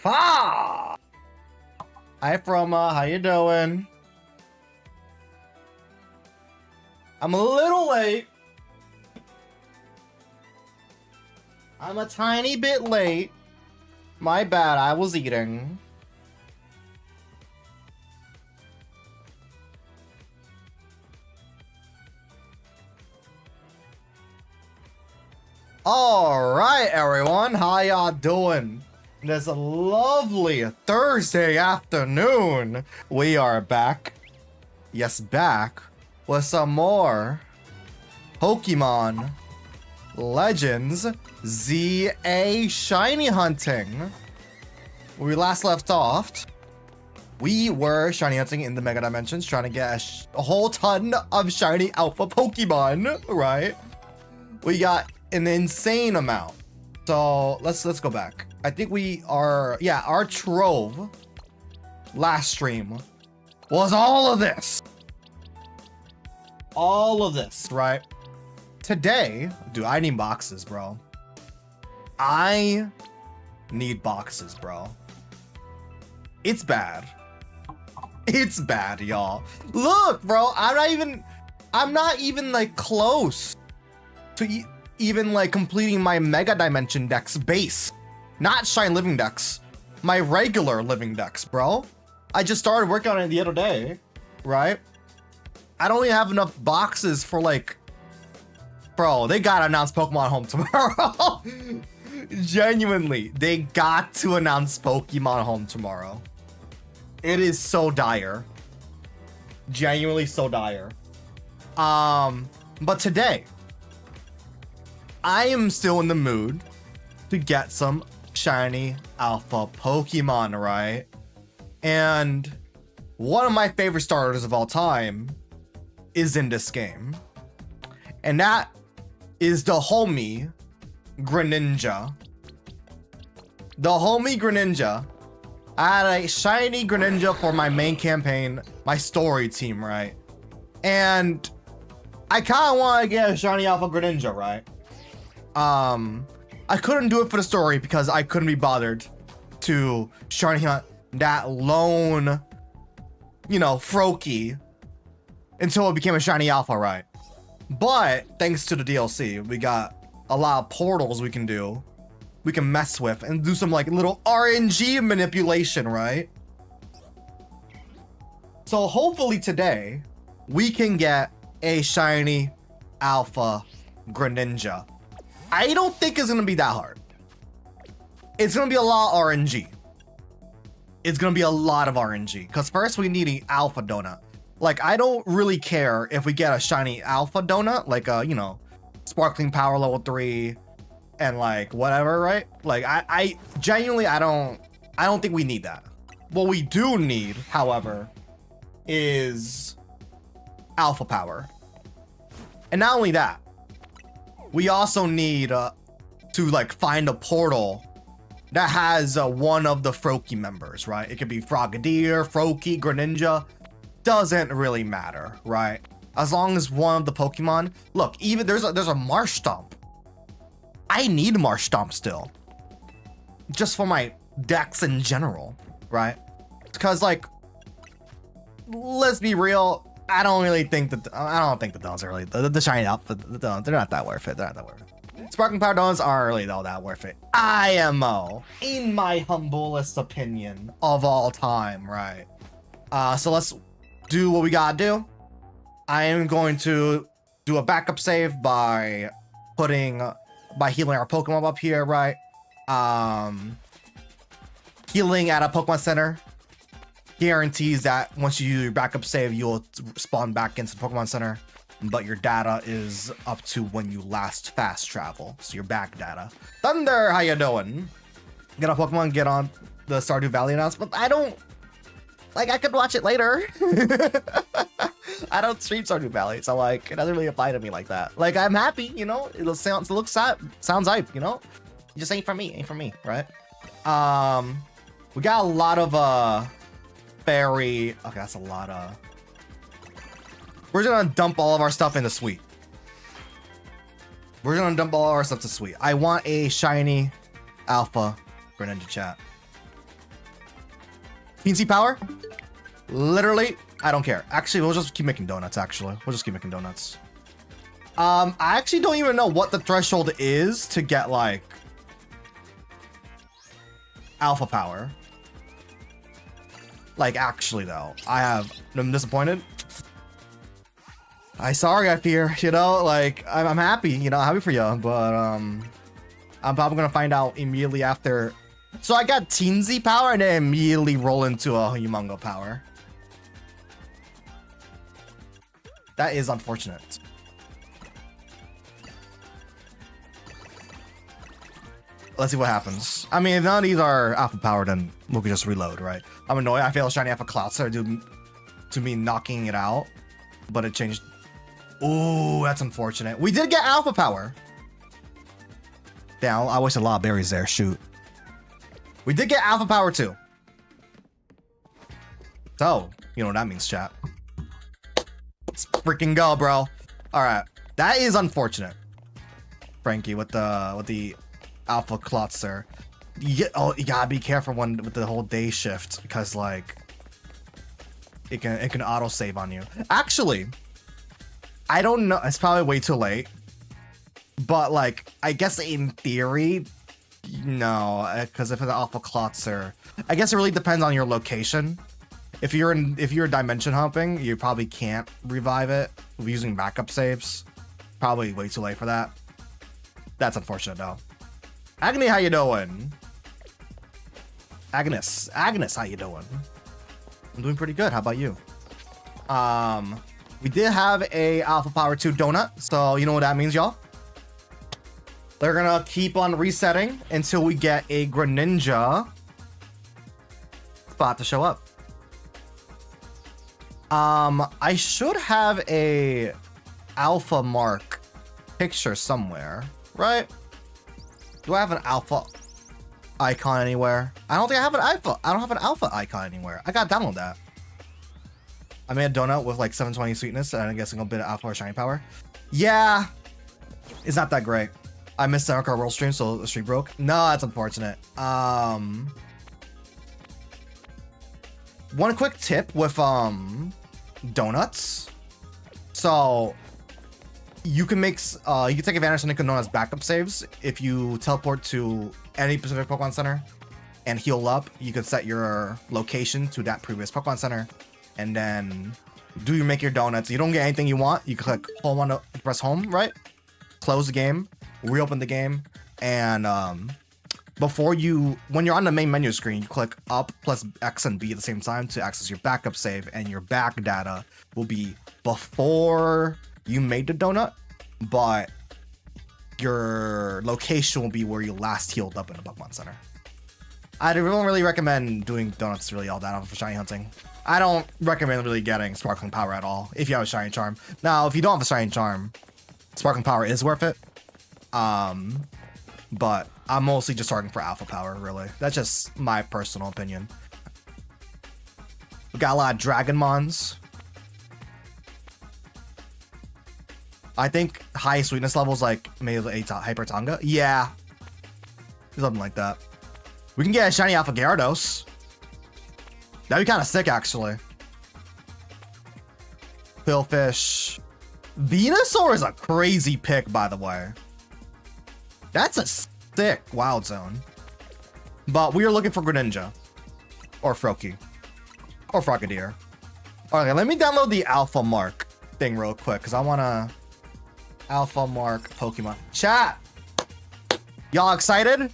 Ha! Hi, Froma. How you doing? I'm a little late. I'm a tiny bit late. My bad. I was eating. All right, everyone. How y'all doing? This lovely Thursday afternoon. We are back. Yes, back with some more Pokemon Legends ZA shiny hunting. When we last left off, we were shiny hunting in the Mega Dimensions, trying to get a whole ton of shiny alpha Pokemon, right? We got an insane amount. So let's go back. I think we are, yeah, our trove last stream was all of this. All of this, right? Today, dude, I need boxes, bro. I need boxes, bro. It's bad. It's bad, y'all. Look, bro, I'm not even like close to even like completing my Mega Dimension Dex base. Not Shine Living Dex, my regular Living Dex, bro. I just started working on it the other day, right? I don't even have enough boxes for like, bro, they gotta announce Pokemon Home tomorrow. Genuinely, they got to announce Pokemon Home tomorrow. It is so dire. Genuinely so dire. But today, I am still in the mood to get some shiny alpha Pokemon, right? And one of my favorite starters of all time is in this game. And that is the homie Greninja. The homie Greninja. I had a shiny Greninja for my main campaign, my story team, right? And I kind of want to get a shiny alpha Greninja, right? I couldn't do it for the story because I couldn't be bothered to shiny hunt that lone, you know, Froakie until it became a shiny alpha, right? But thanks to the DLC, we got a lot of portals we can do, we can mess with and do some like little RNG manipulation, right? So hopefully today we can get a shiny alpha Greninja. I don't think it's gonna be that hard. It's gonna be a lot of RNG. It's gonna be a lot of RNG because first we need an alpha donut. Like, I don't really care if we get a shiny alpha donut, like a, you know, sparkling power level 3 and like whatever, right? Like I genuinely, I don't think we need that. What we do need, however, is alpha power. And not only that, we also need to like find a portal that has one of the Froakie members, right? It could be Frogadier, Froakie, Greninja. Doesn't really matter, right? As long as one of the Pokemon. Look, even there's a Marshtomp. I need Marshtomp still, just for my decks in general, right? Because like, let's be real. I don't think the donuts are really the shiny outfit. The donuts, they're not that worth it. They're not that worth it. Sparkling Power donuts aren't really all that worth it. IMO, in my humblest opinion of all time, right? So let's do what we gotta do. I am going to do a backup save by healing our Pokemon up here, right? Healing at a Pokemon Center guarantees that once you do your backup save, you'll spawn back into the Pokemon Center, but your data is up to when you last fast travel, so your back data. Thunder, how you doing? Get a Pokemon, get on the Stardew Valley announcement. I don't, like, I could watch it later. I don't stream Stardew Valley, so like, it doesn't really apply to me like that. Like, I'm happy, you know, sounds hype, you know? It just ain't for me, right? We got a lot of, okay, that's a lot of... We're just gonna dump all of our stuff into Sweet. We're gonna dump all our stuff to Sweet. I want a shiny alpha Greninja chat. Teensy power? Literally, I don't care. Actually, we'll just keep making donuts, actually. We'll just keep making donuts. I actually don't even know what the threshold is to get, like, alpha power. Like, actually, though. I'm disappointed. I fear, you know, like, I'm happy, you know, happy for you, but, I'm probably gonna find out immediately after. So I got teensy power and then immediately roll into a humongo power. That is unfortunate. Let's see what happens. I mean, if none of these are alpha power, then we can just reload, right? I'm annoyed. I failed shiny alpha cloudster due to me knocking it out, but it changed. Ooh, that's unfortunate. We did get alpha power. Damn, I wasted a lot of berries there. Shoot. We did get alpha power too. So, you know what that means, chat. Let's freaking go, bro. All right, that is unfortunate. Frankie with the alpha cloudster. You gotta be careful with the whole day shift because like it can auto save on you. Actually, I don't know. It's probably way too late. But like, I guess in theory, no, because if it's an alpha cloudster, I guess it really depends on your location. If you're dimension hopping, you probably can't revive it using backup saves. Probably way too late for that. That's unfortunate though. Agony, how you doing? Agnes, how you doing? I'm doing pretty good. How about you? We did have a alpha power 2 donut, so you know what that means, y'all. They're gonna keep on resetting until we get a Greninja spot to show up. I should have a alpha mark picture somewhere, right? Do I have an alpha icon anywhere? I don't think I have an alpha. I don't have an alpha icon anywhere. I gotta download that. I made a donut with like 720 sweetness and I'm guessing a bit of alpha or shiny power. Yeah, it's not that great. I missed the Arcade World stream, so the stream broke. No, that's unfortunate. One quick tip with donuts. So you can take advantage of something known as backup saves. If you teleport to any specific Pokemon Center and heal up, you can set your location to that previous Pokemon Center, and then make your donuts. You don't get anything you want. You click home press home, right? Close the game, reopen the game, and when you're on the main menu screen, you click up plus X and B at the same time to access your backup save, and your back data will be before you made the donut, but your location will be where you last healed up in a Pokemon Center. I don't really recommend doing donuts really all that often for shiny hunting. I don't recommend really getting Sparkling Power at all if you have a Shiny Charm. Now, if you don't have a Shiny Charm, Sparkling Power is worth it. But I'm mostly just targeting for Alpha Power, really. That's just my personal opinion. We got a lot of Dragonmons. I think high sweetness levels like maybe a Hyper Tonga. Yeah, something like that. We can get a shiny Alpha Gyarados. That'd be kind of sick, actually. Pillfish. Venusaur is a crazy pick, by the way. That's a sick Wild Zone. But we are looking for Greninja. Or Froakie. Or Frogadier. Okay, let me download the Alpha Mark thing real quick, because I want to Alpha Mark Pokemon. Chat! Y'all excited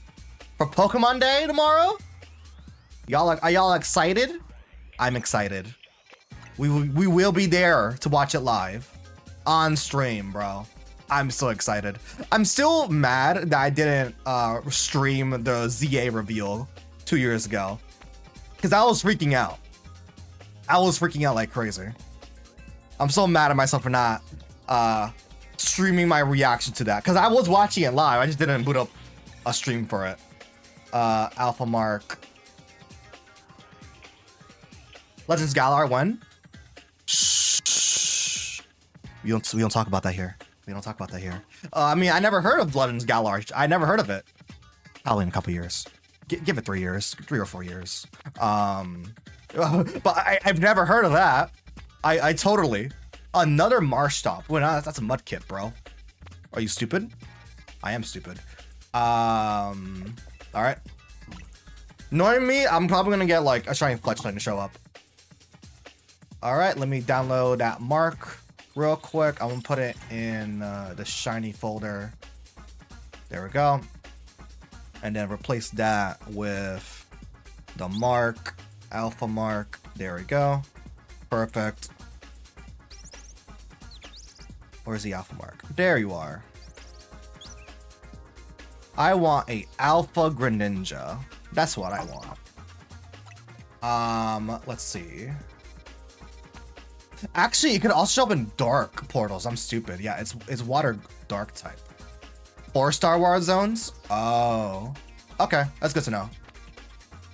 for Pokemon Day tomorrow? Are y'all excited? I'm excited. We will be there to watch it live. On stream, bro. I'm so excited. I'm still mad that I didn't stream the ZA reveal 2 years ago. Because I was freaking out. I was freaking out like crazy. I'm so mad at myself for not streaming my reaction to that. Because I was watching it live. I just didn't boot up a stream for it. Alpha Mark. Legends Galar when? Shh. We don't talk about that here. We don't talk about that here. I mean, I never heard of Legends Galar. I never heard of it. Probably in a couple years. Give it 3 years, 3 or 4 years. But I've never heard of that. I totally. Another marsh top. Wait, no, that's a mud kit, bro. Are you stupid? I am stupid. All right. Knowing me, I'm probably gonna get like a shiny Fletchling to show up. All right, let me download that mark real quick. I'm gonna put it in the shiny folder. There we go. And then replace that with the mark, alpha mark. There we go. Perfect. Where's the alpha mark? There you are. I want a alpha Greninja. That's what I want. Let's see. Actually, it could also show up in dark portals. I'm stupid. Yeah, it's water dark type. 4-star wild zones? Oh. Okay, that's good to know.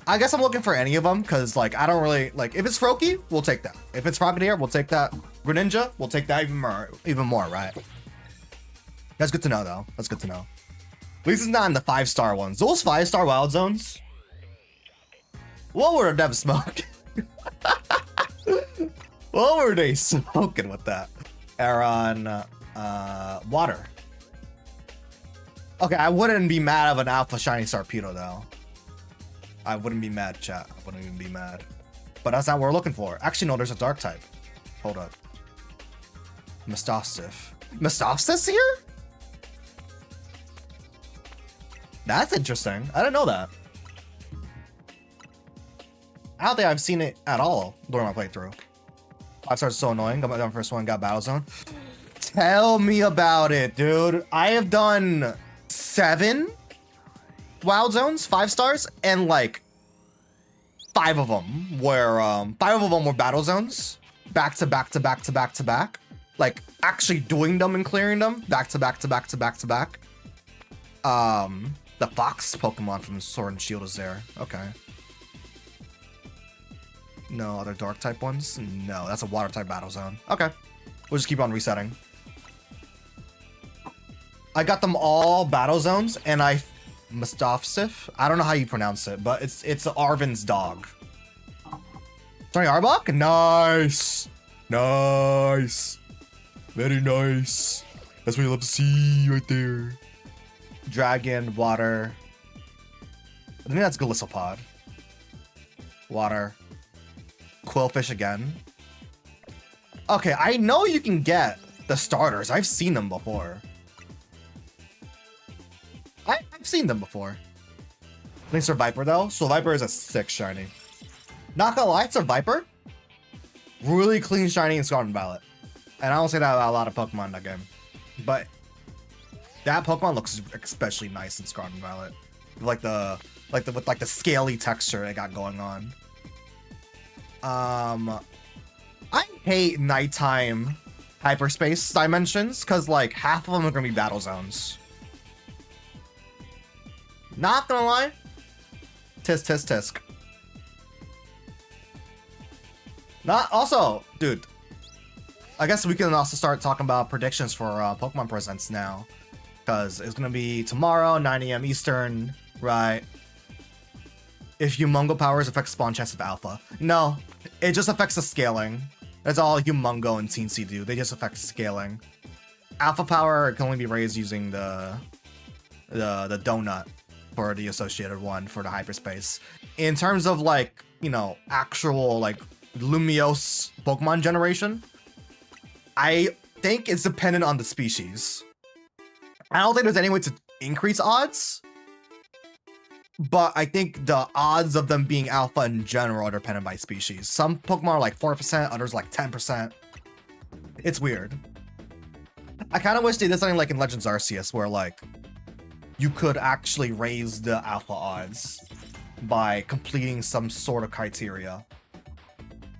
I guess I'm looking for any of them because like I don't really like if it's Froakie, we'll take that. If it's Frogadier, we'll take that. Greninja, we'll take that even more, right? That's good to know though. That's good to know. At least it's not in the 5-star ones. Those 5-star wild zones. What were Dev smoking? What were they smoking with that? Aron, water. Okay, I wouldn't be mad of an alpha shiny Sarpedo though. I wouldn't be mad, chat. I wouldn't even be mad. But that's not what we're looking for. Actually, no, there's a dark type. Hold up. Mistosif. Mistosif's here? That's interesting. I didn't know that. I don't think I've seen it at all during my playthrough. 5-stars so annoying. Got my first one, got Battle Zone. Tell me about it, dude. I have done 7 wild zones, 5-stars, and like 5 of them were 5 of them were battle zones, back to back to back to back to back, like actually doing them and clearing them back to back to back to back to back. The fox Pokemon from Sword and Shield is there. Okay. No other dark type ones? No, that's a water type battle zone. Okay. We'll just keep on resetting. I got them all battle zones and Mustafsif? I don't know how you pronounce it, but it's Arvin's dog. Sorry, Arbok? Nice! Nice! Very nice. That's what you love to see right there. Dragon, water. I think that's Galissopod. Water. Quillfish again. Okay, I know you can get the starters. I've seen them before. I've seen them before. I think Viper though. So Viper is a 6 shiny. Not gonna lie, it's a Viper. Really clean shiny in Scarlet and Violet. And I don't say that about a lot of Pokemon in that game. But that Pokemon looks especially nice in Scarlet and Violet. With the scaly texture it got going on. I hate nighttime hyperspace dimensions because like half of them are gonna be battle zones. Not gonna lie. Tisk tisk tisk. Not also, dude. I guess we can also start talking about predictions for Pokemon Presents now, because it's gonna be tomorrow, 9 AM Eastern, right? If Humongo powers affect spawn chance of Alpha. No, it just affects the scaling. That's all Humongo and Teensy do. They just affect scaling. Alpha power can only be raised using the donut for the associated one for the hyperspace. In terms of like, you know, actual like Lumiose Pokemon generation, I think it's dependent on the species. I don't think there's any way to increase odds, but I think the odds of them being alpha in general are dependent by species. Some Pokemon are like 4%, others like 10%. It's weird. I kind of wish they did something like in Legends Arceus where like you could actually raise the alpha odds by completing some sort of criteria.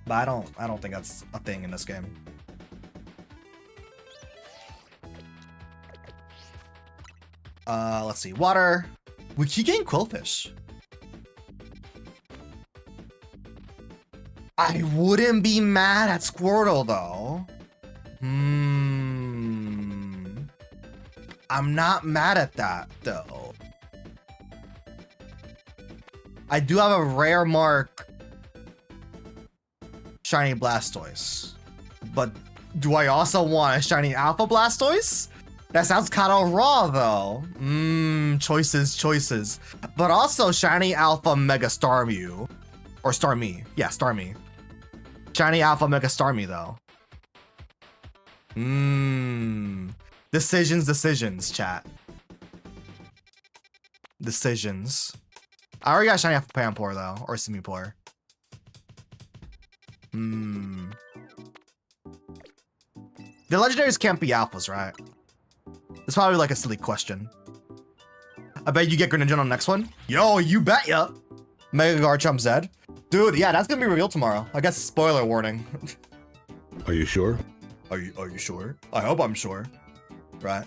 But I don't think that's a thing in this game. Let's see. Water. We keep getting Quillfish. I wouldn't be mad at Squirtle though. I'm not mad at that though. I do have a rare mark shiny Blastoise. But do I also want a shiny Alpha Blastoise? That sounds kind of raw though. Choices. But also shiny Alpha Mega Starmie. Or Starmie. Yeah, Starmie. Shiny Alpha Mega Starmie though. Decisions, chat. Decisions. I already got shiny Alpha Pampor though, or Simipour. The legendaries can't be alphas, right? It's probably like a silly question. I bet you get Greninja on the next one. Yo, you bet ya. Mega Garchomp Z. Dude, yeah, that's gonna be revealed tomorrow. I guess spoiler warning. Are you sure? Are you sure? I hope I'm sure. Right.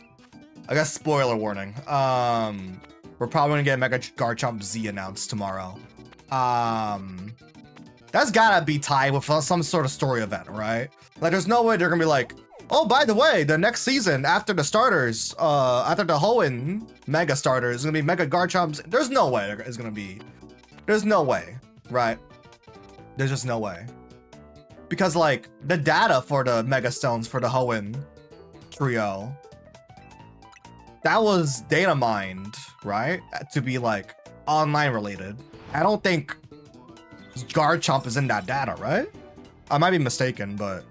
I guess spoiler warning. We're probably gonna get Mega Garchomp Z announced tomorrow. That's gotta be tied with some sort of story event, right? Like, there's no way they're gonna be like, oh, by the way, the next season after the starters, after the Hoenn Mega starters, is gonna be Mega Garchomp. There's no way it's gonna be. There's no way, right? There's just no way. Because like the data for the Mega Stones for the Hoenn trio, that was data mined, right? To be like online related. I don't think Garchomp is in that data, right? I might be mistaken, but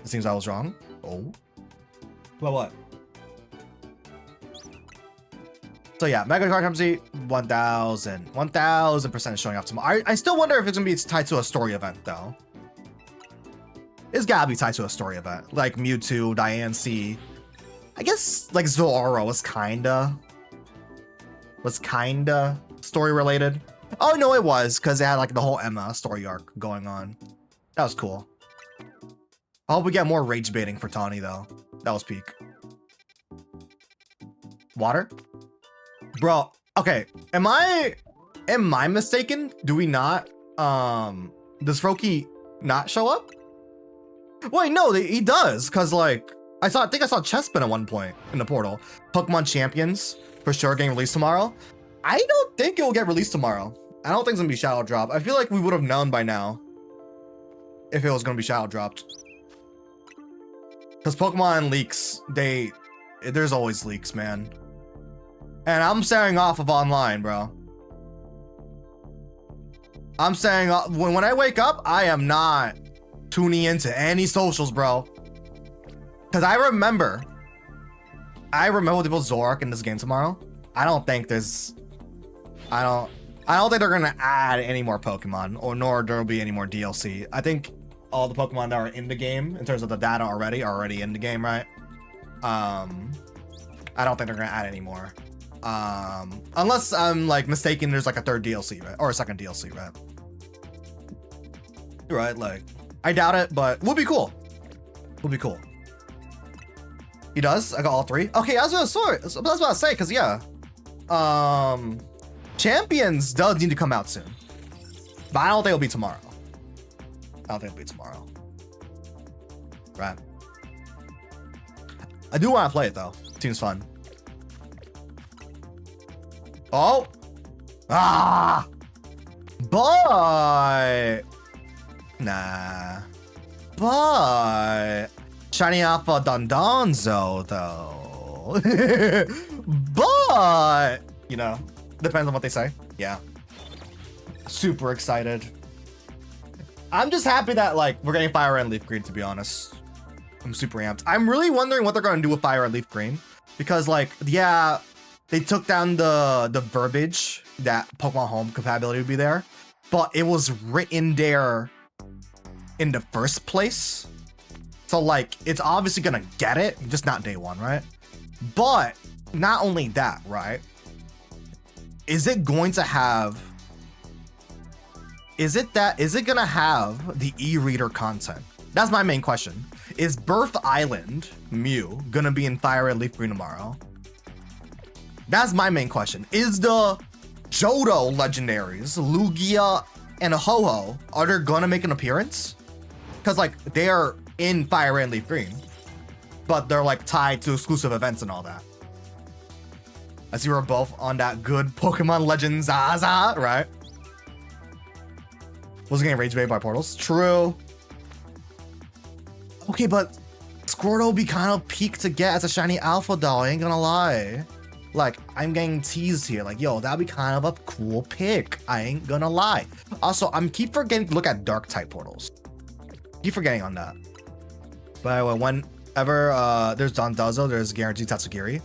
it seems I was wrong. Oh. Well, what? So yeah, Mega Garchomp Z, 1000% showing up tomorrow. I still wonder if it's gonna be tied to a story event though. It's gotta be tied to a story event, like Mewtwo, Diancie. I guess like Zoro was kinda story related. Oh no, it was, because it had like the whole Emma story arc going on. That was cool. I hope we get more rage baiting for Tawny though. That was peak. Water? Bro, okay. Am I mistaken? Do we not does Froakie not show up? Wait, no, he does, cause like I think I saw Chespin at one point in the portal. Pokemon Champions for sure getting released tomorrow. I don't think it will get released tomorrow. I don't think it's gonna be shadow drop. I feel like we would have known by now if it was gonna be shadow dropped. Cause Pokemon leaks, there's always leaks, man. And I'm staying off of online, bro. I'm saying when I wake up, I am not tuning into any socials, bro. Cause I remember with people Zoroark in this game tomorrow. I don't think they're gonna add any more Pokemon, or nor there'll be any more DLC. I think all the Pokemon that are in the game, in terms of the data are already in the game, right? I don't think they're gonna add any more. Unless I'm like mistaken, there's like a third DLC, right? Or a second DLC, right? Right, like, I doubt it, but would be cool. Would be cool. He does? I got all three? Okay, I was about to say, because yeah. Champions does need to come out soon. But I don't think it'll be tomorrow. Right. I do want to play it though. Seems fun. Oh! Ah! But... Nah. But... Shiny Alpha Dondozo though. But... You know, depends on what they say. Yeah. Super excited. I'm just happy that like we're getting Fire and Leaf Green, to be honest. I'm super amped. I'm really wondering what they're going to do with Fire and Leaf Green. Because like, yeah, they took down the verbiage that Pokemon Home compatibility would be there. But it was written there in the first place. So like, it's obviously going to get it, just not day one, right? But not only that, right? Is it going to have... Is it gonna have the e-reader content? That's my main question. Is Birth Island Mew gonna be in Fire and Leaf Green tomorrow? That's my main question. Is the Johto legendaries, Lugia and Ho-Oh, are they gonna make an appearance? Because like they're in Fire and Leaf Green, but they're like tied to exclusive events and all that. I see we're both on that good Pokemon Legends Zaza, right? Wasn't getting rage bait by portals. True. Okay, but Squirtle would be kind of peak to get as a shiny alpha doll. I ain't gonna lie. Like, I'm getting teased here. Like, yo, that'd be kind of a cool pick. I ain't gonna lie. Also, I'm keep forgetting to look at dark type portals. Keep forgetting on that. But whenever there's Dondozo, there's guaranteed Tatsugiri.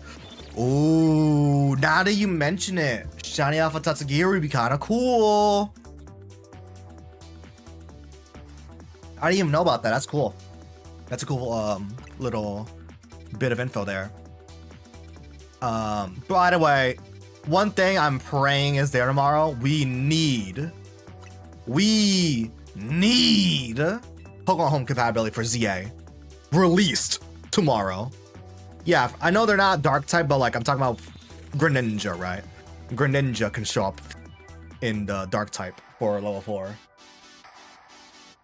Ooh, now that you mention it, shiny alpha Tatsugiri would be kind of cool. I didn't even know about that. That's cool. That's a cool little bit of info there. By the way, one thing I'm praying is there tomorrow. We need Pokemon Home compatibility for ZA released tomorrow. Yeah, I know they're not dark type, but like I'm talking about Greninja, right? Greninja can show up in the dark type for level 4.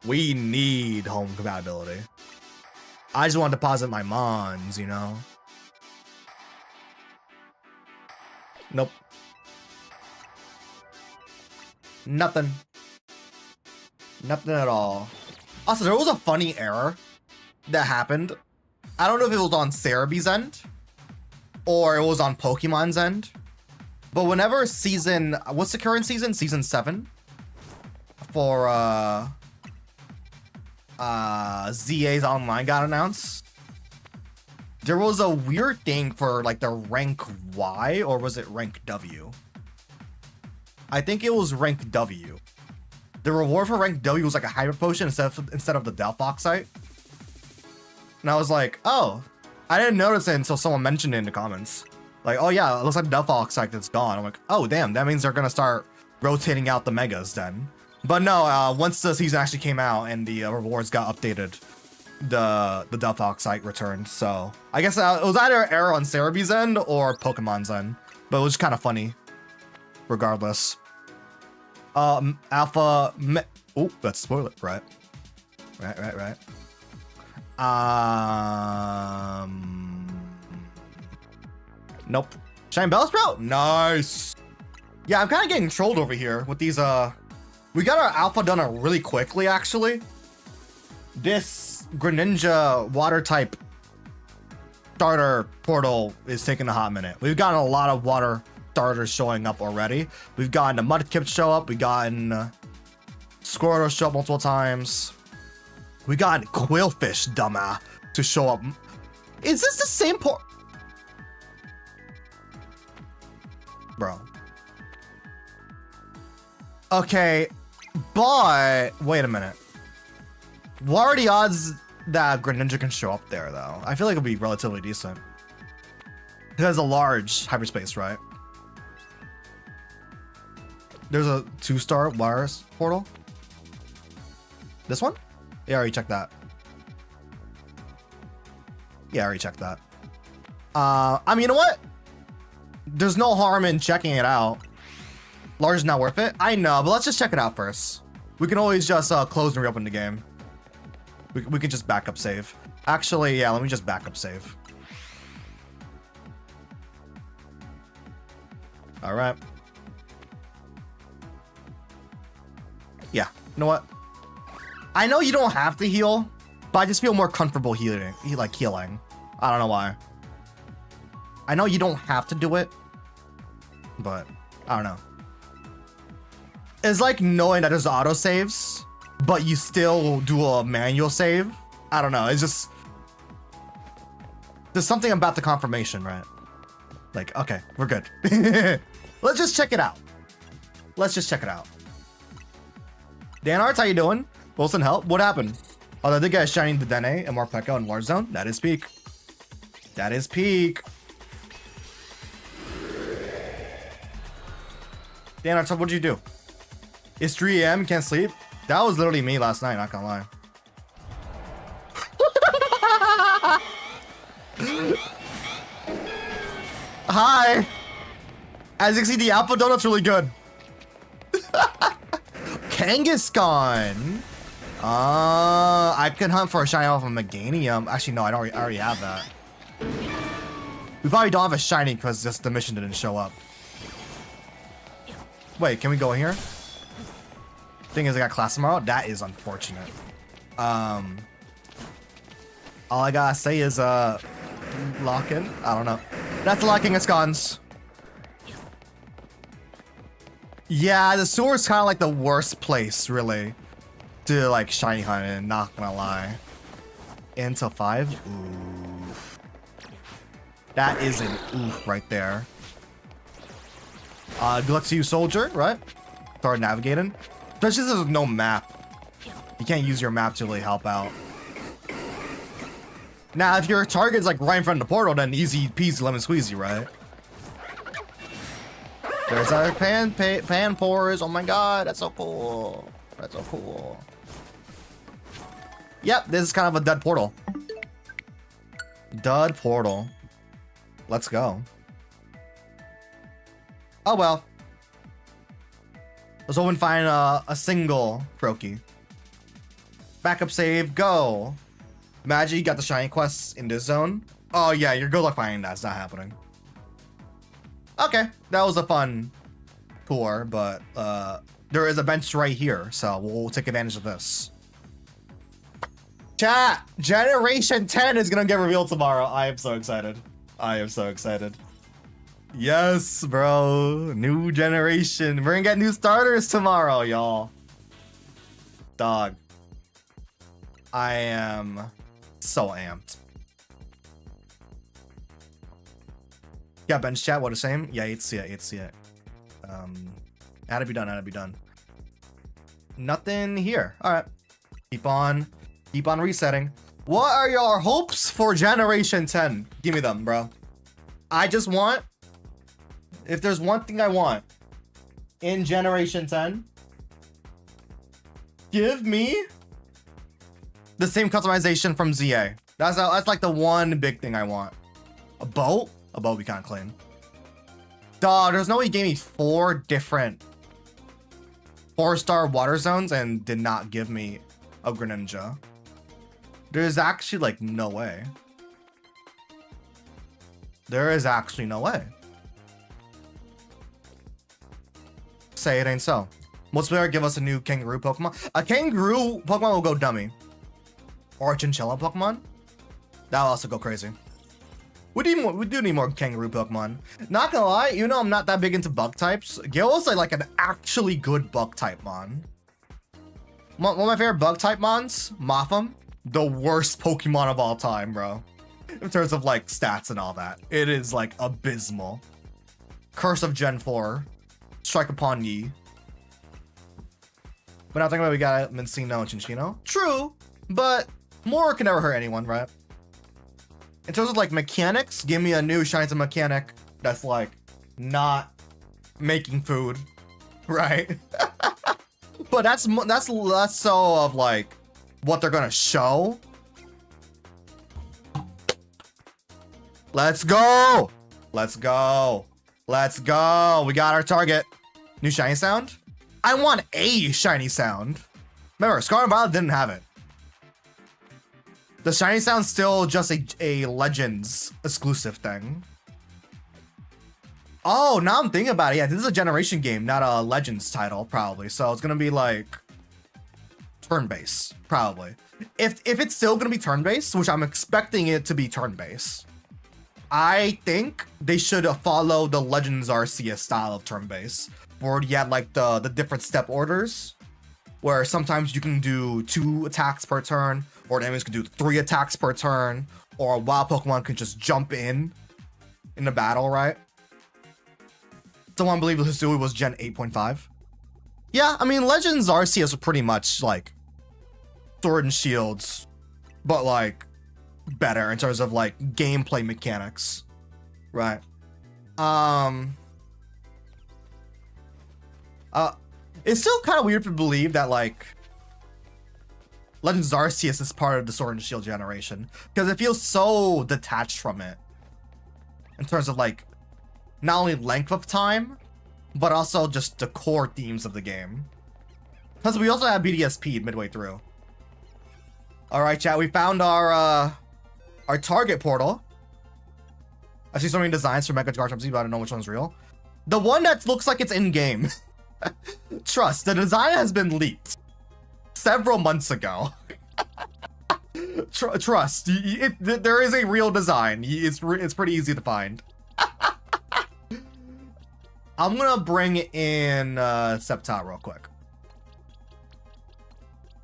We need home compatibility. I just want to deposit my mons, you know? Nope. Nothing. Nothing at all. Also, there was a funny error that happened. I don't know if it was on Cerebi's end or it was on Pokemon's end. But whenever season... What's the current season? Season 7? For ZA's online got announced. There was a weird thing for like the rank Y, or was it rank W? I think it was rank W. The reward for rank W was like a hyper potion instead of the Delphoxite. And I was like, oh, I didn't notice it until someone mentioned it in the comments. Like, oh yeah, it looks like Delphoxite that's gone. I'm like, oh damn, that means they're gonna start rotating out the megas then. But no, once the season actually came out and the rewards got updated, the Delphoxite returned. So I guess it was either an error on Cerebi's end or Pokemon's end, but it was kind of funny regardless. Oh, let's spoil it, right? Right. Nope. Shine Bellsprout? Nice. Yeah, I'm kind of getting trolled over here with these, we got our alpha done really quickly, actually. This Greninja water type starter portal is taking a hot minute. We've gotten a lot of water starters showing up already. We've gotten a Mudkip show up. We've gotten Squirtle show up multiple times. We got Quillfish Dumma to show up. Is this the same port? Bro. Okay, but wait a minute. What are the odds that Greninja can show up there, though? I feel like it'll be relatively decent. It has a large hyperspace, right? There's a 2-star wires portal. This one? Yeah, I already checked that. Yeah, I already checked that. I mean, you know what? There's no harm in checking it out. Large is not worth it. I know, but let's just check it out first. We can always just close and reopen the game. We can just backup save. Actually, yeah, let me just backup save. All right. Yeah, you know what? I know you don't have to heal, but I just feel more comfortable healing. I don't know why. I know you don't have to do it, but I don't know. It's like knowing that there's auto saves, but you still do a manual save. I don't know. It's just there's something about the confirmation, right? Like, okay, we're good. Let's just check it out. Let's just check it out. Dan Arts, how you doing? Wilson, help. What happened? Oh, I did get a shiny Dedenne and Morpeko in Warzone. That is peak. That is peak. Dan Arts, what'd you do? It's 3 AM, can't sleep. That was literally me last night, not gonna lie. Hi. As you can see, the Alpha Donut's really good. Kangaskhan. I can hunt for a shiny off of Meganium. Actually, no, I already have that. We probably don't have a shiny because just the mission didn't show up. Wait, can we go in here? Thing is, I got class tomorrow. That is unfortunate. All I gotta say is lock in. I don't know. That's locking of scones. Yeah, the sewer is kind of like the worst place, really, to like shiny hunt in, not gonna lie. Into 5? Oof. That is an oof right there. Good luck to you, soldier, right? Start navigating. Especially since there's no map. You can't use your map to really help out. Now, if your target's like right in front of the portal, then easy peasy lemon squeezy, right? There's our pan pores. Oh my god, that's so cool. That's so cool. Yep, this is kind of a dud portal. Dud portal. Let's go. Oh well. Let's open find a single Croaky. Backup save, go. Imagine you got the shiny quests in this zone. Oh yeah, you're good luck finding that. It's not happening. Okay, that was a fun tour, but there is a bench right here, so we'll take advantage of this. Chat, Generation 10 is gonna get revealed tomorrow. I am so excited. I am so excited. Yes, bro. New generation. We're gonna get new starters tomorrow, y'all. Dog. I am so amped. Yeah, bench chat, what a shame. Yeah, 8 see it. Had to be done. Nothing here. Alright. Keep on resetting. What are your hopes for Generation 10? Give me them, bro. I just want, if there's one thing I want in Generation 10, give me the same customization from ZA. That's like the one big thing I want. A boat? A boat we can't clean. Dog, there's no way he gave me 4 different 4-star water zones and did not give me a Greninja. There's actually like no way. There is actually no way. Say it ain't so. Multiplayer, give us a new kangaroo Pokemon. A kangaroo Pokemon will go dummy. Or a chinchilla Pokemon. That'll also go crazy. We do need more kangaroo Pokemon. Not gonna lie, even though I'm not that big into bug types, Gil's like an actually good bug type mon. One of my favorite bug type mons, Motham, the worst Pokemon of all time, bro. In terms of like stats and all that. It is like abysmal. Curse of Gen 4. Strike upon ye. But now thinking about it, we got Mincino and Chinchino. True, but more can never hurt anyone, right? In terms of like mechanics, give me a new shiny mechanic that's like not making food, right? But that's less so of like what they're gonna show. Let's go. Let's go. Let's go. We got our target. New shiny sound. I want a shiny sound. Remember, Scarlet and Violet didn't have it. The shiny sound's still just a Legends exclusive thing. Oh, now I'm thinking about it. Yeah, this is a generation game, not a Legends title, probably. So it's gonna be like turn-based, probably. If it's still gonna be turn-based, which I'm expecting it to be turn-based, I think they should follow the Legends Arceus style of turn-based, where you had like the different step orders, where sometimes you can do 2 attacks per turn, or the enemies can do 3 attacks per turn, or a wild Pokemon can just jump in the battle, right? Someone believe Hisui was Gen 8.5. Yeah, I mean, Legends Arceus are pretty much like Sword and Shields, but like better in terms of like gameplay mechanics, right? It's still kind of weird to believe that like Legends Arceus is part of the Sword and Shield generation, because it feels so detached from it in terms of like not only length of time, but also just the core themes of the game. Plus, we also have BDSP midway through. All right, chat, we found our target portal. I see so many designs for Mega Garchomp Z, but I don't know which one's real. The one that looks like it's in game. Trust, the design has been leaked several months ago. Trust, there is a real design. It's pretty easy to find. I'm gonna bring in Septat real quick.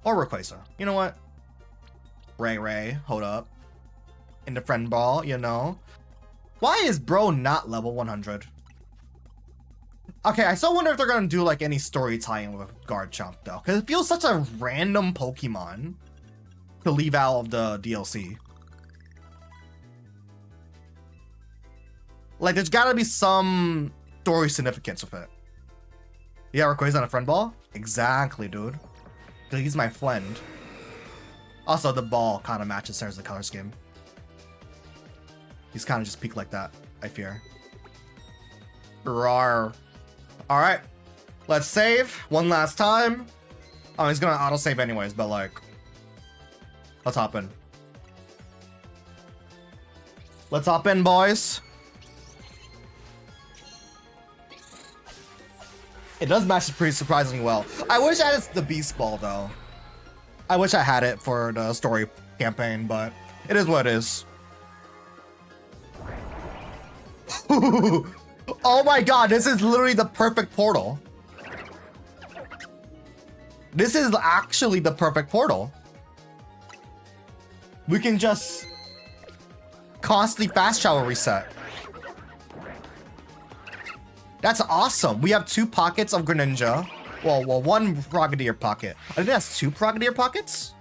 Or Rayquaza. You know what? Ray, hold up. In the friend ball, you know. Why is bro not level 100? Okay, I still wonder if they're gonna do like any story tie-in with Garchomp though, because it feels such a random Pokemon to leave out of the DLC. Like, there's gotta be some story significance with it. Yeah, Rayquaza on a friend ball? Exactly, dude. He's my friend. Also, the ball kind of matches the color scheme. He's kind of just peaked like that, I fear. Rawr. Alright. Let's save one last time. Oh, he's gonna auto-save anyways, but like... Let's hop in. Let's hop in, boys. It does match pretty surprisingly well. I wish I had the Beast Ball, though. I wish I had it for the story campaign, but it is what it is. Oh my god, this is literally the perfect portal. This is actually the perfect portal. We can just constantly fast travel reset. That's awesome. We have 2 pockets of Greninja. Well, one Frogadier pocket. I think that's 2 Frogadier pockets.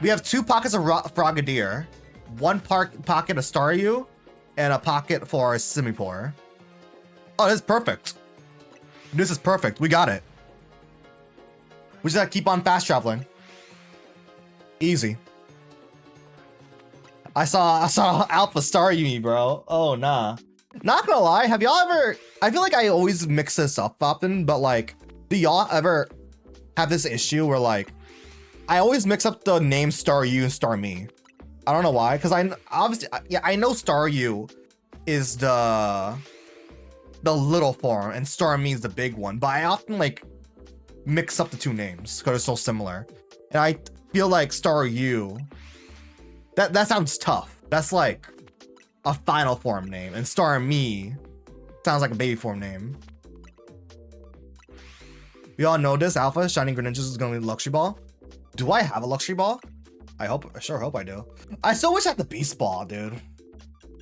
We have 2 pockets of Frogadier, 1 pocket of Staryu, and a pocket for Simipour. Oh, this is perfect. This is perfect. We got it. We just gotta keep on fast traveling. Easy. I saw Alpha Staryu, bro. Oh, nah. Not gonna lie, have y'all ever... I feel like I always mix this up often, but like, do y'all ever have this issue where like, I always mix up the name Staryu and Starmie? I don't know why, because I know Staryu is the little form and Starmie is the big one, but I often like mix up the 2 names because they're so similar. And I feel like Staryu, that sounds tough. That's like a final form name, and Starmie sounds like a baby form name. We all know this. Alpha Shining Greninja is gonna be Luxury Ball. Do I have a Luxury Ball? I sure hope I do. I still wish I had the Beast Ball, dude.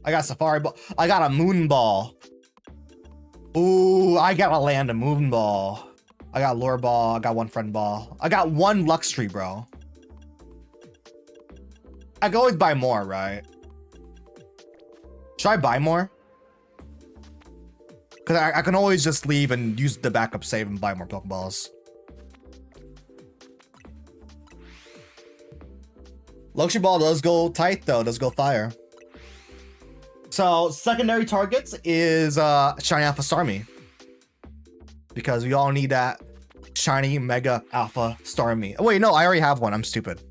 I got Safari Ball. I got a Moon Ball. Ooh, I gotta land a Moon Ball. I got Lure Ball. I got 1 Friend Ball. I got 1 Luxury, bro. I can always buy more, right? Should I buy more? Because I can always just leave and use the backup save and buy more Pokeballs. Luxury Ball does go tight though, does go fire. So secondary targets is Shiny Alpha Starmie. Because we all need that Shiny Mega Alpha Starmie. Oh, wait, no, I already have one. I'm stupid.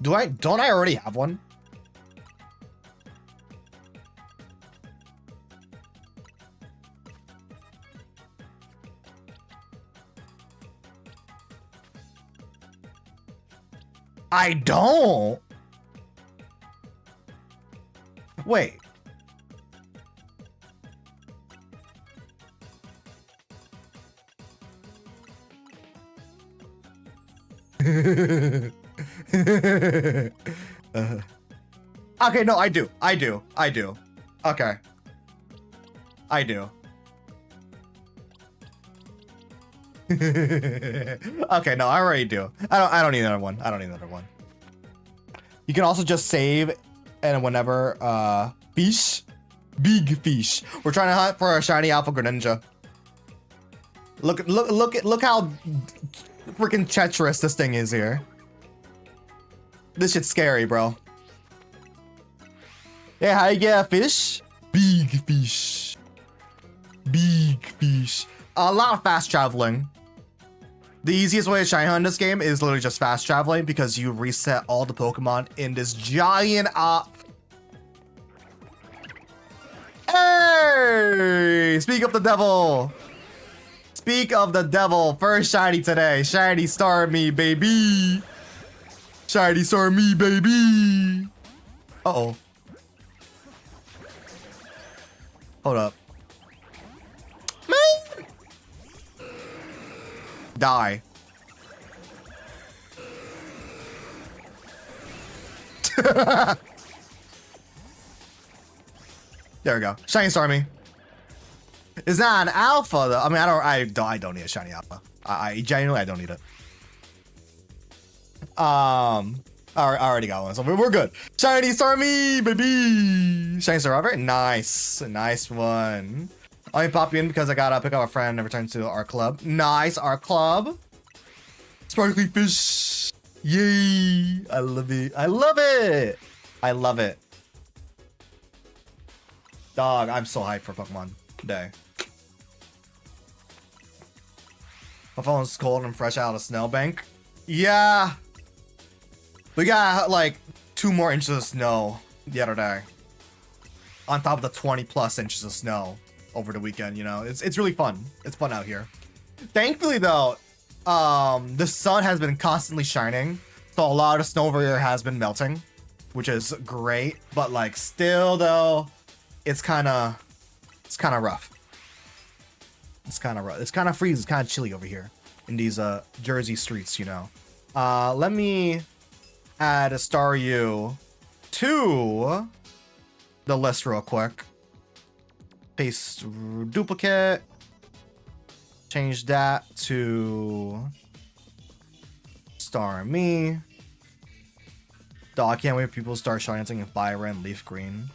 Don't I already have one? I don't. Wait. Okay, no, I do. Okay. I do. Okay, no, I already do. I don't need another one. You can also just save and whenever fish. Big fish. We're trying to hunt for a shiny Alpha Greninja. Look how freaking treacherous this thing is here. This shit's scary, bro. Yeah, how you get a fish? Big fish. Big fish. A lot of fast traveling. The easiest way to shiny hunt in this game is literally just fast traveling because you reset all the Pokemon in this giant Starmie. Speak of the devil. Speak of the devil. First shiny today. Shiny Starmie, baby. Shiny Starmie, baby. Uh-oh. Hold up. Man. Die. There we go. Shiny Starmie. It's not an alpha though. I mean, I don't need a shiny alpha. I genuinely don't need it. I already got one, so we're good. Shiny Starmie, baby. Shiny Survivor, nice, nice one. Let me pop you in because I gotta pick up a friend and return to our club. Nice, our club. Sparkly fish. Yay! I love it. I love it. I love it. Dog, I'm so hyped for Pokemon Day. My phone's cold and fresh out of snowbank. Yeah. We got like 2 more inches of snow the other day. On top of the 20+ inches of snow over the weekend, you know. It's really fun. It's fun out here. Thankfully though, the sun has been constantly shining. So a lot of snow over here has been melting, which is great. But like still though, it's kind of rough. It's kind of rough. It's kind of freezing. It's kind of chilly over here in these Jersey streets, you know. Let me add a Staryu to the list real quick. Paste duplicate. Change that to Starmie. Dog, I can't wait for people to start shiny in Fire and Leaf Green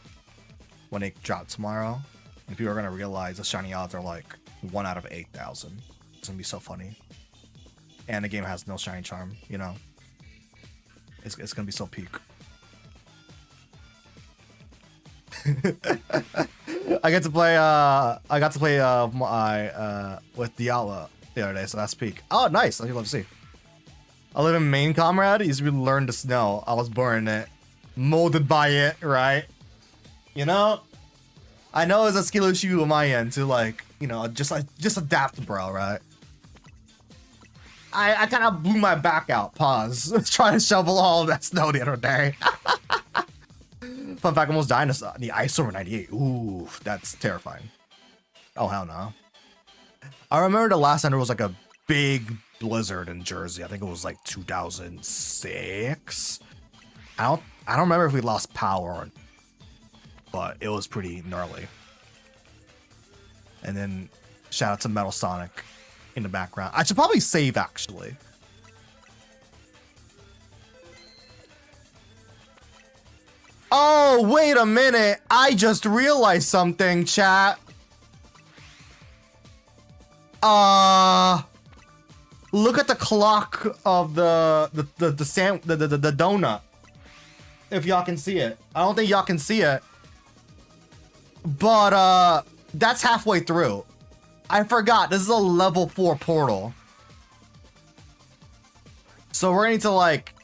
when they drop tomorrow. And people are gonna realize the shiny odds are like 1 out of 8,000. It's gonna be so funny. And the game has no shiny charm, you know. It's gonna be so peak. I got to play with Diala the other day, so that's peak. Oh, nice. I'd love to see. I live in Maine, comrade. Used to learn to snow. I was born in it, molded by it, right? You know, I know it's a skill issue on my end to like, you know, just adapt, bro, right? I kind of blew my back out. Pause. Trying to shovel all of that snow the other day. Fun fact, I almost died in the ice over 98. Ooh, that's terrifying. Oh, hell no. I remember the last time there was like a big blizzard in Jersey. I think it was like 2006. I don't remember if we lost power, but it was pretty gnarly. And then shout out to Metal Sonic in the background. I should probably save actually. Oh, wait a minute. I just realized something, chat. Look at the clock of the donut. If y'all can see it. I don't think y'all can see it. But that's halfway through. I forgot. This is a level 4 portal. So we're going to like,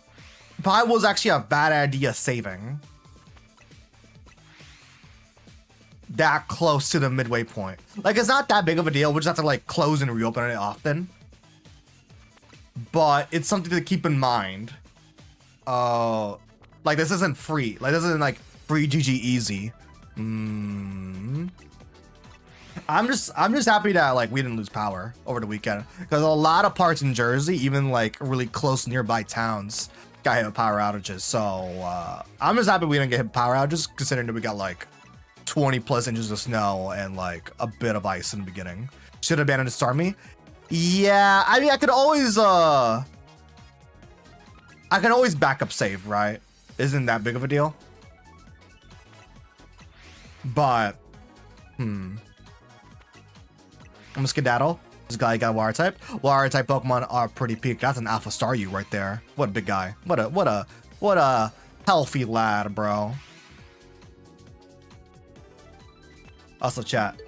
probably was actually a bad idea saving that close to the midway point. Like, it's not that big of a deal. We just have to like close and reopen it often. But it's something to keep in mind. Like this isn't free. Like this isn't like free GG easy. I'm just happy that like we didn't lose power over the weekend, because a lot of parts in Jersey, even like really close nearby towns, got hit with power outages. So I'm just happy we didn't get hit with power outages, considering that we got like 20+ inches of snow and like a bit of ice in the beginning. Should have abandoned Starmie. Yeah, I mean I could always backup save, right? Isn't that big of a deal? But I'm a skedaddle. This guy got water type. Water type Pokemon are pretty peak. That's an Alpha Staryu right there. What a big guy. What a healthy lad, bro. Also, chat,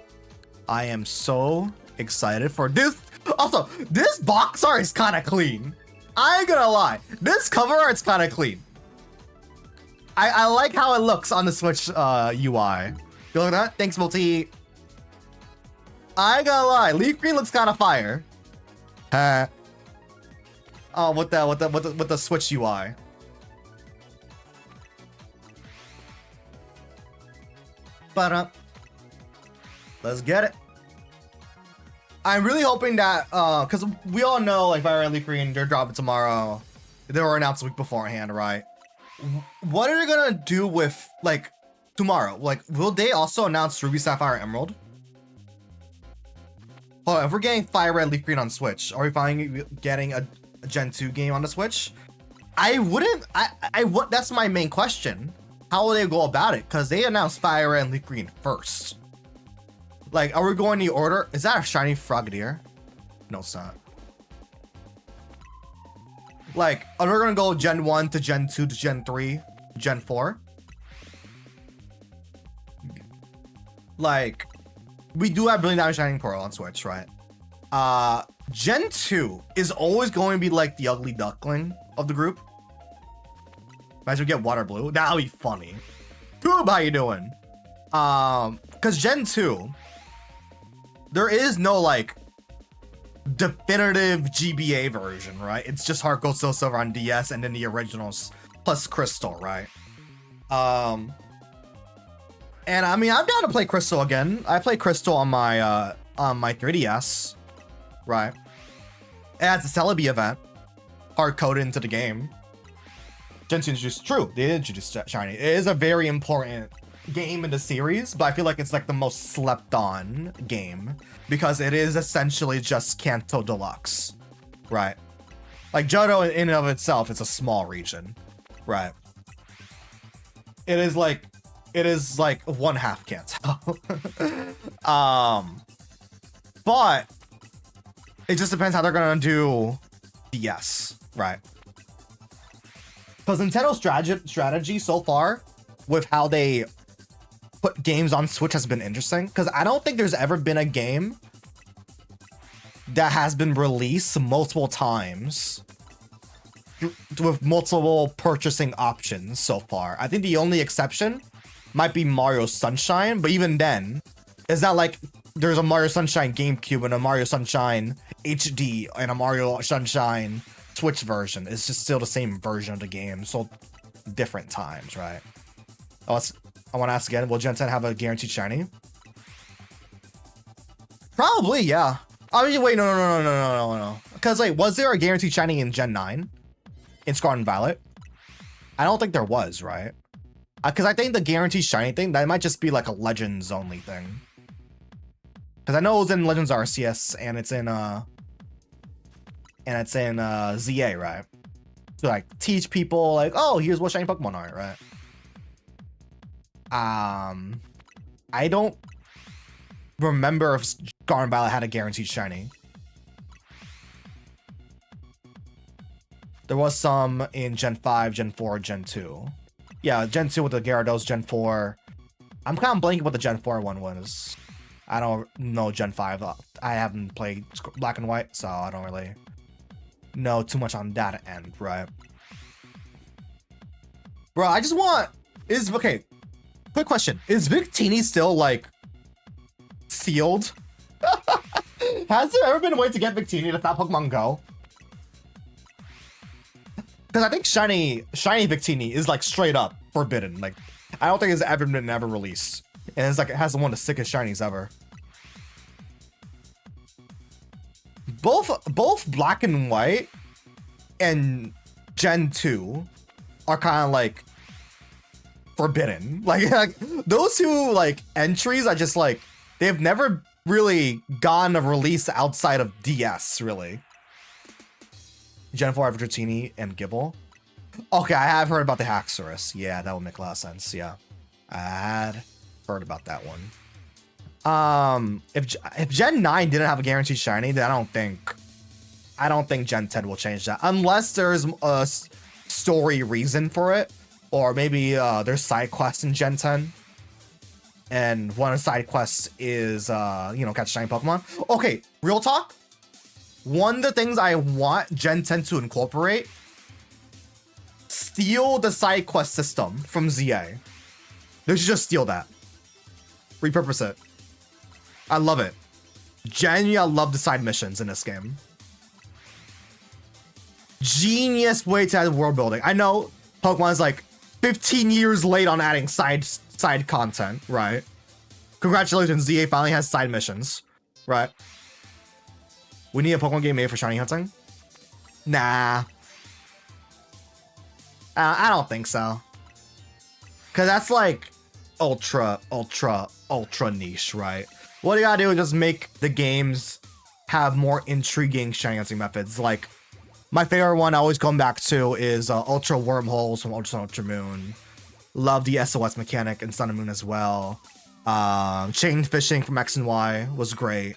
I am so excited for this. Also, this box art is kind of clean. I ain't gonna lie. This cover art's kind of clean. I like how it looks on the Switch UI. You look at that? Thanks, Multi. I ain't gonna lie, Leaf Green looks kind of fire. Oh, with the Switch UI. But let's get it. I'm really hoping that because we all know like Fire Red Leaf Green, they're dropping tomorrow. They were announced a week beforehand, right? What are they gonna do with like tomorrow? Like, will they also announce Ruby, Sapphire, Emerald? Oh, if we're getting Fire Red Leaf Green on Switch, are we finally getting a Gen 2 game on the Switch? I wouldn't. That's my main question. How will they go about it? Because they announced Fire Red and Leaf Green first. Like, are we going the order? Is that a shiny Frogadier? No, it's not. Like, are we gonna go Gen 1 to Gen 2 to Gen 3, Gen 4? Like, we do have Brilliant Diamond Shining Pearl on Switch, right? Gen 2 is always going to be like the ugly duckling of the group. Imagine we get Water Blue. That'll be funny. Tube, how you doing? Because Gen 2, there is no like definitive GBA version, right? It's just Heart Gold, Soul Silver on DS and then the originals plus Crystal, right? And I mean, I'm down to play Crystal again. I play Crystal on my 3DS, right? It has a Celebi event hard coded into the game. Gen 2 introduced, true, they did introduce Shiny. It is a very important game in the series, but I feel like it's like the most slept on game because it is essentially just Kanto Deluxe, right? Like Johto in and of itself is a small region, right? It is like one half Kanto. But it just depends how they're gonna do DS, right? Because Nintendo's strategy so far with how they put games on Switch has been interesting. Because I don't think there's ever been a game that has been released multiple times with multiple purchasing options so far. I think the only exception might be Mario Sunshine, but even then, it's not like there's a Mario Sunshine GameCube and a Mario Sunshine HD and a Mario Sunshine Switch version. It's just still the same version of the game, so different times, right? I want to ask again, will Gen 10 have a guaranteed shiny? Probably, yeah. I mean, wait, no. Because, like, was there a guaranteed shiny in Gen 9? In Scarlet and Violet? I don't think there was, right? Because I think the guaranteed shiny thing, that might just be, like, a Legends only thing. Because I know it was in Legends Arceus, and it's in, ZA, right? To, like, teach people, like, oh, here's what shiny Pokemon are, right? I don't remember if Scarlet and Violet had a guaranteed shiny. There was some in Gen 5, Gen 4, Gen 2. Yeah, Gen 2 with the Gyarados, Gen 4. I'm kind of blanking what the Gen 4 one was. I don't know Gen 5. I haven't played Black and White, so I don't really know too much on that end, right? Bro, I just want... Okay, quick question. Is Victini still, like, sealed? Has there ever been a way to get Victini to stop Pokemon Go? Because I think shiny Victini is like straight up forbidden. Like, I don't think it's ever been released, and it's like it has one of the sickest shinies ever. Both Black and White and Gen 2 are kind of like forbidden. Like those two like entries are just like they've never really gotten a release outside of DS really. Gen 4 Victini and Gibble. Okay, I have heard about the Haxorus. Yeah, that would make a lot of sense. Yeah, I had heard about that one. If Gen 9 didn't have a guaranteed shiny, then I don't think Gen 10 will change that unless there's a story reason for it, or maybe there's side quests in Gen 10, and one of the side quests is catch shiny Pokemon. Okay, real talk. One of the things I want Gen 10 to incorporate, steal the side quest system from ZA. They should just steal that. Repurpose it. I love it. Genuinely, I love the side missions in this game. Genius way to add world building. I know Pokemon's like 15 years late on adding side content, right? Congratulations, ZA finally has side missions, right? We need a Pokemon game made for shiny hunting? Nah. I don't think so. Cause that's like ultra niche, right? What you gotta do is just make the games have more intriguing shiny hunting methods. Like, my favorite one I always come back to is Ultra Wormholes from Ultra Sun, Ultra Moon. Love the SOS mechanic in Sun and Moon as well. Chain fishing from X and Y was great.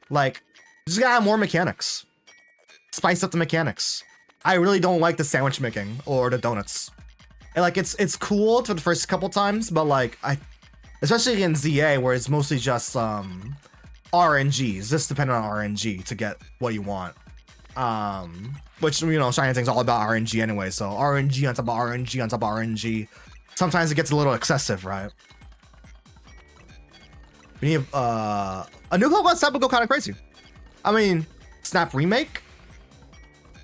Like, just gotta have more mechanics. Spice up the mechanics. I really don't like the sandwich making or the donuts. And like, it's cool for the first couple times, but like, especially in ZA where it's mostly just RNGs, just depending on RNG to get what you want. Which, you know, shiny hunting's all about RNG anyway, so RNG on top of RNG on top of RNG. Sometimes it gets a little excessive, right? We need a new Pokemon Snap would go kind of crazy. I mean, Snap Remake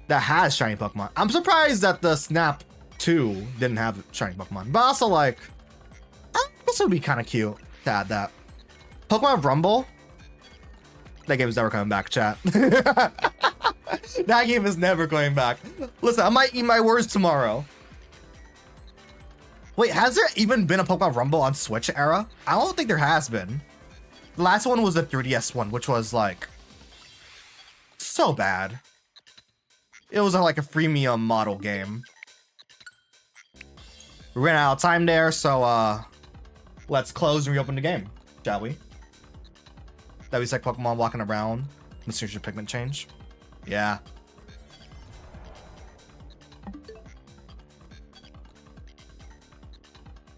that has shiny Pokemon. I'm surprised that the Snap 2 didn't have shiny Pokemon, but also like, this would be kind of cute to add that. Pokemon Rumble. That game is never coming back, chat. That game is never going back. Listen, I might eat my words tomorrow. Wait, has there even been a Pokemon Rumble on Switch era? I don't think there has been. The last one was the 3DS one, which was like so bad. It was like a freemium model game. We ran out of time there, so let's close and reopen the game, shall we? That was like Pokemon walking around. Let's see your pigment change. Yeah.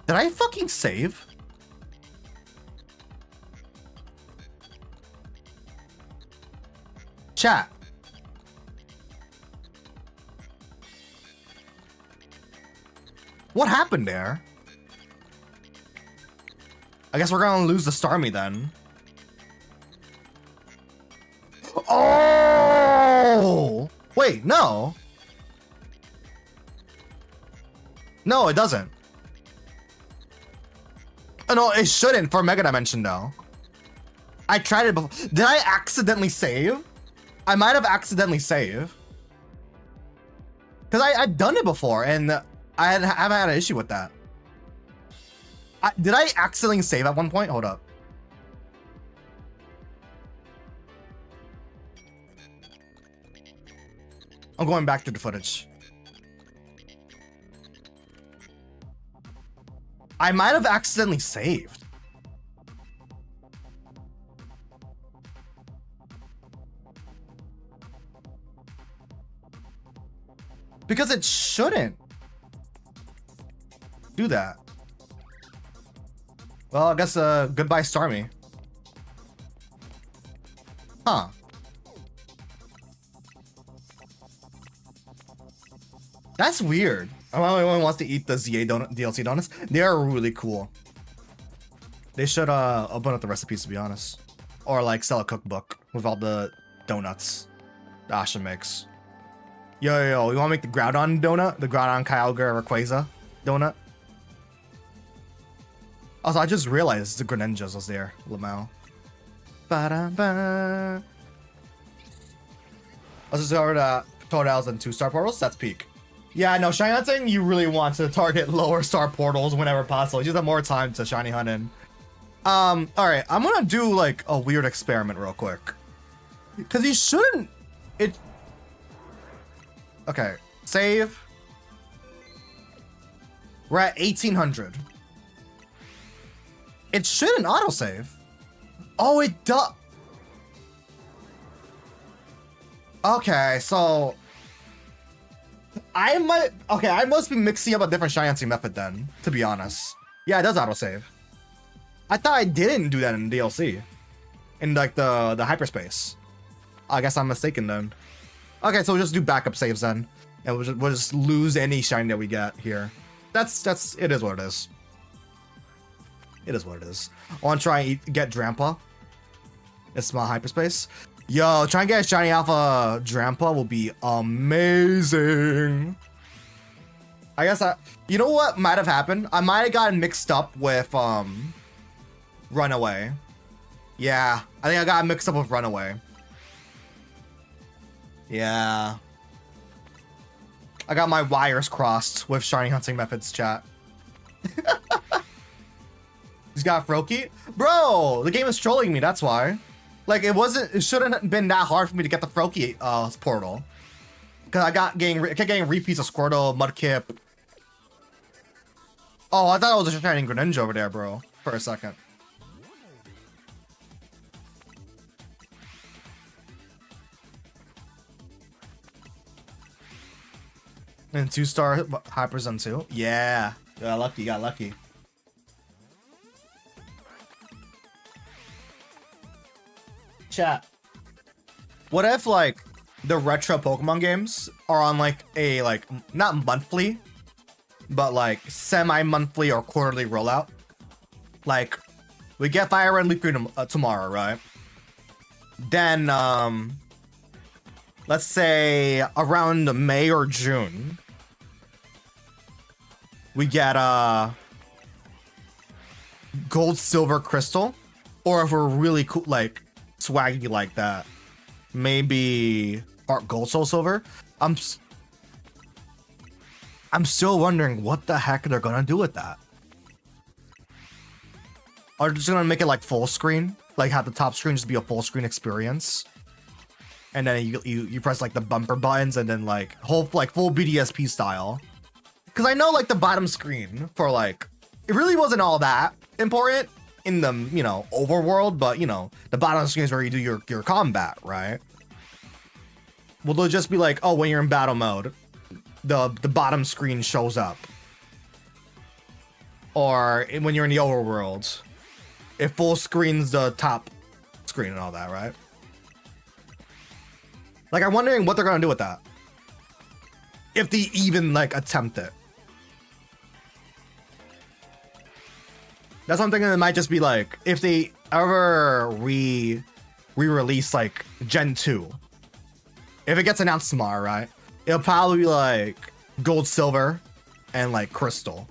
Did I fucking save? Chat. What happened there? I guess we're gonna lose the Starmie then. Oh! Wait, no. No, it doesn't. Oh, no, it shouldn't for Mega Dimension though. I tried it before. Did I accidentally save? I might have accidentally saved. Because I've done it before and I haven't had an issue with that. Did I accidentally save at one point? Hold up. I'm going back to the footage. I might have accidentally saved. Because it shouldn't do that. Well, I guess goodbye Starmie. Huh. That's weird. Everyone wants to eat the ZA DLC donuts. They are really cool. They should open up the recipes, to be honest. Or like sell a cookbook with all the donuts that Asha makes. Yo, you wanna make the Groudon donut? The Groudon Kyogre Rayquaza donut? Also, I just realized the Greninjas was there. Lamau. Ba-da-ba. Let's just go to Totals and 2-star portals. That's peak. Yeah, no, shiny hunting, you really want to target lower star portals whenever possible. You just have more time to shiny hunt in. Alright, I'm gonna do like a weird experiment real quick. Cause you shouldn't okay, save. We're at 1800. It shouldn't autosave. Oh, it does. Okay, so I must be mixing up a different shiny hunting method then, to be honest. Yeah, it does autosave. I thought I didn't do that in DLC. In like the hyperspace. I guess I'm mistaken then. Okay, so we'll just do backup saves then. And we'll just lose any shiny that we get here. It is what it is. It is what it is. I want to try and get Drampa. It's small hyperspace. Yo, trying to get a shiny alpha Drampa will be amazing. I guess you know what might have happened? I might have gotten mixed up with Runaway. Yeah, I think I got mixed up with Runaway. Yeah. I got my wires crossed with shiny hunting methods, chat. He's got Froakie? Bro, the game is trolling me, that's why. Like, it shouldn't have been that hard for me to get the Froakie portal. Because I kept getting repeats of Squirtle, Mudkip. Oh, I thought it was a shiny Greninja over there, bro. For a second. And 2-star Hyper too. Yeah. Got lucky, got lucky. Chat. What if like the retro Pokemon games are on like a not monthly, but like semi-monthly or quarterly rollout? Like we get Fire Red Leaf Green tomorrow, right? Then let's say around May or June, we get Gold, Silver, Crystal, or if we're really cool, like swaggy like that, maybe Heart Gold, Soul Silver. I'm still wondering what the heck they're gonna do with that. Are they just gonna make it like full screen, like have the top screen just be a full screen experience, and then you press like the bumper buttons and then like full BDSP style? Because I know like the bottom screen for like it really wasn't all that important in the overworld, but the bottom screen is where you do your combat, right? Will they just be like, oh, when you're in battle mode, the bottom screen shows up, or when you're in the overworld, it full screens the top screen and all that, right? Like, I'm wondering what they're gonna do with that, if they even like attempt it. That's one thing that might just be like, if they ever re-release like Gen 2, if it gets announced tomorrow, right? It'll probably be like Gold, Silver, and like Crystal,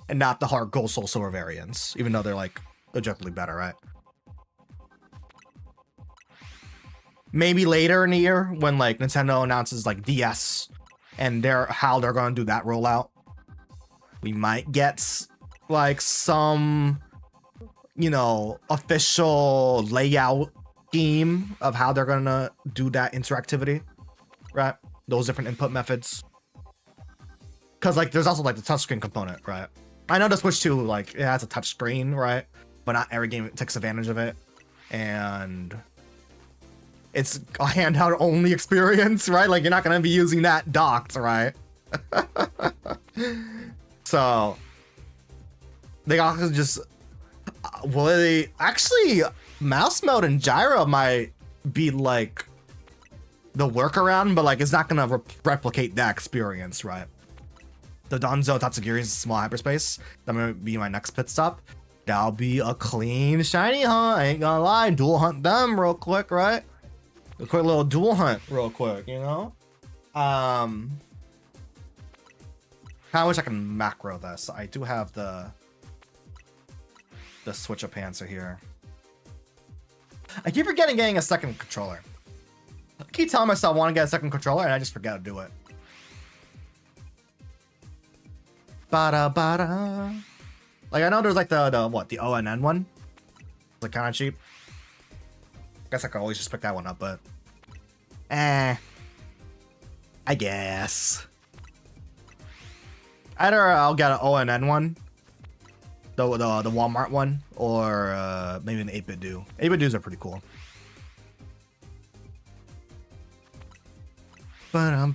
and not the Heart Gold, Soul Silver variants, even though they're like objectively better, right? Maybe later in the year when like Nintendo announces like DS and how they're gonna do that rollout, we might get like some official layout scheme of how they're gonna do that interactivity, right? Those different input methods, because like there's also like the touchscreen component, right? I know the Switch 2 like it has a touchscreen, right? But not every game takes advantage of it, and it's a handheld only experience, right? Like you're not gonna be using that docked, right? So they also just actually mouse mode and gyro might be like the workaround, but like it's not gonna replicate that experience, right? The Donzo Tatsugiri's small hyperspace, that might be my next pit stop. That'll be a clean shiny hunt, I ain't gonna lie. Dual hunt them real quick, right? A quick little dual hunt real quick, I wish I can macro this. I do have the switch up answer here. I keep forgetting getting a second controller. I keep telling myself I want to get a second controller and I just forget to do it. Bada bada. Like I know there's like the ONN one. It's like kind of cheap. Guess I could always just pick that one up, but I guess. Either I'll get an ONN one, the Walmart one, or maybe an 8-bit do. 8-bit doos are pretty cool. Not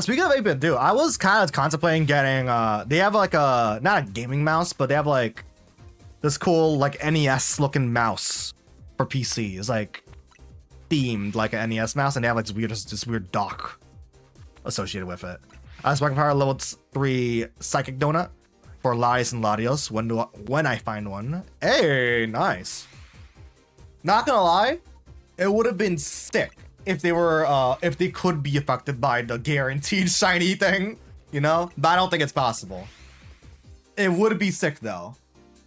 speaking of 8-bit do, I was kind of contemplating getting they have like a not a gaming mouse, but they have like this cool like NES looking mouse for PC. It's like themed like an NES mouse, and they have like this weird dock associated with it. Sparking Power level 3 Psychic Donut for Larios and Larios when I find one. Hey, nice. Not gonna lie, it would have been sick if they were if they could be affected by the guaranteed shiny thing, you know? But I don't think it's possible. It would be sick though.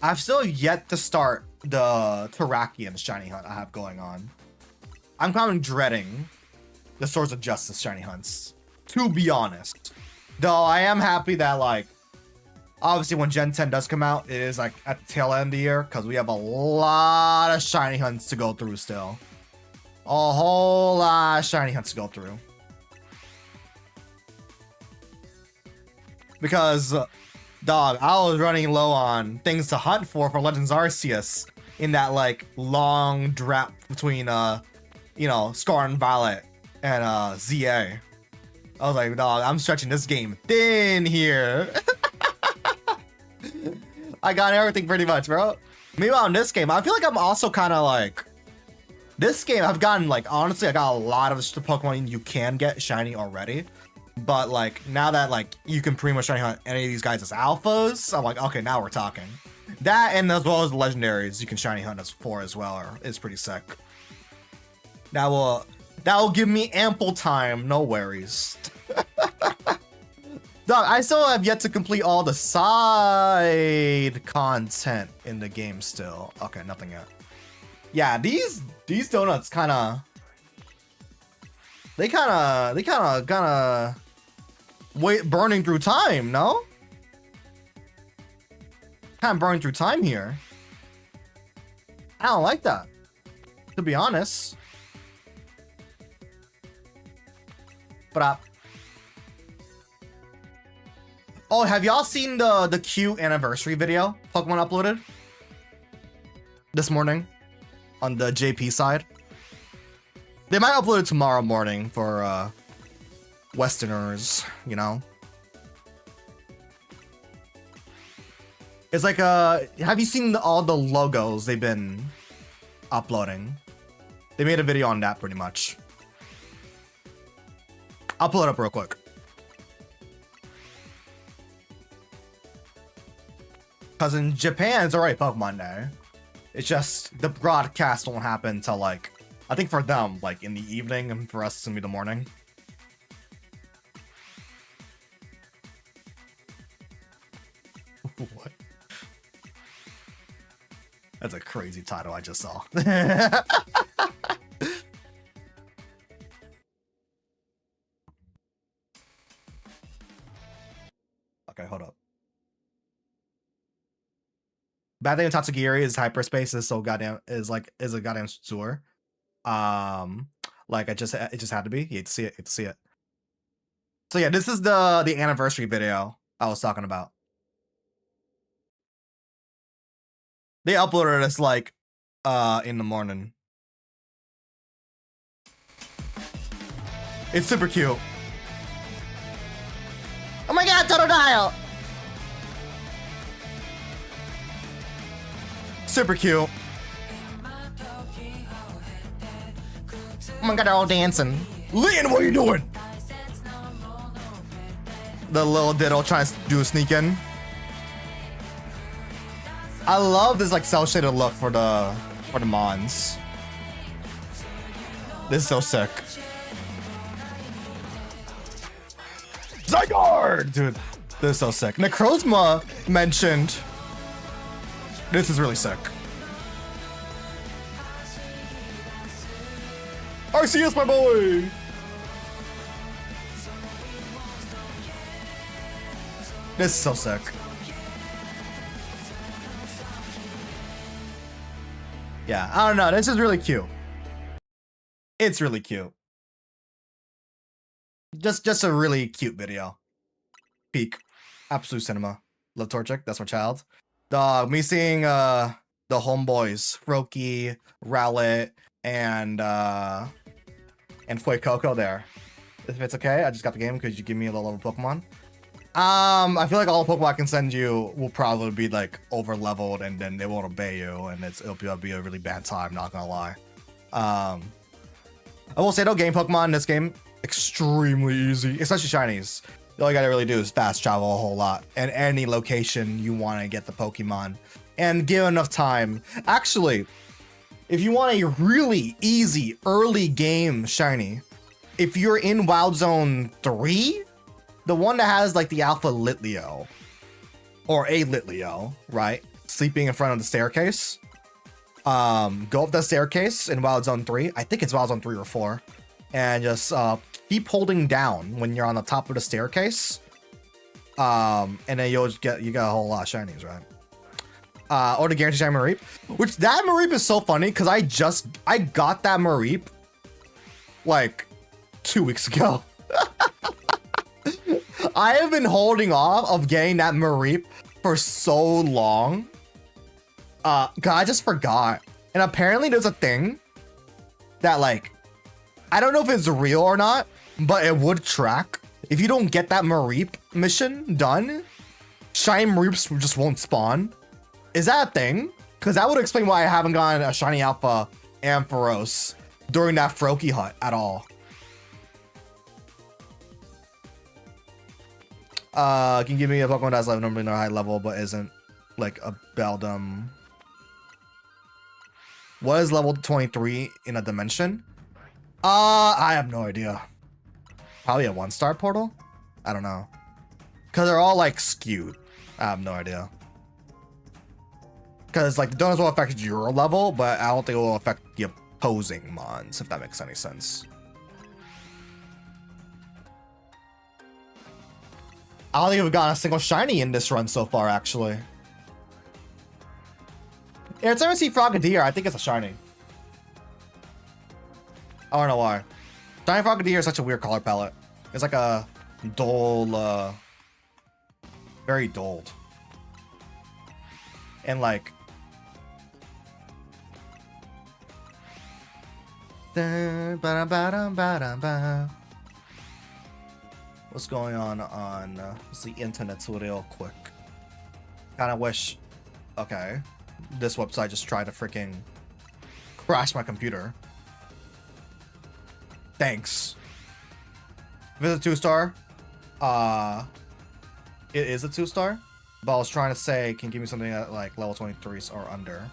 I've still yet to start the Terrakion shiny hunt I have going on. I'm kind of dreading the Swords of Justice shiny hunts, to be honest. Though I am happy that, like, obviously when Gen 10 does come out, it is like at the tail end of the year because we have a lot of shiny hunts to go through still. A whole lot of shiny hunts to go through. Because, dog, I was running low on things to hunt for Legends Arceus in that, like, long drought between, you know, Scarlet and Violet and ZA. I was like, dog, I'm stretching this game thin here. I got everything pretty much, bro. Meanwhile, in this game, I feel like I'm also kind of like... This game, I've gotten, like, honestly, I got a lot of the Pokemon you can get shiny already. But, like, now that, like, you can pretty much shiny hunt any of these guys as alphas, I'm like, okay, now we're talking. That, and as well as the legendaries you can shiny hunt us for as well, is pretty sick. That will give me ample time, no worries. Dog, I still have yet to complete all the side content in the game still. Okay, nothing yet. Yeah, these donuts kind of burning through time, no? Kind of burning through time here. I don't like that, to be honest. But oh, have y'all seen the cute anniversary video Pokemon uploaded this morning on the JP side? They might upload it tomorrow morning for Westerners, you know. It's like have you seen all the logos they've been uploading? They made a video on that pretty much. I'll pull it up real quick. Because in Japan, it's already Pokemon Day. It's just the broadcast won't happen till, like, I think for them, like, in the evening, and for us, it's gonna be the morning. What? That's a crazy title I just saw. Okay, hold up. Bad thing with Tatsugiri is hyperspace is so goddamn is a goddamn sewer. Like it just had to be. You hate to see it. You hate to see it. So yeah, this is the anniversary video I was talking about. They uploaded this like in the morning. It's super cute. Oh my god, Totodile! Super cute. Oh my god, they're all dancing. Lynn, what are you doing? The little diddle trying to do a sneak in. I love this like cell shaded look for the Mons. This is so sick. Zygarde! Dude, this is so sick. Necrozma mentioned. This is really sick. Arceus, my boy! This is so sick. Yeah, I don't know. This is really cute. It's really cute. Just a really cute video. Peak. Absolute cinema. Love Torchic, that's my child. Dog, me seeing the homeboys, Froakie, Rowlet, and Fuecoco there. If it's okay, I just got the game because you give me a little level Pokemon. I feel like all the Pokemon I can send you will probably be like over leveled and then they won't obey you and it'll be a really bad time, not gonna lie. I will say though, game Pokemon in this game, extremely easy, especially shinies. All you gotta really do is fast travel a whole lot and any location you want to get the Pokemon and give enough time. Actually, if you want a really easy early game shiny, if you're in Wild Zone 3, the one that has like the Alpha Litleo or a Litleo, right? Sleeping in front of the staircase. Go up the staircase in Wild Zone 3. I think it's Wild Zone 3 or 4. And just keep holding down when you're on the top of the staircase. And then you got a whole lot of shinies, right? Or the guaranteed shiny Mareep. Which that Mareep is so funny because I got that Mareep like 2 weeks ago. I have been holding off of getting that Mareep for so long. God, I just forgot. And apparently there's a thing that like, I don't know if it's real or not, but it would track. If you don't get that Mareep mission done, shiny Mareeps just won't spawn. Is that a thing? Because that would explain why I haven't gotten a shiny Alpha Ampharos during that Froakie hunt at all. Can you give me a Pokemon that's like normally not high level but isn't like a Beldum? What is level 23 in a dimension? I have no idea. Probably a 1-star portal? I don't know. Cause they're all like skewed. I have no idea. Cause like the donuts will affect your level, but I don't think it will affect the opposing mons, if that makes any sense. I don't think we've gotten a single shiny in this run so far, actually. Yeah, it's see Frogadier. I think it's a shiny. I don't know why. Shiny Frogadier is such a weird color palette. It's like a dull, very dulled. And like... What's going on the internet real quick? Kinda wish... Okay. This website just tried to freaking crash my computer. Thanks. If it's a 2-star, it is a 2-star. But I was trying to say, can you give me something at like level 23 or under?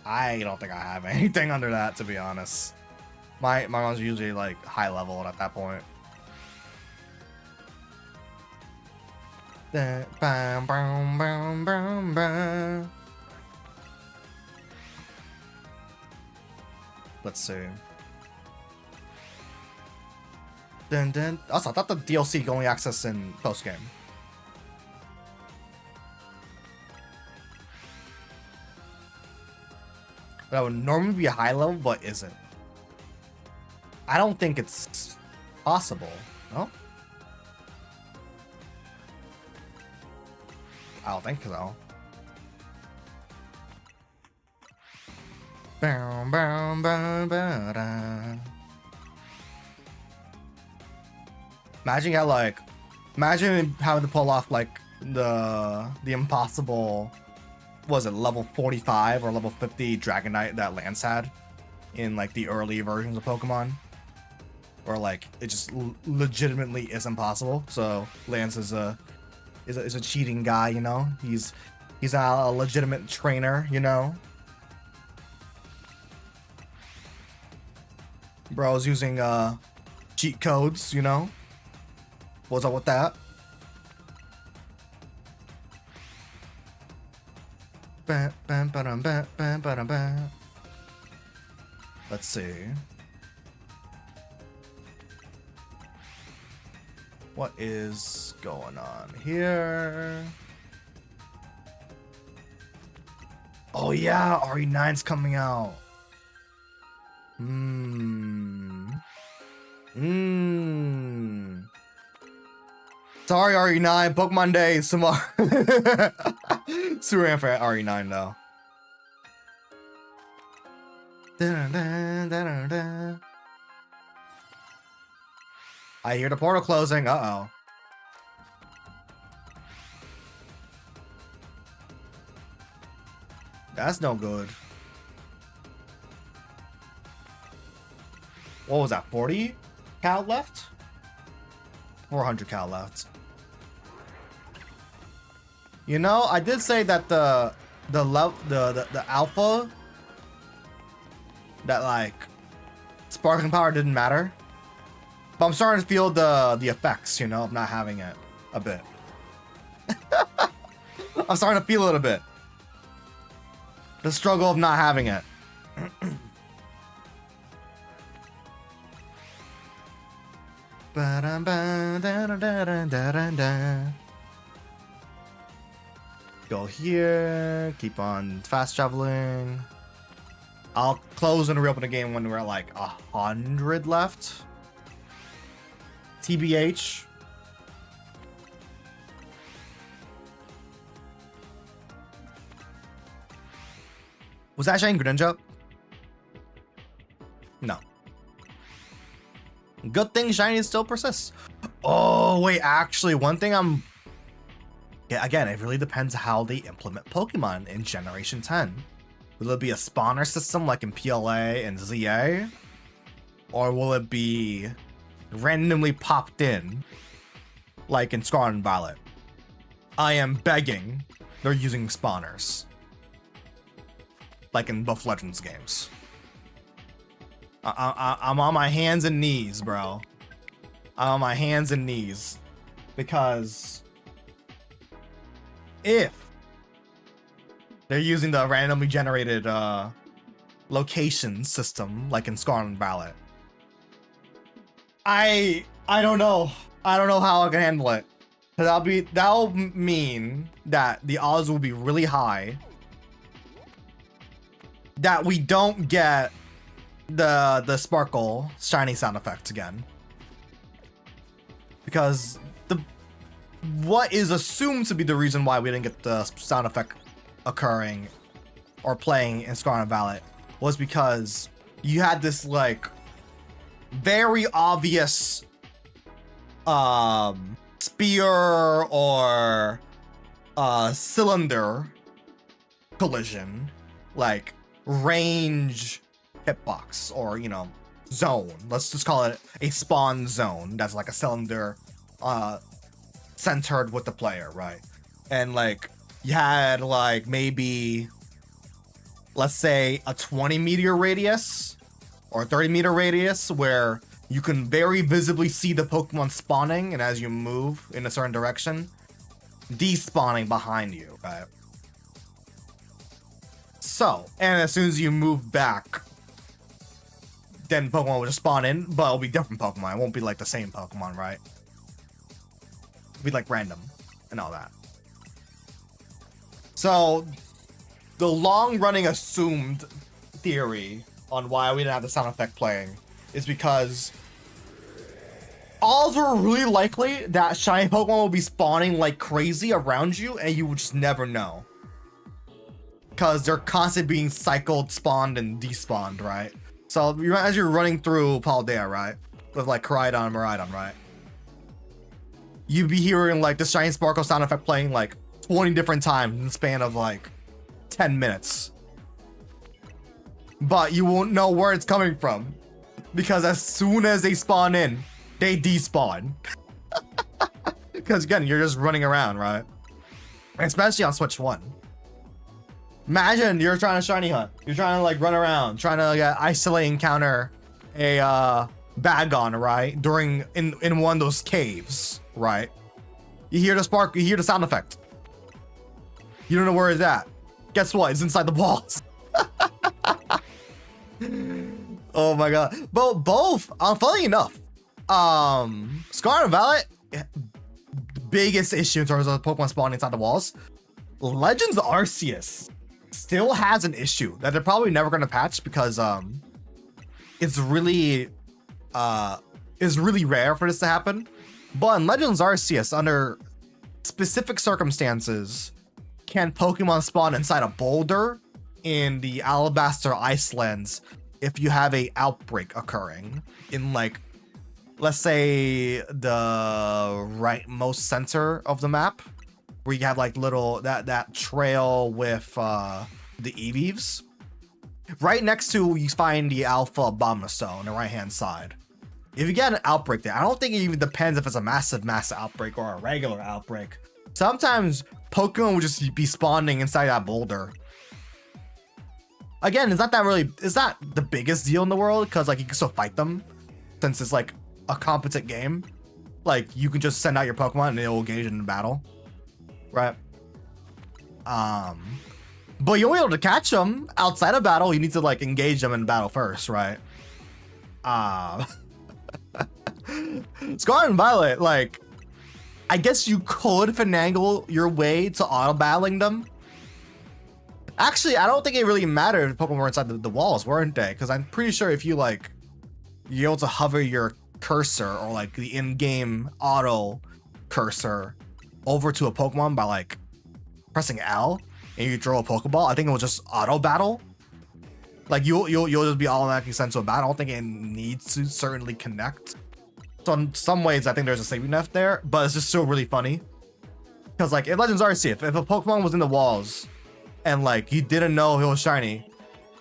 I don't think I have anything under that, to be honest. My mom's usually like high level at that point. Let's see. Also, I thought the DLC could only access in post game. That would normally be a high level, but isn't. I don't think it's possible. No? I don't think so. Imagine how like, imagine having to pull off like the impossible, was it level 45 or level 50 Dragonite that Lance had in like the early versions of Pokemon, or like it just legitimately is impossible. So Lance is a cheating guy, you know. He's a legitimate trainer, you know. Bro's using cheat codes, you know. What's up with that? Let's see. What is going on here? Oh yeah, RE9's coming out. Sorry, RE9. Pokemon Day is tomorrow. Super for RE9 though. I hear the portal closing. Uh-oh. That's no good. What was that? 40 cal left? 400 cal left. You know, I did say that the alpha, that like sparkling power didn't matter, but I'm starting to feel the effects, you know, of not having it a bit. I'm starting to feel it a bit. The struggle of not having it. Go here, keep on fast traveling. I'll close and reopen the game when we're at like 100 left. TBH. Was that Shiny Greninja? No. Good thing Shiny still persists. Oh, wait, actually, one thing yeah, again, it really depends how they implement Pokemon in Generation 10. Will it be a spawner system like in PLA and ZA? Or will it be randomly popped in like in Scarlet and Violet? I am begging they're using spawners. Like in both Legends games. I'm on my hands and knees, bro. I'm on my hands and knees. Because if they're using the randomly generated location system like in Scarlet and Violet, I don't know. I don't know how I can handle it. That'll mean that the odds will be really high that we don't get the sparkle shiny sound effects again, because what is assumed to be the reason why we didn't get the sound effect occurring or playing in Scarlet and Violet was because you had this like very obvious spear or cylinder collision, like range hitbox, or you know, zone. Let's just call it a spawn zone that's like a cylinder centered with the player, right? And like you had like maybe, let's say, a 20-meter radius or 30-meter radius where you can very visibly see the Pokemon spawning, and as you move in a certain direction, despawning behind you, right? So, and as soon as you move back, then Pokemon will just spawn in, but it'll be different Pokemon. It won't be like the same Pokemon, right? It'll be like random and all that. So, the long-running assumed theory on why we didn't have the sound effect playing is because odds were really likely that shiny Pokemon will be spawning like crazy around you, and you would just never know. Because they're constantly being cycled, spawned, and despawned, right? So as you're running through Paldea, right? With like Koraidon and Miraidon, right? You'd be hearing like the shiny sparkle sound effect playing like 20 different times in the span of like 10 minutes. But you won't know where it's coming from, because as soon as they spawn in, they despawn. Because again, you're just running around, right? Especially on Switch 1. Imagine you're trying to shiny hunt. You're trying to like run around, trying to like, isolate encounter a Bagon, right? In one of those caves, right? You hear the spark, you hear the sound effect. You don't know where it's at. Guess what? It's inside the walls. Oh my god. Both, funny enough, Scarlet and Violet, biggest issue in terms of Pokemon spawning inside the walls. Legends Arceus still has an issue that they're probably never going to patch, because it's really rare for this to happen. But in Legends Arceus, under specific circumstances, can Pokemon spawn inside a boulder in the Alabaster Icelands if you have a outbreak occurring in, like, let's say the rightmost center of the map, where you have like little that trail with the Eevees. Right next to, you find the Alpha Abomasnow on the right hand side. if you get an outbreak there, I don't think it even depends if it's a massive outbreak or a regular outbreak. Sometimes Pokemon will just be spawning inside that boulder. Again, it's not the biggest deal in the world, because like you can still fight them since it's like a competent game. Like you can just send out your Pokemon and they'll engage in battle, right? But you'll be able to catch them outside of battle. You need to like engage them in battle first, right? Scarlet and Violet, like, I guess you could finagle your way to auto battling them. Actually, I don't think it really mattered if Pokemon were inside the walls, weren't they? Because I'm pretty sure if you like, you're able to hover your cursor or like the in-game auto cursor over to a Pokemon by like pressing L and you throw a Pokeball, I think it will just auto battle. Like you'll just be automatically sent to a battle. I don't think it needs to certainly connect. So in some ways, I think there's a safety net there, but it's just still really funny. Because like in Legends Arceus, if a Pokemon was in the walls and like you didn't know it was shiny,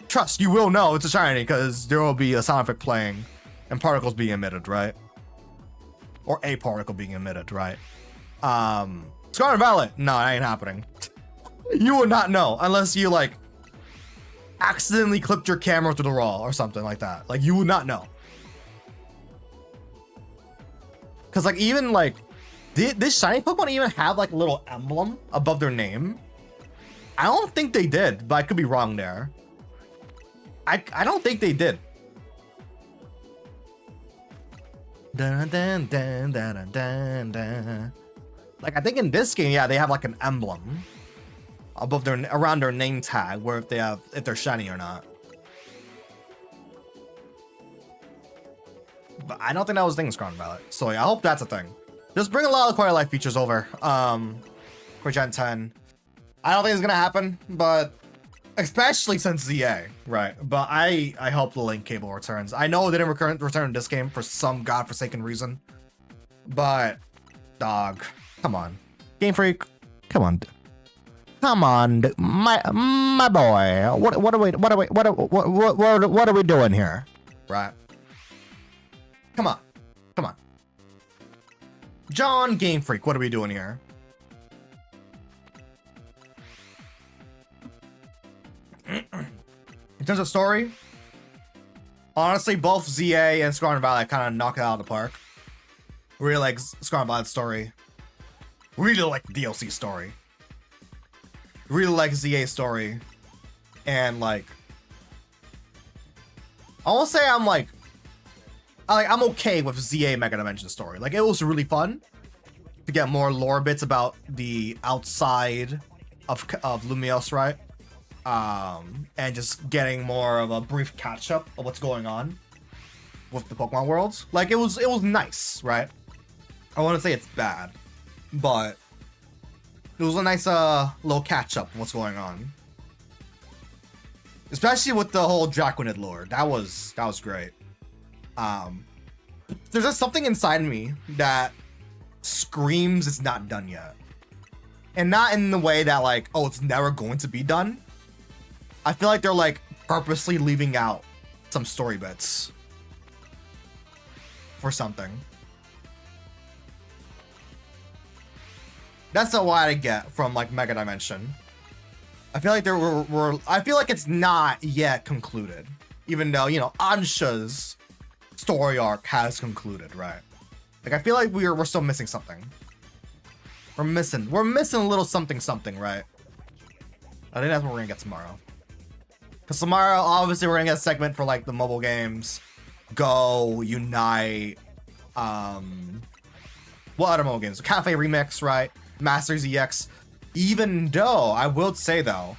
trust, you will know it's a shiny because there will be a sound effect playing and particles being emitted, right? Or a particle being emitted, right? Scarlet and Violet, no, that ain't happening. You would not know unless you like accidentally clipped your camera through the wall or something like that. Like you would not know. Cause like even like, did this shiny Pokemon even have like a little emblem above their name? I don't think they did, but I could be wrong there. I don't think they did. Dun, dun, dun, dun, dun, dun. Like I think in this game, yeah, they have like an emblem above their around their name tag where if they're shiny or not. But I don't think that was a thing in Scarlet and Violet. So yeah, I hope that's a thing. Just bring a lot of quality of life features over for Gen 10. I don't think it's gonna happen, but especially since ZA, right? But I hope the link cable returns. I know they didn't return in this game for some godforsaken reason, but dog, come on, Game Freak, come on, my boy. What are we doing here, right? Come on, John Game Freak, what are we doing here? In terms of story, honestly, both ZA and Scarlet and Violet kind of knock it out of the park. Really like Scarlet and Violet's story. Really like the DLC story. Really like ZA's story. And like, I won't say I'm okay with ZA Mega Dimension story. Like it was really fun to get more lore bits about the outside of Lumiose, right? And just getting more of a brief catch up of what's going on with the Pokemon worlds. Like it was nice, right? I wouldn't say it's bad, but it was a nice little catch up of what's going on. Especially with the whole Draconid lore. That was great. There's just something inside me that screams it's not done yet. And not in the way that like, oh, it's never going to be done. I feel like they're like purposely leaving out some story bits for something. That's what I get from like Mega Dimension. I feel like I feel like it's not yet concluded, even though, you know, Ansha's story arc has concluded, right? Like I feel like we're still missing something. We're missing a little something, right? I think that's what we're gonna get tomorrow. Because tomorrow, obviously, we're gonna get a segment for like the mobile games, Go, Unite, what other mobile games? Cafe Remix, right? Masters EX. Even though I will say though,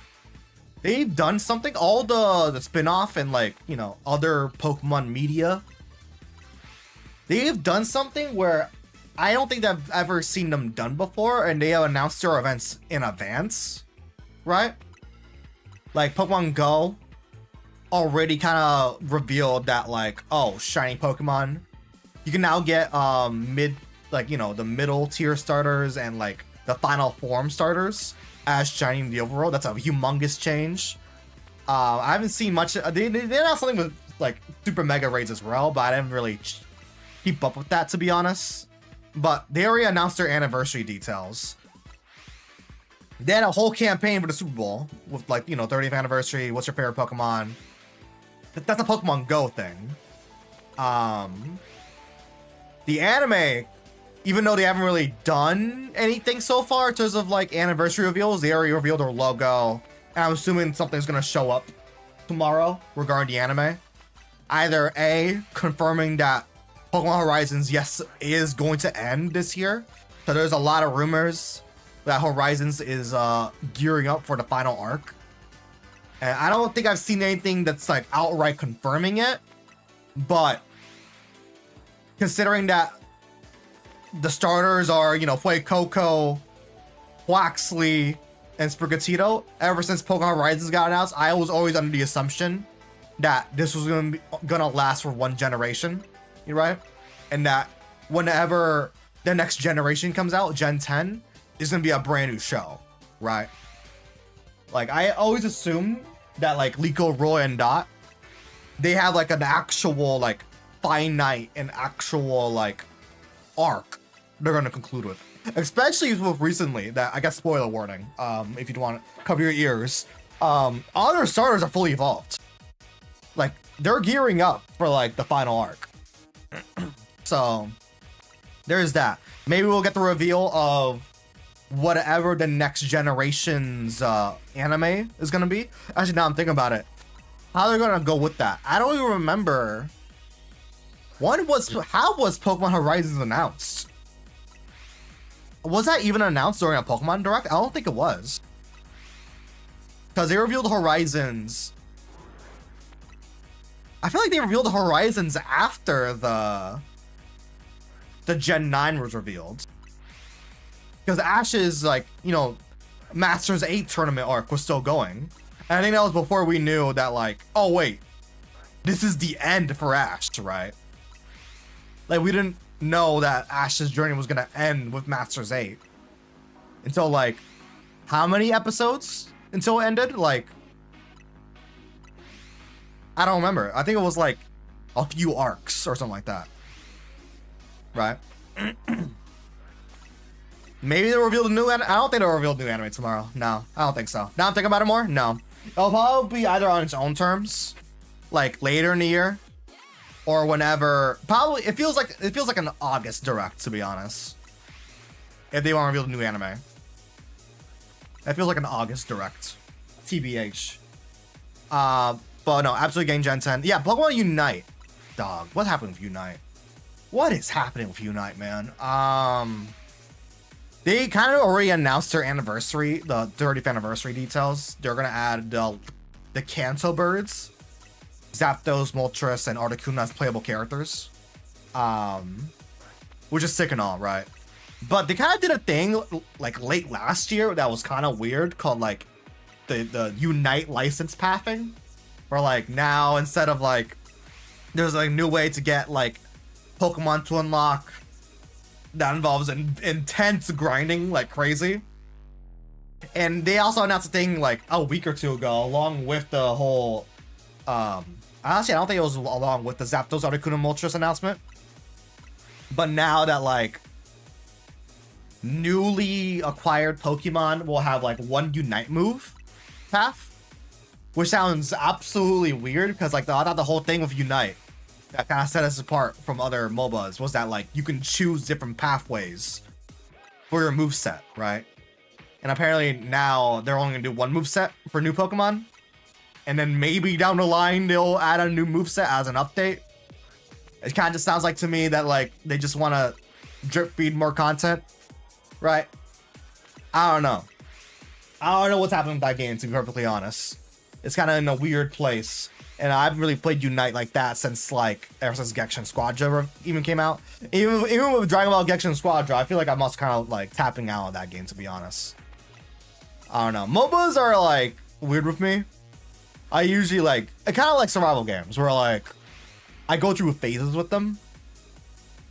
they've done something. All the spin-off and like, you know, other Pokemon media, they've done something where I don't think I've ever seen them done before, and they have announced their events in advance, right? Like Pokemon Go already kind of revealed that like, oh, shiny Pokemon, you can now get the middle tier starters and like the final form starters as shiny in the overall. That's a humongous change. I haven't seen much. They announced something with like super mega raids as well, but I didn't really keep up with that, to be honest. But they already announced their anniversary details. They had a whole campaign for the Super Bowl with, like, you know, 30th anniversary. What's your favorite Pokemon? That's a Pokemon Go thing. The anime, even though they haven't really done anything so far in terms of like anniversary reveals, they already revealed their logo. And I'm assuming something's gonna show up tomorrow regarding the anime. Either A, confirming that Pokemon Horizons, yes, is going to end this year. So there's a lot of rumors that Horizons is gearing up for the final arc. And I don't think I've seen anything that's like outright confirming it. But considering that the starters are, you know, Fuecoco, Waxley, and Sprigatito, ever since Pokemon Horizons got announced, I was always under the assumption that this was gonna last for one generation, you right? And that whenever the next generation comes out, Gen 10, is gonna be a brand new show, right? Like, I always assumed that like Liko, Roy, and Dot, they have like an actual like finite and actual like arc they're gonna conclude with. Especially with recently that I got spoiler warning. If you want to cover your ears, all their starters are fully evolved. Like, they're gearing up for like the final arc. So there's that. Maybe we'll get the reveal of whatever the next generation's anime is gonna be. Actually, now I'm thinking about it, how they're gonna go with that. I don't even remember. How was Pokemon Horizons announced? Was that even announced during a Pokemon Direct? I don't think it was. Because they revealed Horizons. I feel like they revealed Horizons after the Gen 9 was revealed. Because Ash's, like, you know, Masters 8 tournament arc was still going. And I think that was before we knew that, like, oh wait, this is the end for Ash, right? Like, we didn't know that Ash's journey was gonna end with Masters 8 until like how many episodes until it ended? Like, I don't remember. I think it was like a few arcs or something like that, right? Maybe they'll reveal the new anime. I don't think they'll reveal the new anime tomorrow. No, I don't think so. Now I'm thinking about it more. No, it'll probably be either on its own terms, like later in the year, or whenever. Probably it feels like an August direct, to be honest. If they want to reveal the new anime, it feels like an August direct, TBH. But no, absolutely getting Gen 10. Yeah, Pokemon Unite, dog. What happened with Unite? What is happening with Unite, man? They kind of already announced their anniversary, the 30th anniversary details. They're gonna add the Kanto birds, Zapdos, Moltres, and Articuno as playable characters, which is sick and all, right? But they kind of did a thing like late last year that was kind of weird, called like the Unite license pathing, where like now instead of like there's like a new way to get like Pokemon to unlock that involves intense grinding like crazy. And they also announced a thing like a week or two ago, along with the whole honestly I don't think it was along with the Zapdos, Articuno, Moltres announcement, but now that like newly acquired Pokemon will have like one Unite move path, which sounds absolutely weird because like I thought the whole thing with Unite that kind of set us apart from other MOBAs was that like you can choose different pathways for your moveset, right? And apparently now they're only gonna do one moveset for new Pokemon, and then maybe down the line they'll add a new moveset as an update. It kind of just sounds like to me that like they just want to drip feed more content, right? I don't know what's happening with that game, to be perfectly honest. It's kind of in a weird place. And I haven't really played Unite like that since ever since Genshin Squadra even came out. Even with Dragon Ball Genshin Squadra, I feel like I'm also kind of like tapping out of that game, to be honest. I don't know. MOBAs are like weird with me. I usually I kind of like survival games where like I go through phases with them.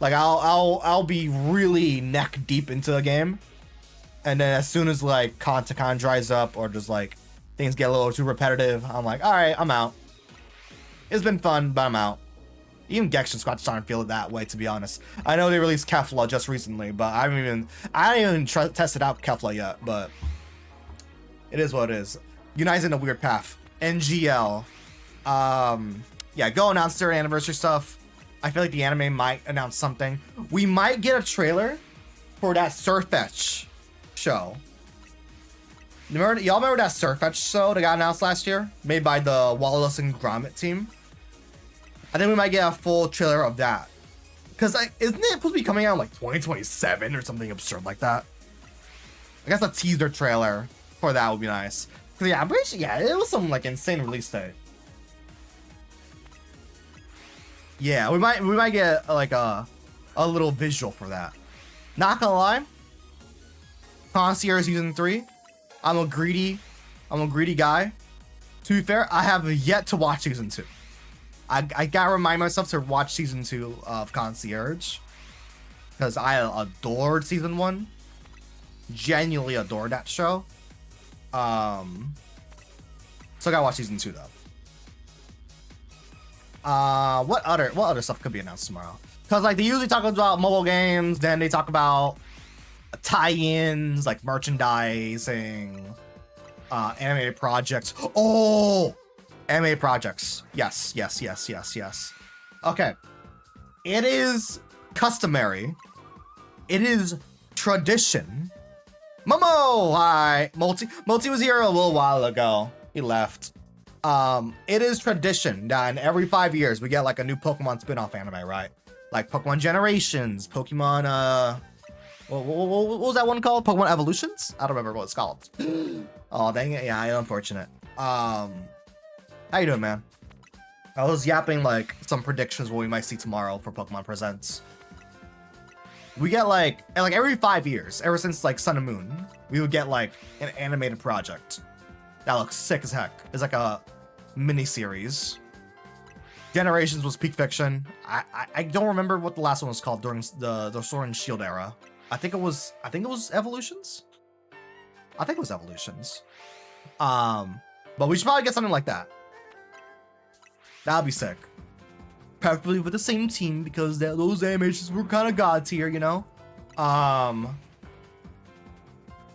Like I'll be really neck deep into a game, and then as soon as like content kind of dries up or just like things get a little too repetitive, I'm like, all right, I'm out. It's been fun, but I'm out. Even Gextion Squad's starting to feel it that way, to be honest. I know they released Kefla just recently, but I haven't even tested out Kefla yet, but it is what it is. United's in a weird path. NGL. Yeah, go announce their anniversary stuff. I feel like the anime might announce something. We might get a trailer for that Surfetch show. Y'all remember that Surfetch show that got announced last year? Made by the Wallace and Gromit team? I think we might get a full trailer of that. Because isn't it supposed to be coming out in like 2027 or something absurd like that? I guess a teaser trailer for that would be nice. Because yeah, I'm pretty sure, yeah, it was some like insane release date. Yeah, we might get like a little visual for that. Not gonna lie, Concierge Season 3, I'm a greedy guy. To be fair, I have yet to watch Season 2. I gotta remind myself to watch Season 2 of Concierge. Because I adored Season 1. Genuinely adored that show. So I gotta watch Season 2 though. What other stuff could be announced tomorrow? Because like they usually talk about mobile games, then they talk about tie-ins, like merchandising, animated projects. Oh, animated projects. Yes. Okay. It is customary. It is tradition. Momo, hi. Multi was here a little while ago. He left. It is tradition that in every 5 years we get like a new Pokemon spin-off anime, right? Like Pokemon Generations, Pokemon, what was that one called? Pokemon Evolutions? I don't remember what it's called. Oh, dang it. Yeah, unfortunate. How you doing, man? I was yapping like some predictions what we might see tomorrow for Pokemon Presents. We get like every 5 years, ever since like Sun and Moon, we would get like an animated project. That looks sick as heck. It's like a mini series. Generations was peak fiction. I don't remember what the last one was called during the Sword and Shield era. I think it was Evolutions. I think it was Evolutions. But we should probably get something like that. That'd be sick. Preferably with the same team because those animations were kind of god tier, you know.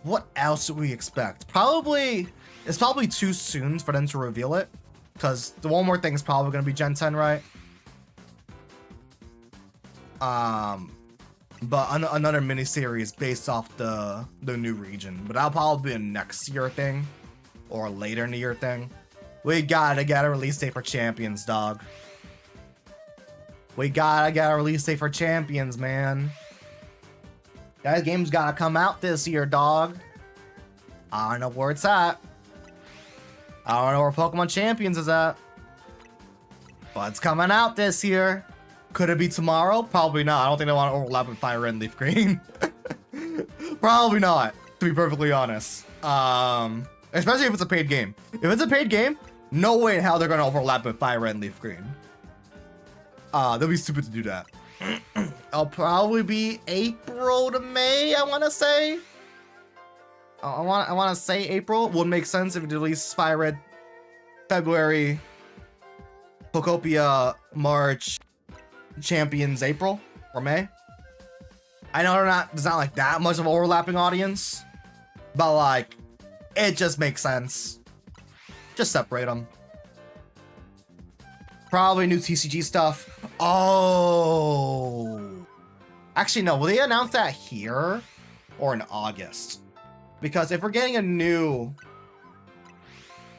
What else do we expect? It's probably too soon for them to reveal it, because the one more thing is probably going to be Gen 10, right? But another mini-series based off the new region. But that'll probably be a next year thing, or later in the year thing. We gotta get a release date for Champions, dog. We gotta get a release date for Champions, man. That game's gotta come out this year, dog. I don't know where it's at. I don't know where Pokemon Champions is at. But it's coming out this year. Could it be tomorrow? Probably not. I don't think they want to overlap with Fire Red and Leaf Green. Probably not, to be perfectly honest. Especially if it's a paid game. If it's a paid game, no way in hell they're going to overlap with Fire Red and Leaf Green. They'll be stupid to do that. It'll probably be April to May, I want to say. I want to say April. Would make sense if it releases Fire Red February, Pokopia March, Champions April or May. I know there's not like that much of an overlapping audience, but like it just makes sense. Just separate them. Probably new TCG stuff. Oh, actually no. Will they announce that here or in August? Because if we're getting a new,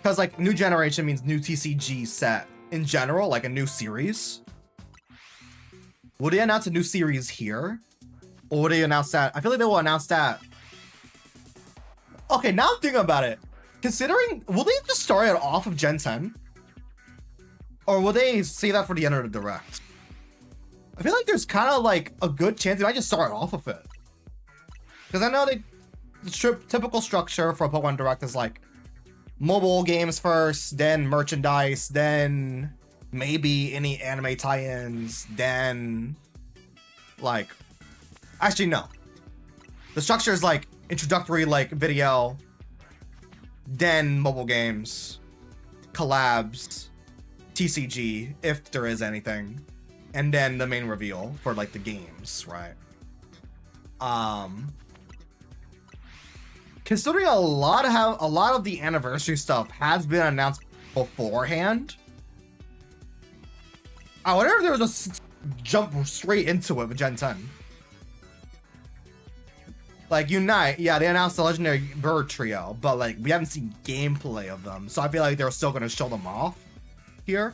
because like new generation means new TCG set in general, like a new series. Will they announce a new series here? Or will they announce that? I feel like they will announce that. Okay, now I'm thinking about it. Considering, will they just start it off of Gen 10? Or will they say that for the end of the Direct? I feel like there's kind of like a good chance they might just start off of it. Because I know the typical structure for a Pokemon Direct is like mobile games first, then merchandise, then maybe any anime tie-ins, then like, actually no. The structure is like introductory like video, then mobile games, collabs, TCG, if there is anything, and then the main reveal for like the games, right? Considering a lot of the anniversary stuff has been announced beforehand, I wonder if they would just jump straight into it with Gen 10. Like Unite, yeah, they announced the legendary bird trio, but like we haven't seen gameplay of them, so I feel like they're still gonna show them off here.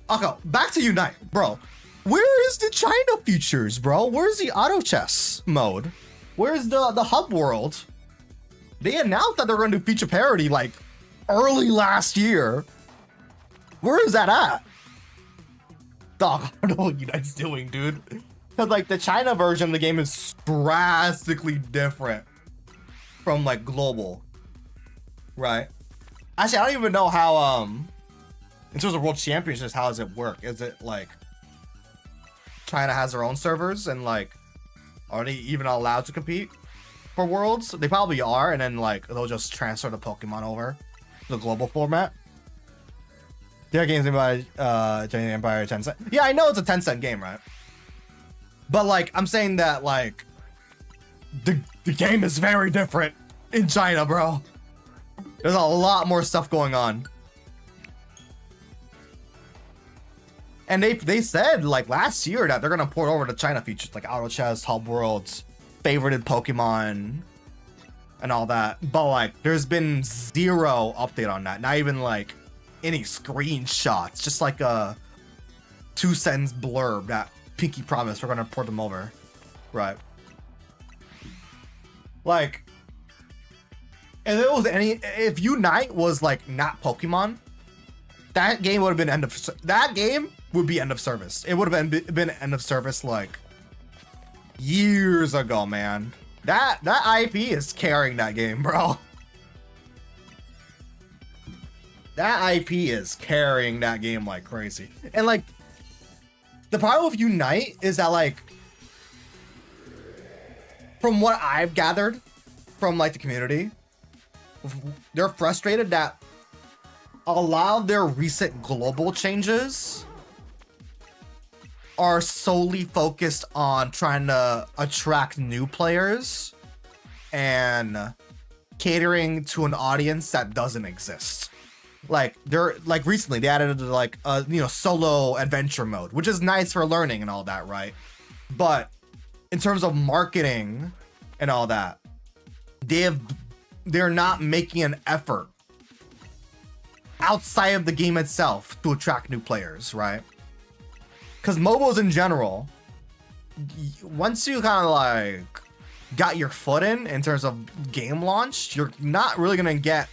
Okay, back to Unite, bro. Where is the China features, bro? Where's the auto chess mode? Where's the hub world? They announced that they're gonna do feature parity like early last year. Where is that at? Dog, I don't know what Unite's doing, dude. Because like the China version of the game is drastically different from like global, right? Actually, I don't even know how in terms of world championships, how does it work? Is it like China has their own servers and like are they even allowed to compete for worlds? They probably are, and then like they'll just transfer the Pokemon over to the global format. Their games made by Empire Tencent. Yeah, I know it's a Tencent game, right? But like I'm saying that like the game is very different in China, bro. There's a lot more stuff going on. And they said like last year that they're gonna port over the China features like auto chess, hub worlds, favorited Pokemon, and all that. But like there's been zero update on that. Not even like any screenshots. Just like a 2-sentence blurb that Pinky promised we're gonna port them over. Right. Like if Unite was like not Pokemon, that game would have been end of service. It would have been end of service like years ago, man. That IP is carrying that game, bro. That IP is carrying that game like crazy. And like the problem with Unite is that like from what I've gathered from like the community, they're frustrated that a lot of their recent global changes are solely focused on trying to attract new players and catering to an audience that doesn't exist. Like they're like recently they added like a solo adventure mode, which is nice for learning and all that, right? But in terms of marketing and all that, they're not making an effort outside of the game itself to attract new players, right? Because mobiles in general, once you kind of like got your foot in terms of game launch, you're not really gonna get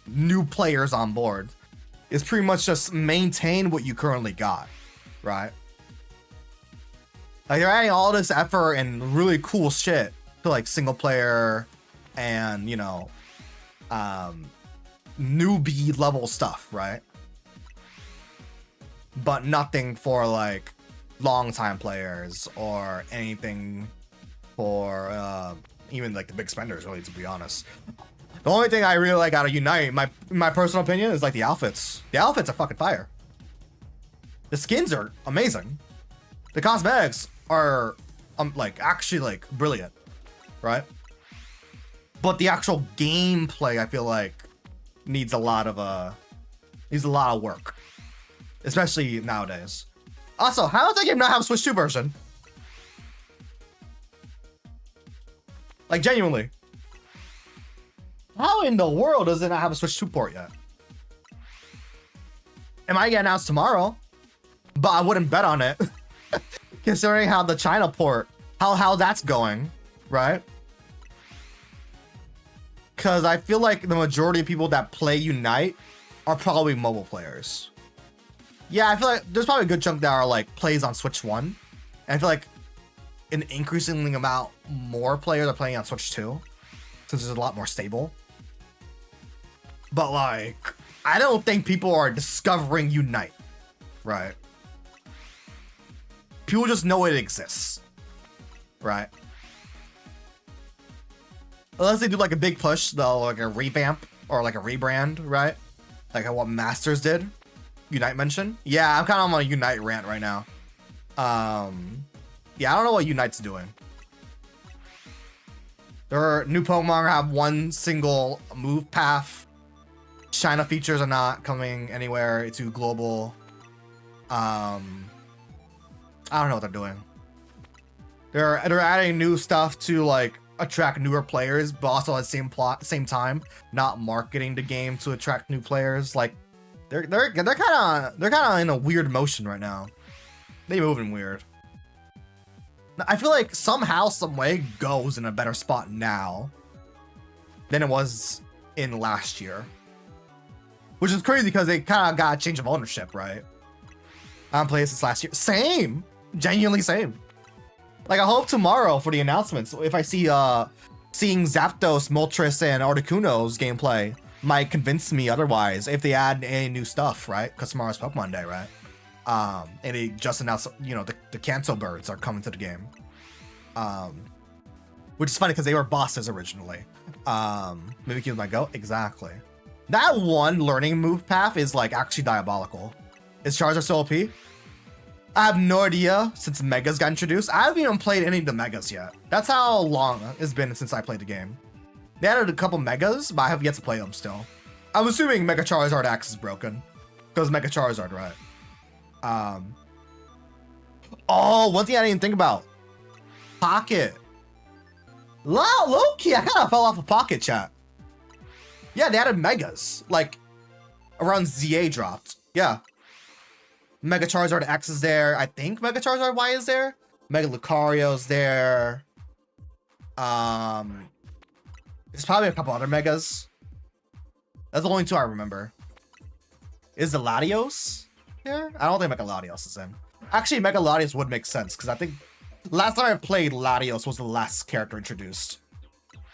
new players on board. It's pretty much just maintain what you currently got, right? Like you're adding all this effort and really cool shit to like single player and newbie level stuff, right? But nothing for like long time players or anything for even like the big spenders, really, to be honest. The only thing I really like out of Unite, my personal opinion, is like the outfits. The outfits are fucking fire. The skins are amazing. The cosmetics are like actually like brilliant, right? But the actual gameplay, I feel like, needs a lot of work, especially nowadays. Also, how does that game not have a Switch 2 version? Like genuinely, how in the world does it not have a Switch 2 port yet? It might get announced tomorrow, but I wouldn't bet on it, considering how the China port, how that's going, right? Because I feel like the majority of people that play Unite are probably mobile players. Yeah, I feel like there's probably a good chunk that are like plays on Switch 1. And I feel like an increasingly amount more players are playing on Switch 2, since it's a lot more stable. But like, I don't think people are discovering Unite, right? People just know it exists, right? Unless they do like a big push, they'll like a revamp or like a rebrand, right? Like what Masters did. Unite mention? Yeah, I'm kind of on a Unite rant right now. Yeah, I don't know what Unite's doing. There are new Pokemon have one single move path. China features are not coming anywhere to global. I don't know what they're doing. They're adding new stuff to like attract newer players, but also at the same time not marketing the game to attract new players. Like they're kind of in a weird motion right now. They moving weird. I feel like somehow, some way, Go's in a better spot now than it was in last year, which is crazy because they kind of got a change of ownership, right? I haven't played since last year. Same, genuinely same. Like I hope tomorrow for the announcements, if I see seeing Zapdos, Moltres, and Articuno's gameplay might convince me otherwise if they add any new stuff, right? Because tomorrow's Pokemon Day, right? And they just announced, you know, the Canto birds are coming to the game. Which is funny because they were bosses originally. Maybe give my go. Exactly. That one learning move path is like actually diabolical. Is Charizard still OP? I have no idea since Megas got introduced. I haven't even played any of the Megas yet. That's how long it's been since I played the game. They added a couple Megas, but I have yet to play them still. I'm assuming Mega Charizard X is broken. Because Mega Charizard, right? Oh, one thing I didn't think about. Pocket. Low-key, I kind of fell off a Pocket chat. Yeah, they added Megas. Like, around ZA dropped. Yeah. Mega Charizard X is there. I think Mega Charizard Y is there. Mega Lucario's there. There's probably a couple other Megas. That's the only two I remember. Is the Latios there? I don't think Mega Latios is in. Actually, Mega Latios would make sense because I think last time I played Latios was the last character introduced.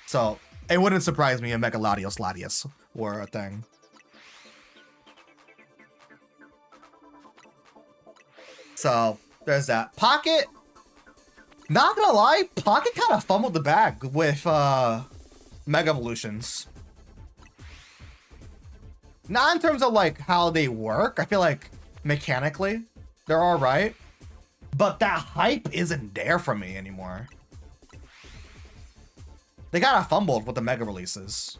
So it wouldn't surprise me if Mega Latios were a thing. So there's that. Pocket, not gonna lie, Pocket kind of fumbled the bag with Mega Evolutions. Not in terms of like how they work. I feel like mechanically they're all right, but that hype isn't there for me anymore. They kind of fumbled with the Mega releases,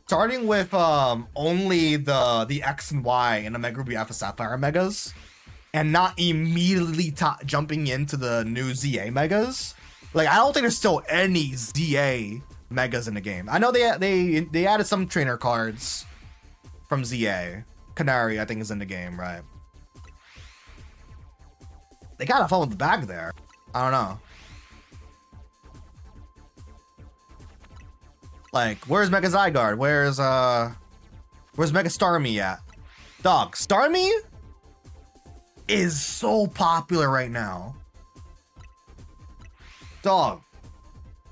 starting with only the X and Y and the Mega Ruby Alpha Sapphire Megas, and not immediately jumping into the new ZA Megas. Like I don't think there's still any ZA Megas in the game. I know they added some trainer cards from ZA. Canary, I think, is in the game, right? They gotta follow the bag there. I don't know. Like, where's Mega Zygarde? Where's Mega Starmie at? Dog, Starmie is so popular right now. Dog,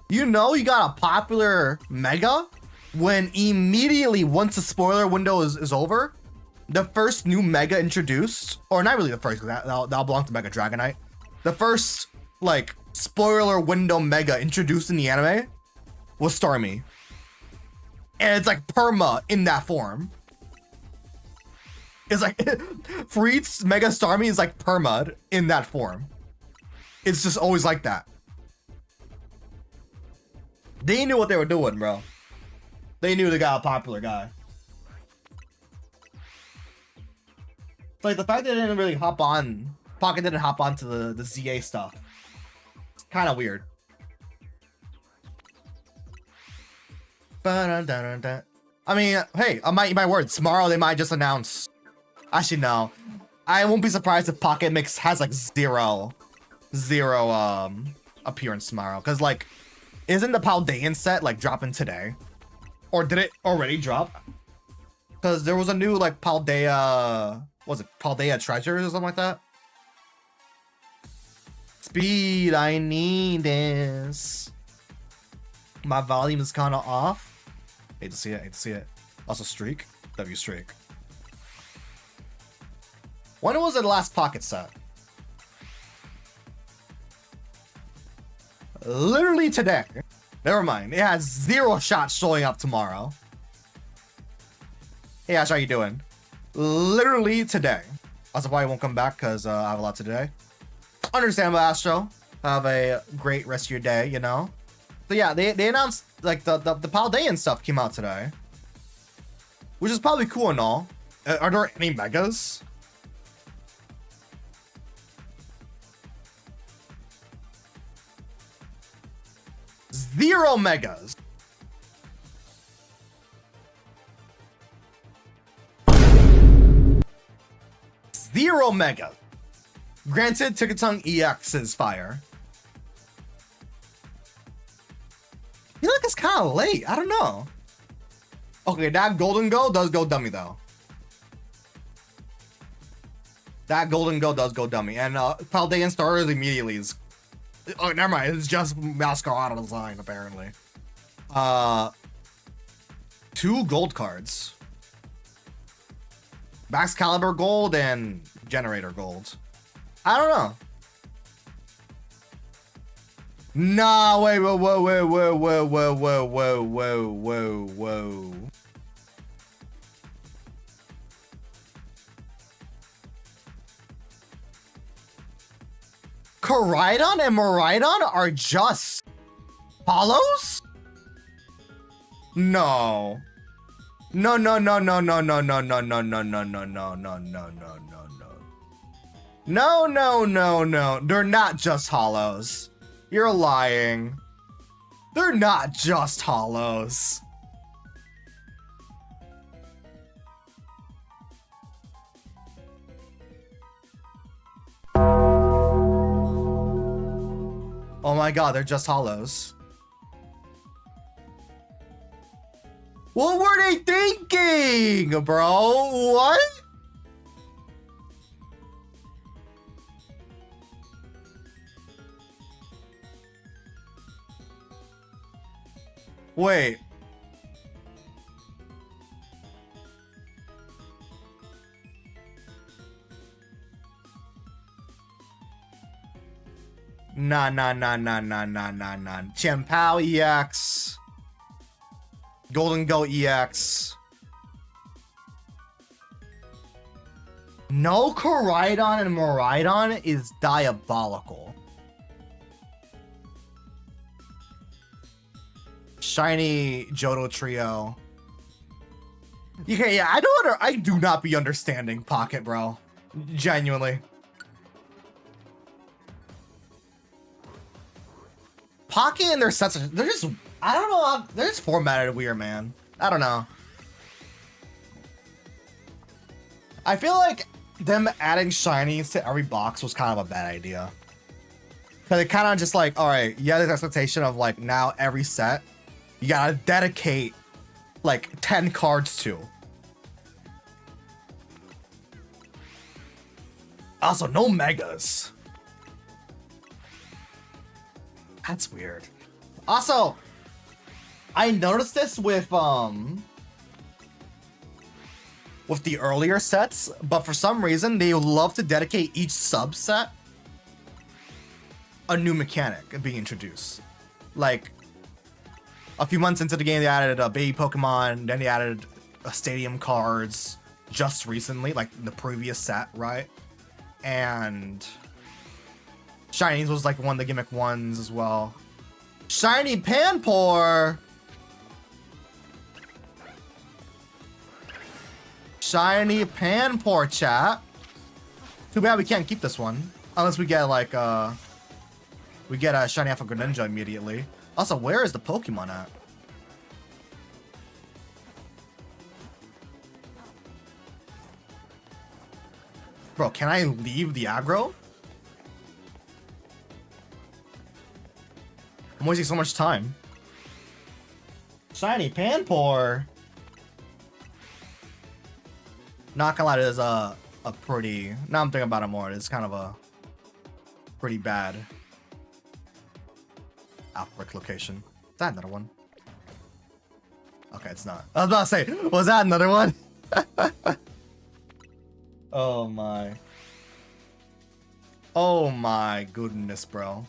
you know you got a popular Mega when immediately once the spoiler window is over, the first new Mega introduced, or not really the first, because that'll belong to Mega Dragonite. The first, like, spoiler window Mega introduced in the anime was Starmie. And it's like perma in that form. It's like, for each Mega Starmie is like perma in that form. It's just always like that. They knew what they were doing, bro. They knew they got a popular guy. Like the fact that they didn't really hop on, Pocket didn't hop onto the ZA stuff. It's kind of weird. I mean, hey, my words. Tomorrow they might just announce. Actually, no. I won't be surprised if Pocket Mix has like zero appearance tomorrow. Cause like, isn't the Paldean set like dropping today? Or did it already drop? Cause there was a new like Paldea. Was it Paldea Treasures or something like that? Speed, I need this. My volume is kind of off. Hate to see it. Also streak. W streak. When was the last Pocket set? Literally today. Never mind. It has 0 shots showing up tomorrow. Hey Ash, how you doing? Literally today. Also, probably won't come back because I have a lot today. Understandable, Astro. Have a great rest of your day, you know? So yeah, they announced, like, the Paldean stuff came out today. Which is probably cool and all. Are there any megas? Zero megas. Zero mega. Granted, Ticketung EX is fire. I feel like it's kind of late. I don't know. Okay, that golden go does go dummy though. That golden go does go dummy. And Paldean starters immediately is... Oh, never mind. It's just Masquerade design, apparently. 2 gold cards. Max Caliber gold and Generator gold. I don't know. Nah, wait, whoa, whoa, whoa, whoa, whoa, whoa, whoa, whoa, whoa, whoa, whoa. Koraidon and Miraidon are just hollows? No. No, no, no, no, no, no, no, no, no, no, no, no, no, no, no, no, no, no. No, no, no, no. They're not just hollows. You're lying. They're not just hollows. Oh my god, they're just hollows. What were they thinking, bro? What? Wait. Nah. Chien-Pao EX. Golden Go EX. No Koraidon and Miraidon is diabolical. Shiny Johto Trio. Yeah, I do not be understanding Pocket, bro. Genuinely. Pocket and their sets, they're just, I don't know, they're just formatted weird, man. I don't know. I feel like them adding shinies to every box was kind of a bad idea. Because it kind of just like, all right, you have this expectation of like now every set, you gotta dedicate like 10 cards to. Also, no megas. That's weird. Also, I noticed this with the earlier sets, but for some reason they love to dedicate each subset a new mechanic being introduced. Like a few months into the game, they added a baby Pokemon, then they added stadium cards just recently, like the previous set, right? And Shinies was like one of the gimmick ones as well. Shiny Panpour! Shiny Panpour, chat. Too bad we can't keep this one. Unless we get like we get a Shiny Alpha Greninja immediately. Also, where is the Pokemon at? Bro, can I leave the aggro? I'm wasting so much time. Shiny Panpour. Not gonna lie, it is a pretty... Now I'm thinking about it more. It's kind of a pretty bad outbreak location. Is that another one? Okay, it's not. I was about to say, was that another one? Oh my. Oh my goodness, bro.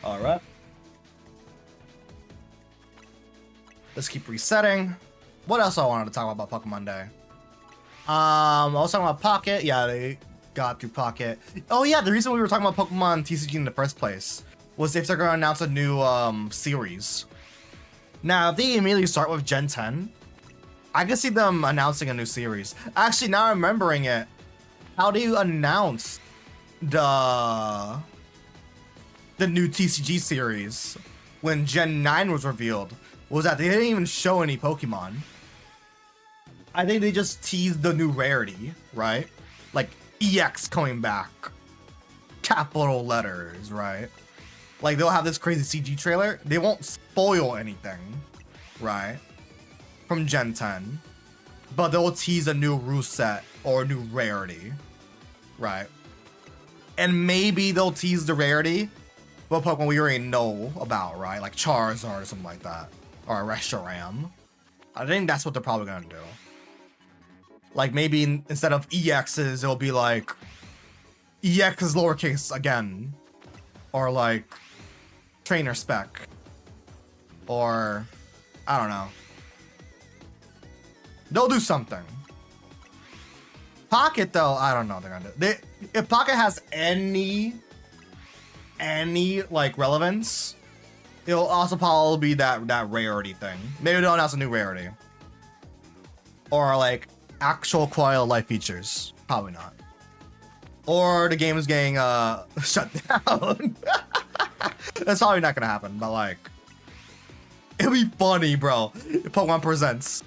All right. Let's keep resetting. What else I wanted to talk about Pokemon Day? I was talking about Pocket. Yeah, they got through Pocket. Oh yeah, the reason we were talking about Pokemon TCG in the first place was if they're gonna announce a new series. Now, if they immediately start with Gen 10, I can see them announcing a new series. Actually, now remembering it, how do you announce the new TCG series when Gen 9 was revealed? Was that they didn't even show any Pokemon. I think they just teased the new rarity, right? Like EX coming back, capital letters, right? Like they'll have this crazy CG trailer. They won't spoil anything, right? From Gen 10, but they'll tease a new rule set or a new rarity, right? And maybe they'll tease the rarity, but Pokemon we already know about, right? Like Charizard or something like that, or Reshiram. I think that's what they're probably gonna do. Like maybe instead of EXs, it'll be like EX is lowercase again, or like trainer spec, or I don't know. They'll do something. Pocket though, I don't know what they're gonna do. If Pocket has any like relevance, it'll also probably be that rarity thing. Maybe they'll announce a new rarity, or like actual quality of life features. Probably not. Or the game is getting shut down. That's probably not gonna happen, but like it'll be funny, bro. Pokemon Presents.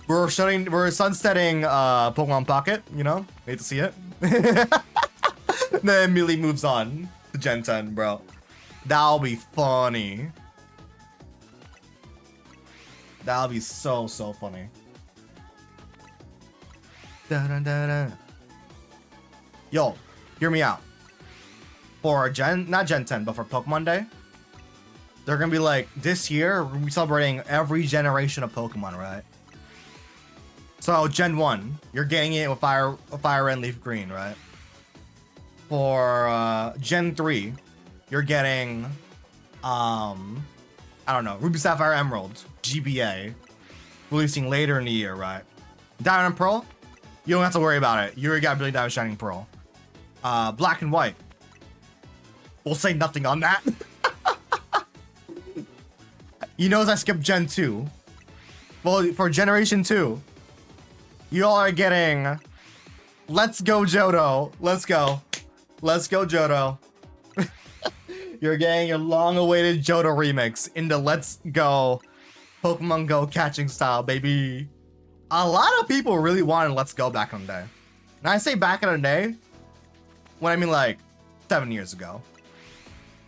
We're sunsetting Pokemon Pocket, you know? Hate to see it. Then immediately moves on to Gen 10, bro. That'll be funny. That'll be so funny. Yo, hear me out. For not Gen 10, but for Pokemon Day, they're gonna be like, this year, we're gonna be celebrating every generation of Pokemon, right? So Gen 1, you're getting it with Fire Red, Leaf Green, right? For Gen 3, you're getting, I don't know, Ruby, Sapphire, Emerald, GBA, releasing later in the year, right? Diamond and Pearl, you don't have to worry about it. You already got Brilliant Diamond, Shining Pearl. Black and White, we'll say nothing on that. You notice I skipped Gen 2. Well, for Generation 2, you all are getting Let's Go Johto. Let's go. Let's go Johto. You're getting your long-awaited Johto remix into Let's Go Pokemon Go catching style, baby. A lot of people really wanted Let's Go back in the day. And I say back in the day, when I mean like 7 years ago.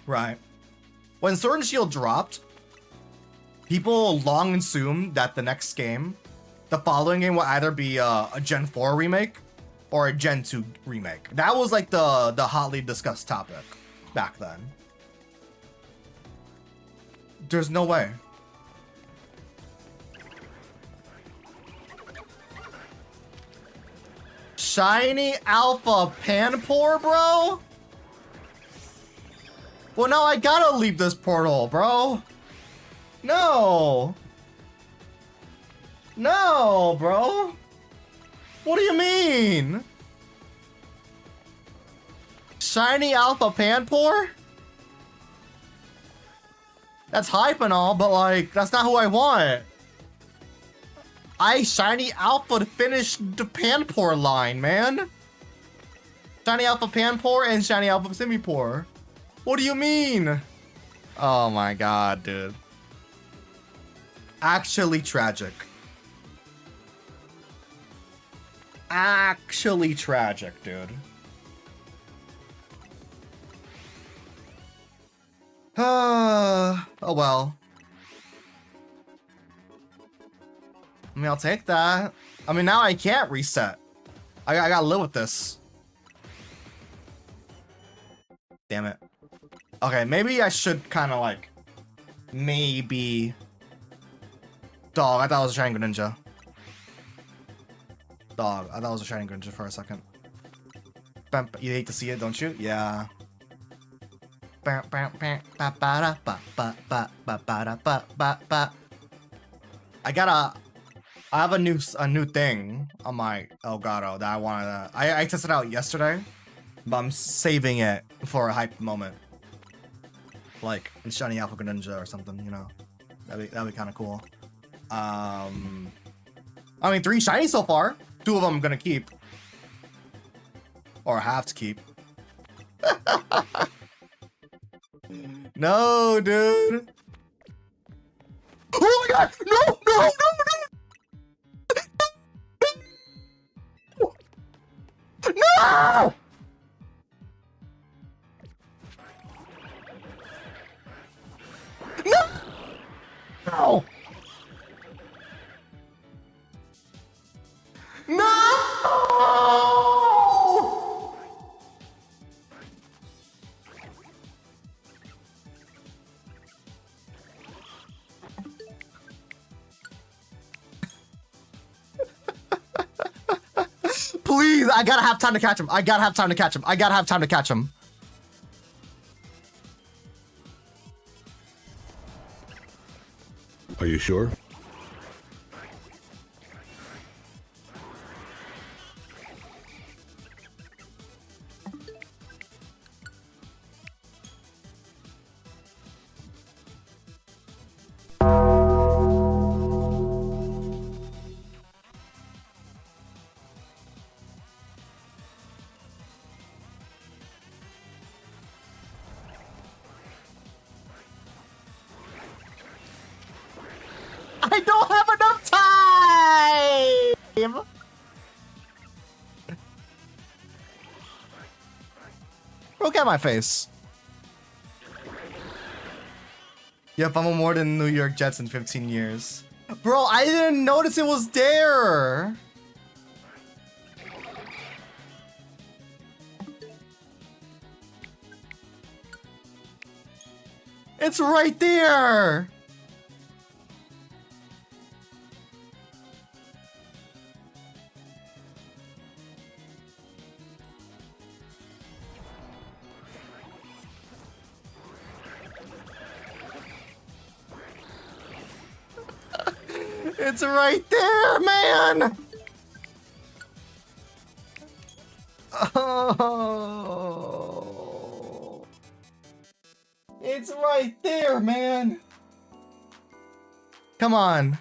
Right. When Sword and Shield dropped, people long assumed that the next game, the following game, will either be a Gen 4 remake or a Gen 2 remake. That was like the hotly discussed topic back then. There's no way. Shiny Alpha Panpour, bro? Well, now I gotta leave this portal, bro. No. No, bro. What do you mean? Shiny Alpha Panpour? That's hype and all, but like, that's not who I want. I Shiny Alpha to finish the Panpour line, man. Shiny Alpha Panpour and Shiny Alpha Simipour. What do you mean? Oh my god, dude. Actually tragic. Actually tragic, dude. Oh well. I mean, I'll take that. I mean, now I can't reset. I gotta live with this. Damn it. Okay, maybe I should kind of like... Maybe... Dog, I thought it was a Shining Greninja. Dog, I thought it was a Shining Greninja for a second. You hate to see it, don't you? Yeah. I have a new thing on my Elgato that I wanted to. I tested out yesterday, but I'm saving it for a hype moment, like in Shiny Alpha Greninja or something. You know, that'd be kind of cool. I mean, 3 shiny so far. 2 of them I'm gonna keep, or have to keep. No, dude. Oh my god! No! No! No! No! Please, I gotta have time to catch him. I gotta have time to catch him. I gotta have time to catch him. Are you sure? I don't have enough time! Look at my face. Yep, I'm more than New York Jets in 15 years. Bro, I didn't notice it was there. It's right there. It's right there, man! Oh. It's right there, man! Come on.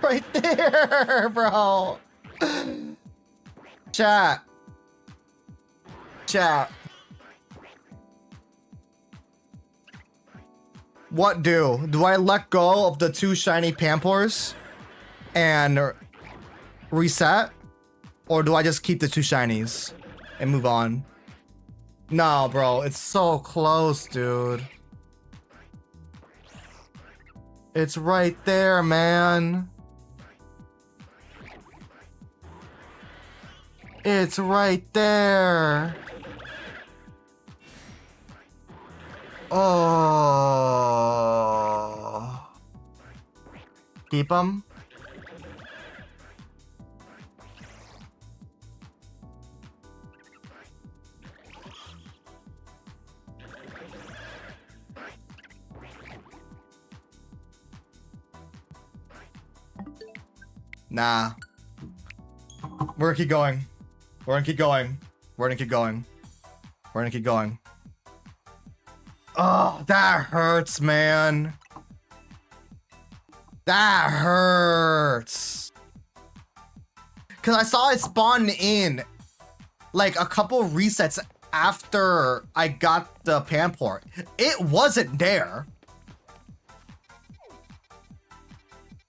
Right there, bro! Chat. Chat. What do? Do I let go of the 2 shiny Pampors and reset? Or do I just keep the 2 shinies and move on? No, bro. It's so close, dude. It's right there, man. It's right there. Oh. Keep them. Nah. We're gonna keep going. We're gonna keep going. We're gonna keep going. We're gonna keep going. Oh, that hurts, man. That hurts. Cause I saw it spawn in like a couple resets after I got the Pamport. It wasn't there.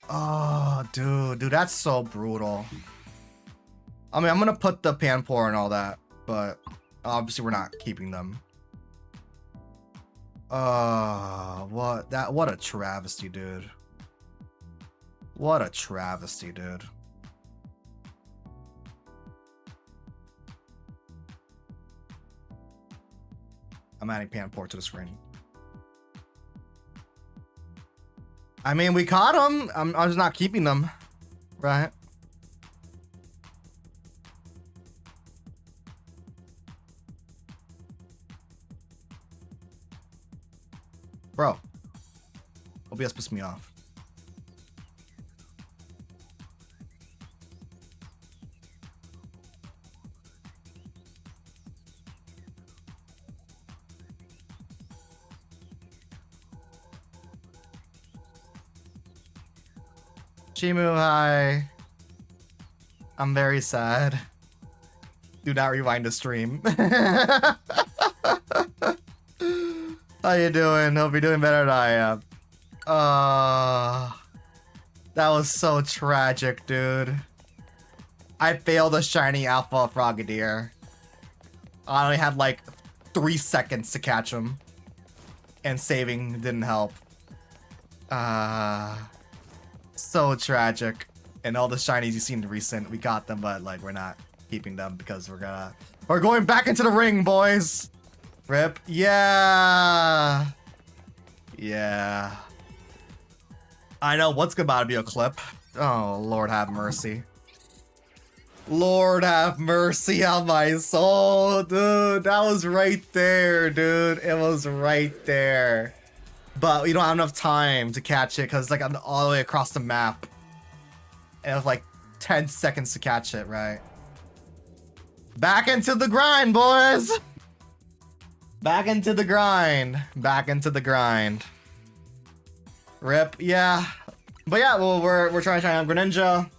Oh, dude, that's so brutal. I mean, I'm gonna put the Pampor and all that, but obviously we're not keeping them. What a travesty, dude. What a travesty, dude. I'm adding Pampor to the screen. I mean, we caught him. I'm just not keeping them, right? Bro. OBS pissed me off. Shimu, hi. I'm very sad. Do not rewind the stream. How you doing? Hope you're doing better than I am. That was so tragic, dude. I failed a shiny alpha Frogadier. I only had like 3 seconds to catch him. And saving didn't help. So tragic. And all the shinies you've seen recent, we got them, but like we're not keeping them because we're going back into the ring, boys. Rip. Yeah. Yeah. I know what's about to be a clip. Oh, Lord have mercy. Lord have mercy on my soul, dude. That was right there, dude. It was right there. But we don't have enough time to catch it because like I'm all the way across the map. And it was like 10 seconds to catch it, right? Back into the grind, boys. Back into the grind. Back into the grind. Rip, yeah. But yeah, well, we're trying to shine on Greninja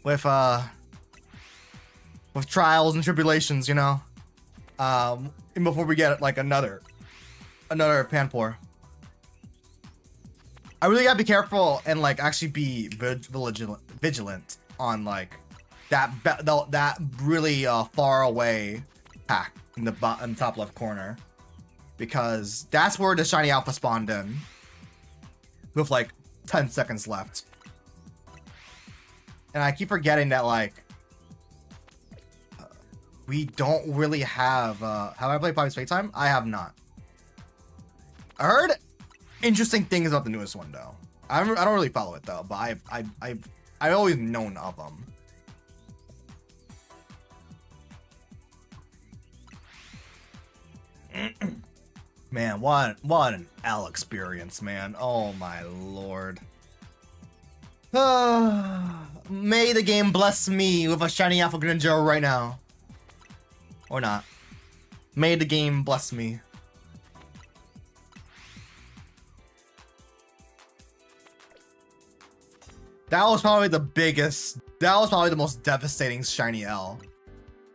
with trials and tribulations, you know. And before we get like another Panpour. I really gotta be careful and like actually be vigilant on like that really far away pack in the top left corner, because that's where the shiny alpha spawned in with like 10 seconds left. And I keep forgetting that like we don't really have have I played Poppy's Fake Time? I have not. I heard interesting things about the newest one though. I don't really follow it though, but I've always known of them. Man, what an L experience, man. Oh my lord. May the game bless me with a shiny alpha Greninja right now. Or not. May the game bless me. That was probably the most devastating shiny L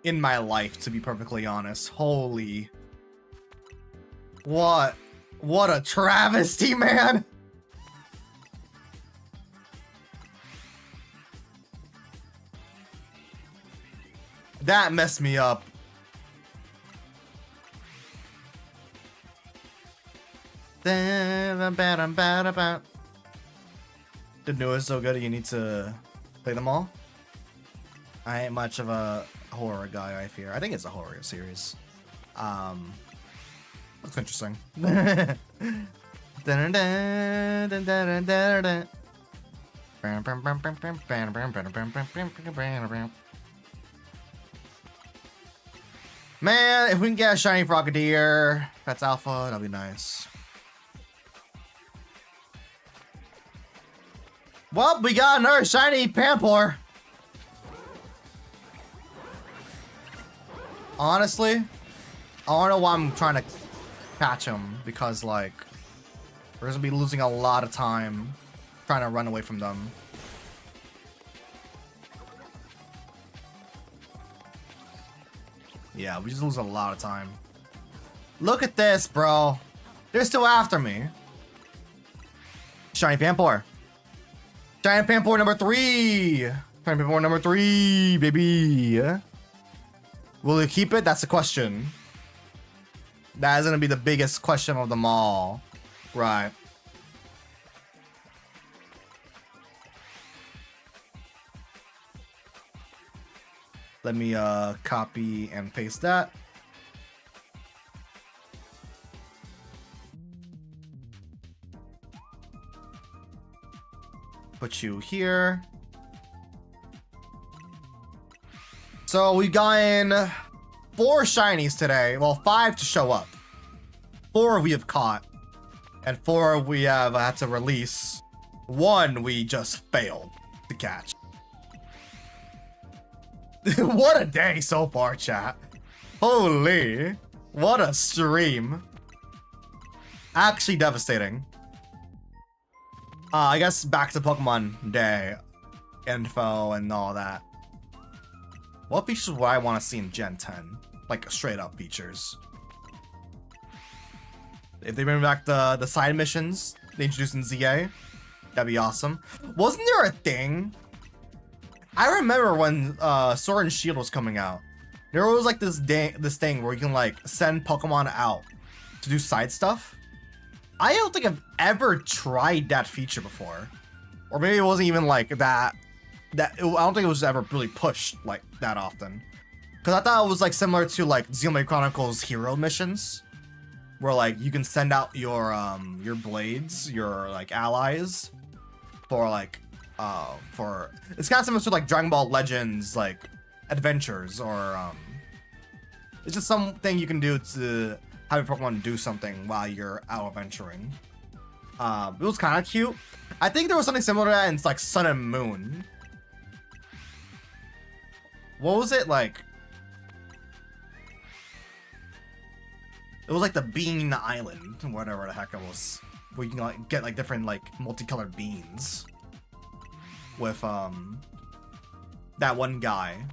in my life, to be perfectly honest. Holy. What a travesty, man. That messed me up. The newest so good you need to play them all. I ain't much of a horror guy, I fear. I think it's a horror series. Looks interesting. Man, if we can get a shiny Frogadier, that's alpha, that'll be nice. Well, we got another shiny Panpour. Honestly, I don't know why I'm trying to catch him, because like we're gonna be losing a lot of time trying to run away from them. Yeah, we just lose a lot of time. Look at this, bro. They're still after me. Shiny Panpour. Shiny Panpour number 3. Shiny Panpour number 3, baby. Will we keep it? That's the question. That is gonna be the biggest question of them all. Right. Let me copy and paste that. Put you here. So we got in 4 shinies today. Well, 5 to show up. 4 we have caught. And 4 we have had to release. 1 we just failed to catch. What a day so far, chat. Holy, what a stream. Actually devastating. I guess back to Pokemon Day info and all that. What features would I want to see in Gen 10? Like straight up features. If they bring back the side missions they introduced in ZA, that'd be awesome. Wasn't there a thing? I remember when Sword and Shield was coming out. There was like this thing where you can like send Pokemon out to do side stuff. I don't think I've ever tried that feature before, or maybe it wasn't even like that. I don't think it was ever really pushed like that often. Cause I thought it was like similar to like Xenoblade Chronicles hero missions, where like you can send out your blades, your like allies, for like it's kind of similar to like Dragon Ball Legends like adventures, or it's just something you can do to have your Pokemon do something while you're out adventuring. It was kind of cute. I think there was something similar to that in like Sun and Moon. What was it like? It was like the Bean Island, whatever the heck it was, where you can like get like different like multicolored beans with that one guy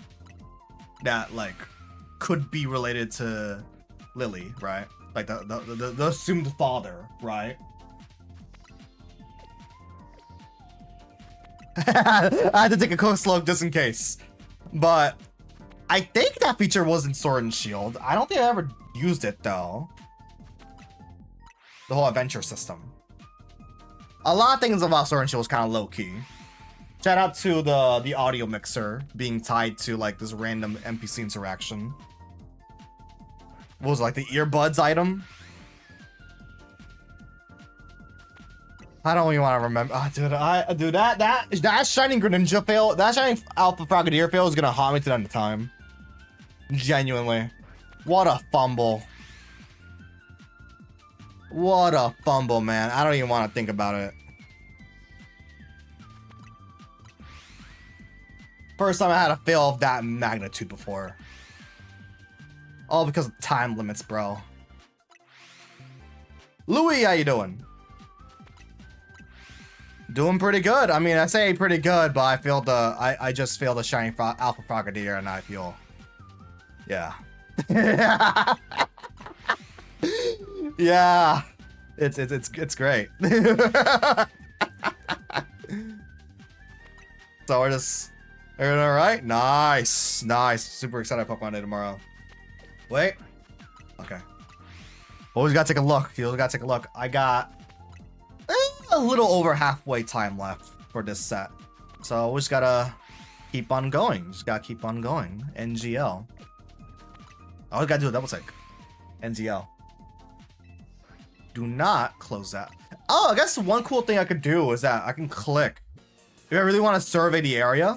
that like could be related to Lily, right? Like the assumed father, right? I had to take a close look just in case, but I think that feature was in Sword and Shield. I don't think I ever used it though. The whole adventure system. A lot of things about Sword and Shield was kind of low key. Shout out to the audio mixer being tied to like this random NPC interaction. What was it, like the earbuds item? I don't even want to remember. Oh, dude, that shining Greninja fail, that shining Alpha Frogadier fail is gonna haunt me to the end of time. Genuinely, what a fumble! What a fumble, man! I don't even want to think about it. First time I had a fail of that magnitude before. All because of time limits, bro. Louis, how you doing? Doing pretty good. I mean, I say pretty good, but I failed the. I just failed the shiny Alpha Frogadier, and I feel. Yeah. Yeah. It's great. So we're just. All right. Nice. Super excited Pokemon Day tomorrow. Wait. Okay. Always gotta take a look. You always gotta take a look. I got a little over halfway time left for this set, so we just gotta keep on going. NGL. I always gotta do a double take. NGL. Do not close that. Oh, I guess one cool thing I could do is that I can click. If I really want to survey the area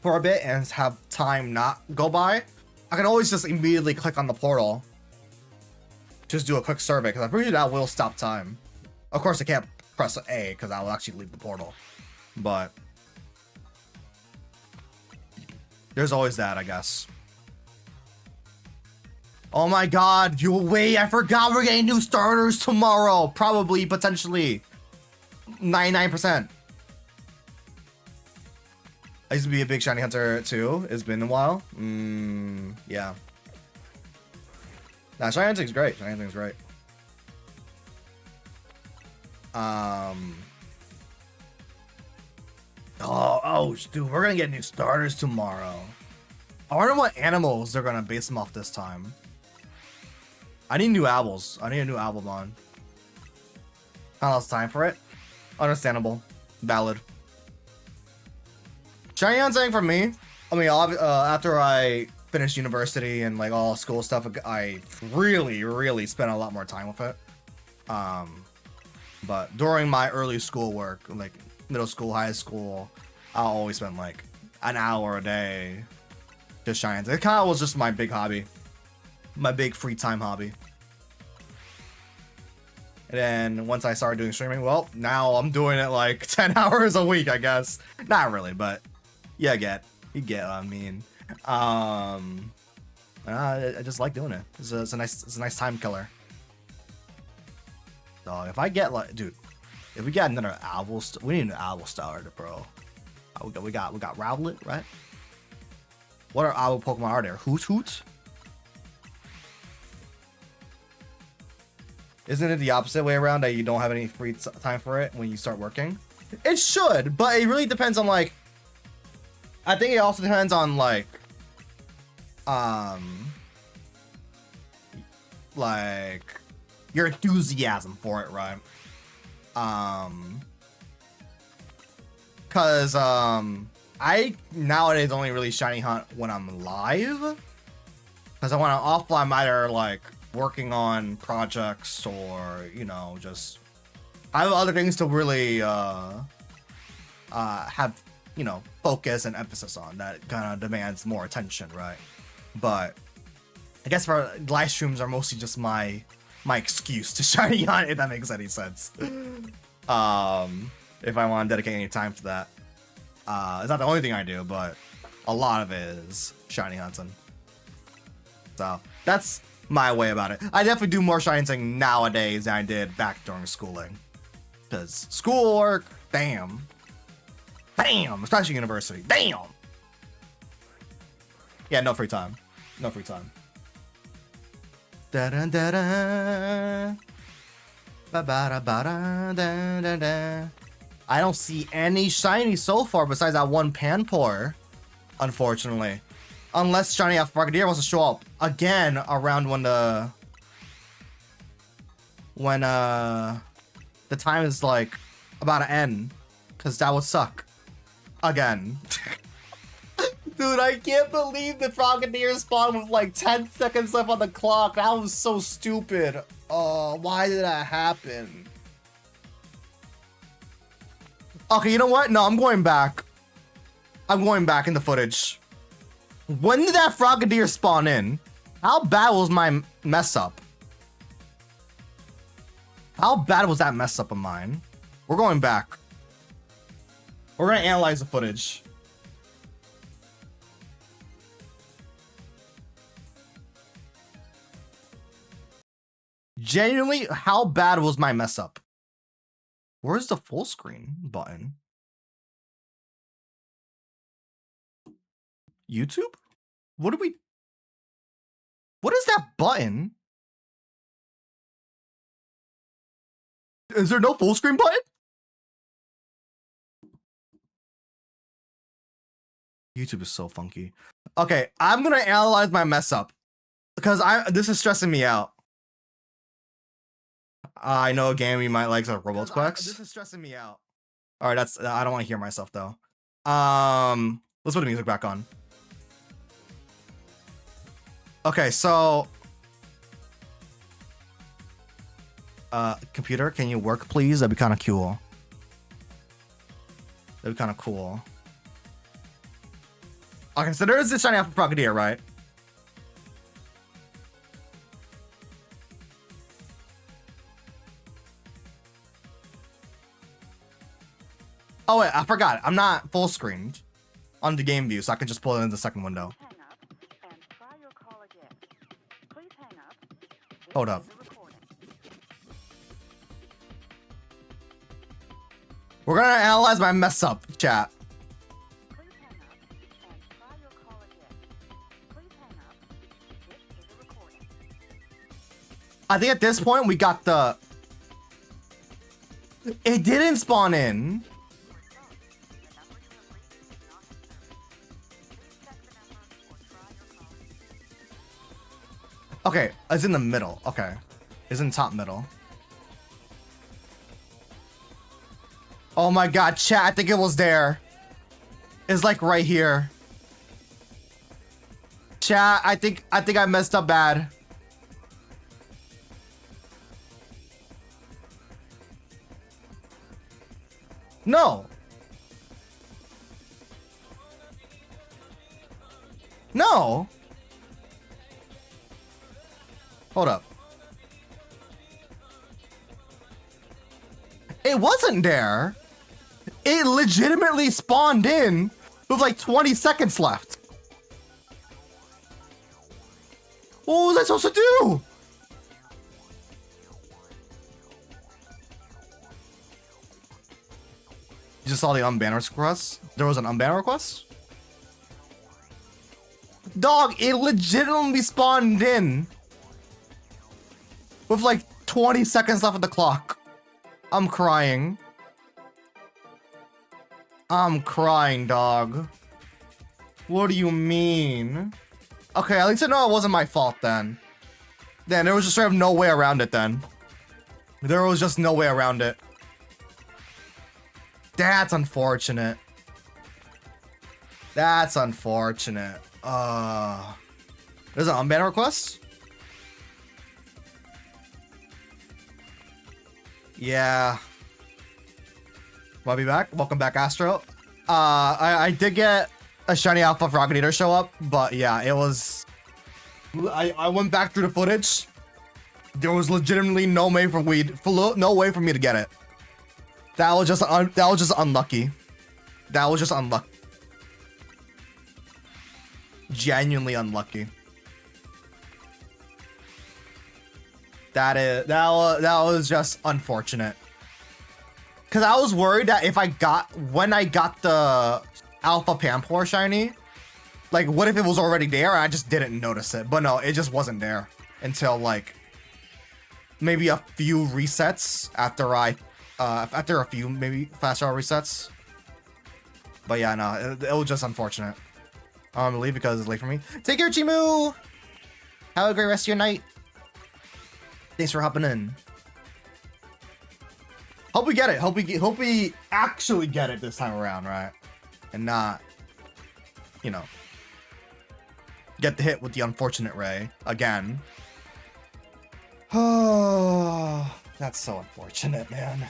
for a bit and have time not go by, I can always just immediately click on the portal. Just do a quick survey, because I'm pretty sure that will stop time. Of course, I can't press A, because I will actually leave the portal. But there's always that, I guess. Oh my god, wait, I forgot we're getting new starters tomorrow. Probably, potentially. 99%. I used to be a big shiny hunter too. It's been a while. Yeah. Nah, shiny hunting's great. Oh, dude, we're gonna get new starters tomorrow. I wonder what animals they're gonna base them off this time. I need new albums. I need a new album on. Kind of lost time for it. Understandable. Valid. Shiny hunting for me. I mean, after I finished university and like all school stuff, I really spent a lot more time with it. But during my early school work, like middle school, high school, I always spend like an hour a day just shiny hunting. It kind of was just my big hobby, my big free time hobby. And then once I started doing streaming, well, now I'm doing it like 10 hours a week, I guess. Not really, but you get what I mean. I just like doing it. It's a nice time killer. So if I get like, dude, if we got another owl, we need an owl starter, bro. We got Rowlet, right? What are owl Pokemon are there? Hoot? Isn't it the opposite way around that you don't have any free time for it when you start working? It should, but it really depends on like. I think it also depends on like your enthusiasm for it, right? Cause I nowadays only really shiny hunt when I'm live, cause I want to offline. I'm either like working on projects or, you know, just I have other things to really have, you know, focus and emphasis on that kind of demands more attention, right? But I guess for live streams are mostly just my excuse to shiny hunt, if that makes any sense. If I want to dedicate any time to that. It's not the only thing I do, but a lot of it is shiny hunting. So that's my way about it. I definitely do more shiny hunting nowadays than I did back during schooling. Because schoolwork, damn, especially university, damn. Yeah, no free time. No free time. Da da da da. Ba ba da ba da da da da. I don't see any shiny so far besides that one Panpour, unfortunately. Unless shiny Frogadier wants to show up again around when the time is like about to end, because that would suck. Again. Dude, I can't believe the Frogadier spawned with like 10 seconds left on the clock. That was so stupid. Oh, why did that happen? Okay, you know what? No, I'm going back. I'm going back in the footage. When did that Frogadier spawn in? How bad was my mess up? How bad was that mess up of mine? We're going back. We're gonna analyze the footage. Genuinely, how bad was my mess up? Where's the full screen button? YouTube? What is that button? Is there no full screen button? YouTube is so funky. Okay, I'm gonna analyze my mess up because this is stressing me out. I know a game you might like, so Roblox. This is stressing me out. All right, I don't want to hear myself though. Let's put the music back on. Okay, so computer, can you work please? That'd be kind of cool. That'd be kind of cool. Okay, so there is this shiny Alpha Frogadier, right? Oh wait, I forgot. I'm not full screened on the game view, so I can just pull it in the second window. Hold up. We're gonna analyze my mess up, chat. I think at this point we got the... It didn't spawn in. Okay, it's in the middle. Okay. It's in top middle. Oh my god, chat, I think it was there. It's like right here. Chat, I think I messed up bad. No. No. Hold up. It wasn't there. It legitimately spawned in with like 20 seconds left. What was I supposed to do? You just saw the unban request? There was an unban request? Dog, it legitimately spawned in with like 20 seconds left of the clock. I'm crying. I'm crying, dog. What do you mean? Okay, at least I know it wasn't my fault then. Then there was just sort of no way around it then. There was just no way around it. That's unfortunate. That's unfortunate. There's an unban request? Yeah. Wanna be back? Welcome back, Astro. I did get a shiny alpha Rocket Eater show up, but yeah, it was... I went back through the footage. There was legitimately no way for me to get it. That was just unlucky. That was just unlucky. Genuinely unlucky. That was just unfortunate. Cause I was worried that when I got the Alpha Pampor shiny, like what if it was already there and I just didn't notice it? But no, it just wasn't there until like maybe a few resets after a few maybe fast travel resets. But yeah, no, it was just unfortunate. I'm gonna leave because it's late for me. Take care, Chimu! Have a great rest of your night. Thanks for hopping in. Hope we get it. Hope we actually get it this time around, right? And not, you know, get the hit with the unfortunate ray again. Oh, that's so unfortunate, man.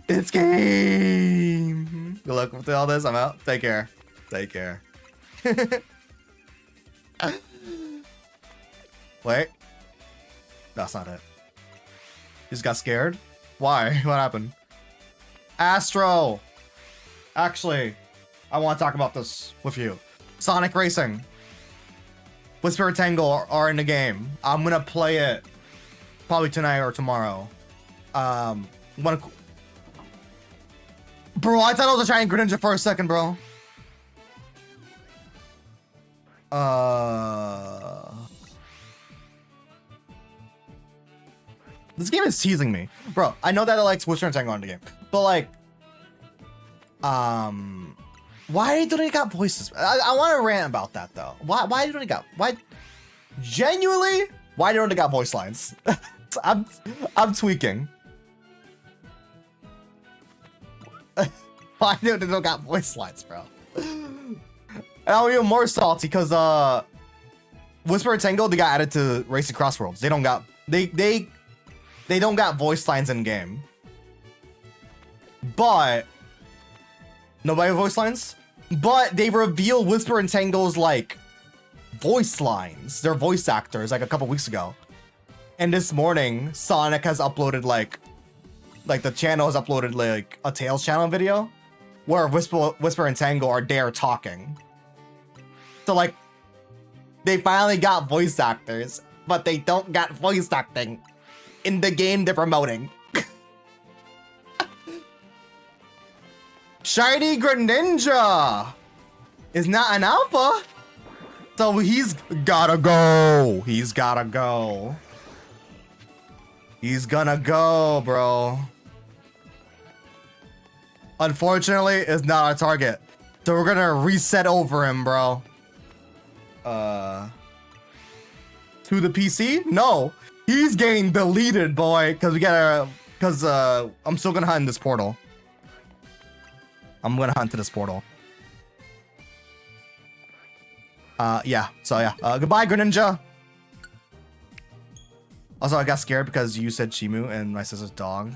It's game. Good luck with all this. I'm out. Take care. Take care. Wait. That's not it. You just got scared? Why? What happened? Astro! Actually, I want to talk about this with you. Sonic Racing. Whisper and Tangle are in the game. I'm gonna play it probably tonight or tomorrow. Bro, I thought it was a giant Greninja for a second, bro. This game is teasing me. Bro, I know that it likes Whisper and Tango in the game. But like, why don't they got voices? I want to rant about that though. Why don't they got, genuinely, why don't they got voice lines? I'm tweaking. Why don't they got voice lines, bro? And I'm even more salty because Whisper and Tango, they got added to Racing Crossworlds. They don't got they don't got voice lines in game. But nobody have voice lines? But they revealed Whisper and Tango's like voice lines. They're voice actors like a couple weeks ago. And this morning, Sonic has uploaded like the channel has uploaded like a Tails channel video where Whisper and Tango are there talking. So like they finally got voice actors, but they don't got voice acting in the game they're promoting. Shiny Greninja is not an alpha, so he's gotta go. He's gotta go. He's gonna go, bro. Unfortunately, it's not our target, so we're gonna reset over him, bro. To the PC? No, he's getting deleted, boy. Cause I'm still gonna hunt in this portal. I'm gonna hunt to this portal. Yeah. So yeah. Goodbye, Greninja. Also, I got scared because you said Chimu and my sister's dog.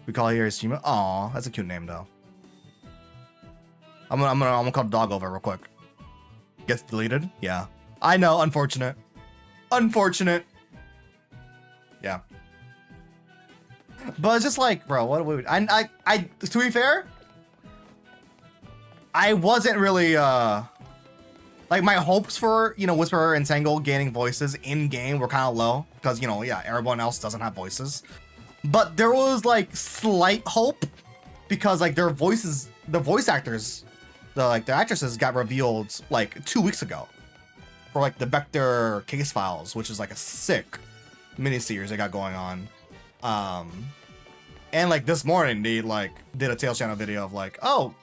We call her Chimu. Aw, that's a cute name though. I'm gonna call the dog over real quick. Gets deleted? Yeah. I know, unfortunate. Unfortunate. Yeah. But it's just like, bro, what would I to be fair, I wasn't really like my hopes for, you know, Whisperer and Tangle gaining voices in game were kind of low because, you know, yeah, everyone else doesn't have voices. But there was like slight hope because like their voices, the voice actors, the actresses got revealed like 2 weeks ago for like the Vector case files, which is like a sick miniseries they got going on. And like this morning they like did a Tales channel video of like, oh,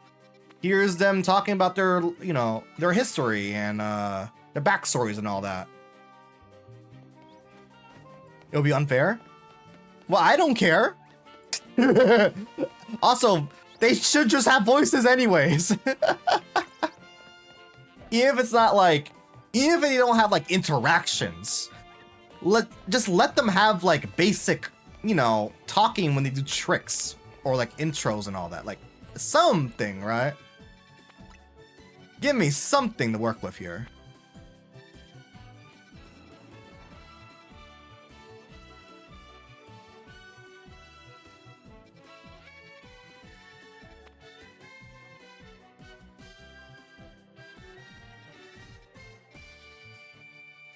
here's them talking about their, you know, their history and their backstories and all that. It'll be unfair? Well, I don't care. Also, they should just have voices anyways. Even if it's not like, even if they don't have like interactions, just let them have like basic, you know, talking when they do tricks or like intros and all that. Like something, right? Give me something to work with here.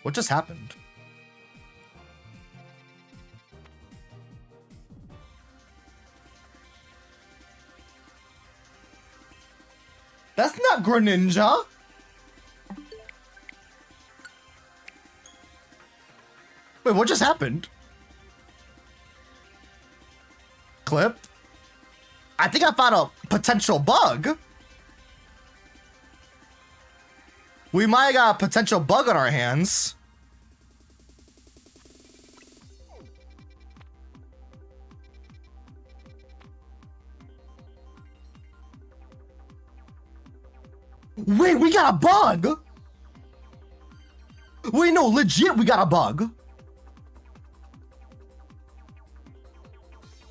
What just happened? That's not Greninja. Wait, what just happened? Clipped? I think I found a potential bug. We might have got a potential bug on our hands. Wait, we got a bug? Wait, no, legit, we got a bug.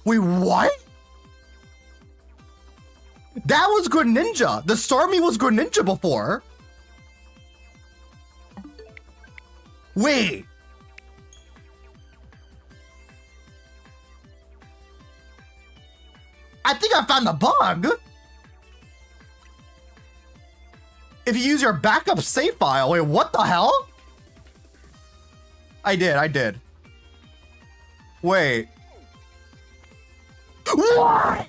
Wait, what? That was Greninja. The Starmie was Greninja before. Wait. I think I found the bug. If you use your backup save file, wait, what the hell? I did. Wait. What?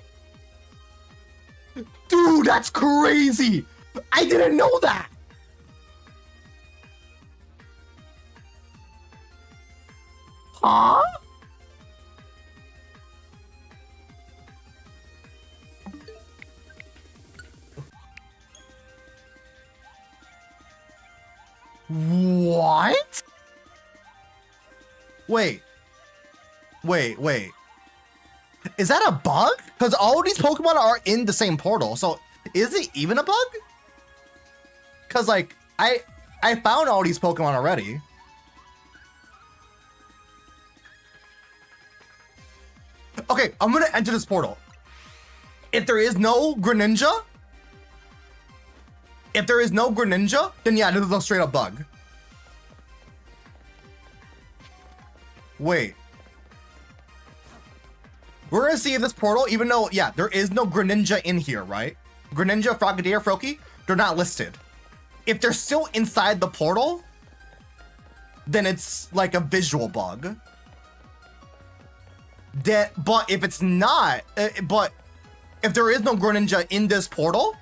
Dude, that's crazy. I didn't know that. Huh? What? Wait. Is that a bug? Because all these Pokemon are in the same portal. So is it even a bug? Because like I found all these Pokemon already. Okay, I'm gonna enter this portal. If there is no Greninja, then yeah, this is a straight up bug. Wait. We're gonna see if this portal, even though, yeah, there is no Greninja in here, right? Greninja, Frogadier, Froakie, they're not listed. If they're still inside the portal, then it's like a visual bug. But if it's not, but if there is no Greninja in this portal,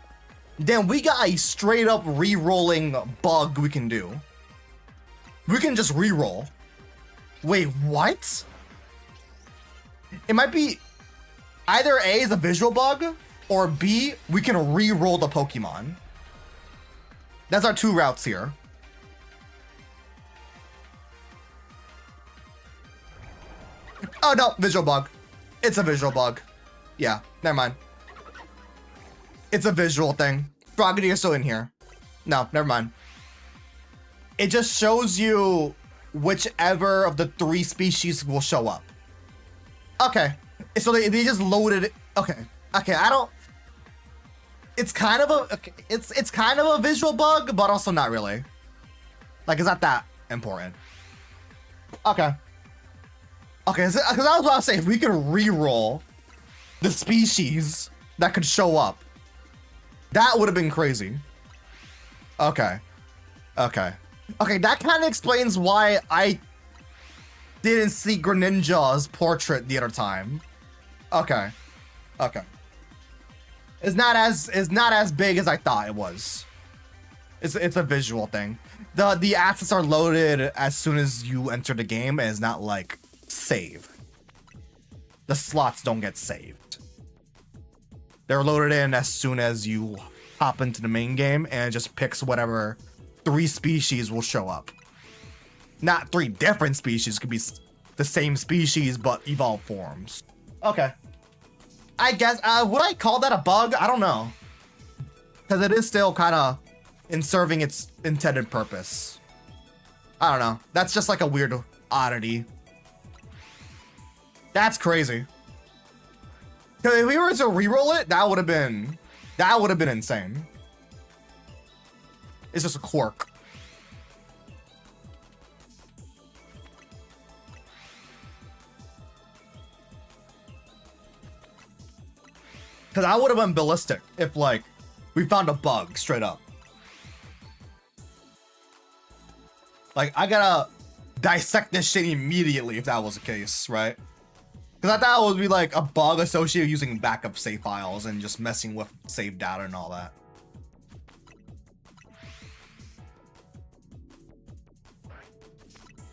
then we got a straight up re-rolling bug we can do. We can just re-roll. Wait, what? It might be either A is a visual bug or B, we can re-roll the Pokemon. That's our two routes here. Oh no, visual bug. It's a visual bug. Yeah, never mind. It's a visual thing. Frogadier is still in here. No, never mind. It just shows you whichever of the three species will show up. Okay, so they just loaded it. Okay, I don't. It's kind of a it's kind of a visual bug, but also not really. Like, it's not that important. Okay. Okay, because I was about to say, if we could re-roll the species that could show up, that would have been crazy. Okay. Okay. Okay, that kind of explains why I didn't see Greninja's portrait the other time. Okay. Okay. It's not as big as I thought it was. It's a visual thing. The assets are loaded as soon as you enter the game, and it's not like save. The slots don't get saved. They're loaded in as soon as you hop into the main game, and it just picks whatever 3 species will show up. Not 3 different species, could be the same species but evolved forms. Okay. I guess, would I call that a bug? I don't know. Because it is still kind of in serving its intended purpose. I don't know. That's just like a weird oddity. That's crazy. Cause if we were to re-roll it, that would have been insane. It's just a quirk. Cause I would have been ballistic if like we found a bug straight up. Like I gotta dissect this shit immediately if that was the case, right? Because I thought it would be like a bug associated with using backup save files and just messing with save data and all that.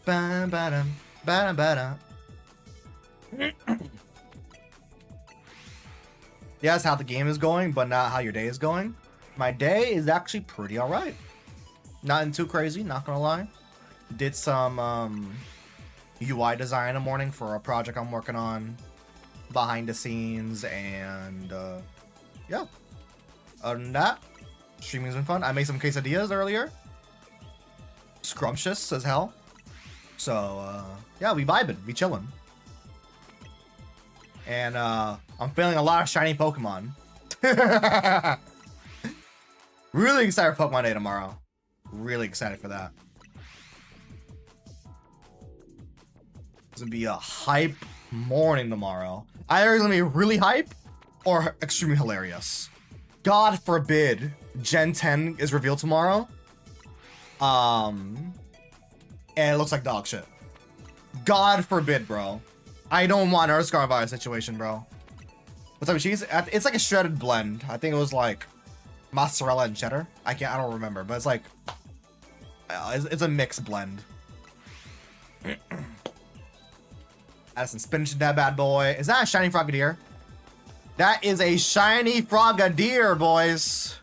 Ba-ba-dum, ba-da-ba-da. Yeah, that's how the game is going, but not how your day is going. My day is actually pretty alright. Nothing too crazy, not gonna lie. Did some UI design in the morning for a project I'm working on behind the scenes, and yeah. Other than that, streaming's been fun. I made some quesadillas earlier. Scrumptious as hell. So yeah, we vibing, we chilling. And I'm feeling a lot of shiny Pokemon. Really excited for Pokemon Day tomorrow. Really excited for that. It's gonna be a hype morning tomorrow. Either it's gonna be really hype or extremely hilarious. God forbid Gen 10 is revealed tomorrow. And it looks like dog shit. God forbid, bro. I don't want another Scarfire situation, bro. What type of cheese? It's like a shredded blend. I think it was like mozzarella and cheddar. I don't remember, but it's like it's a mixed blend. Add some spinach in that bad boy. Is that a shiny Frogadier? That is a shiny Frogadier, boys.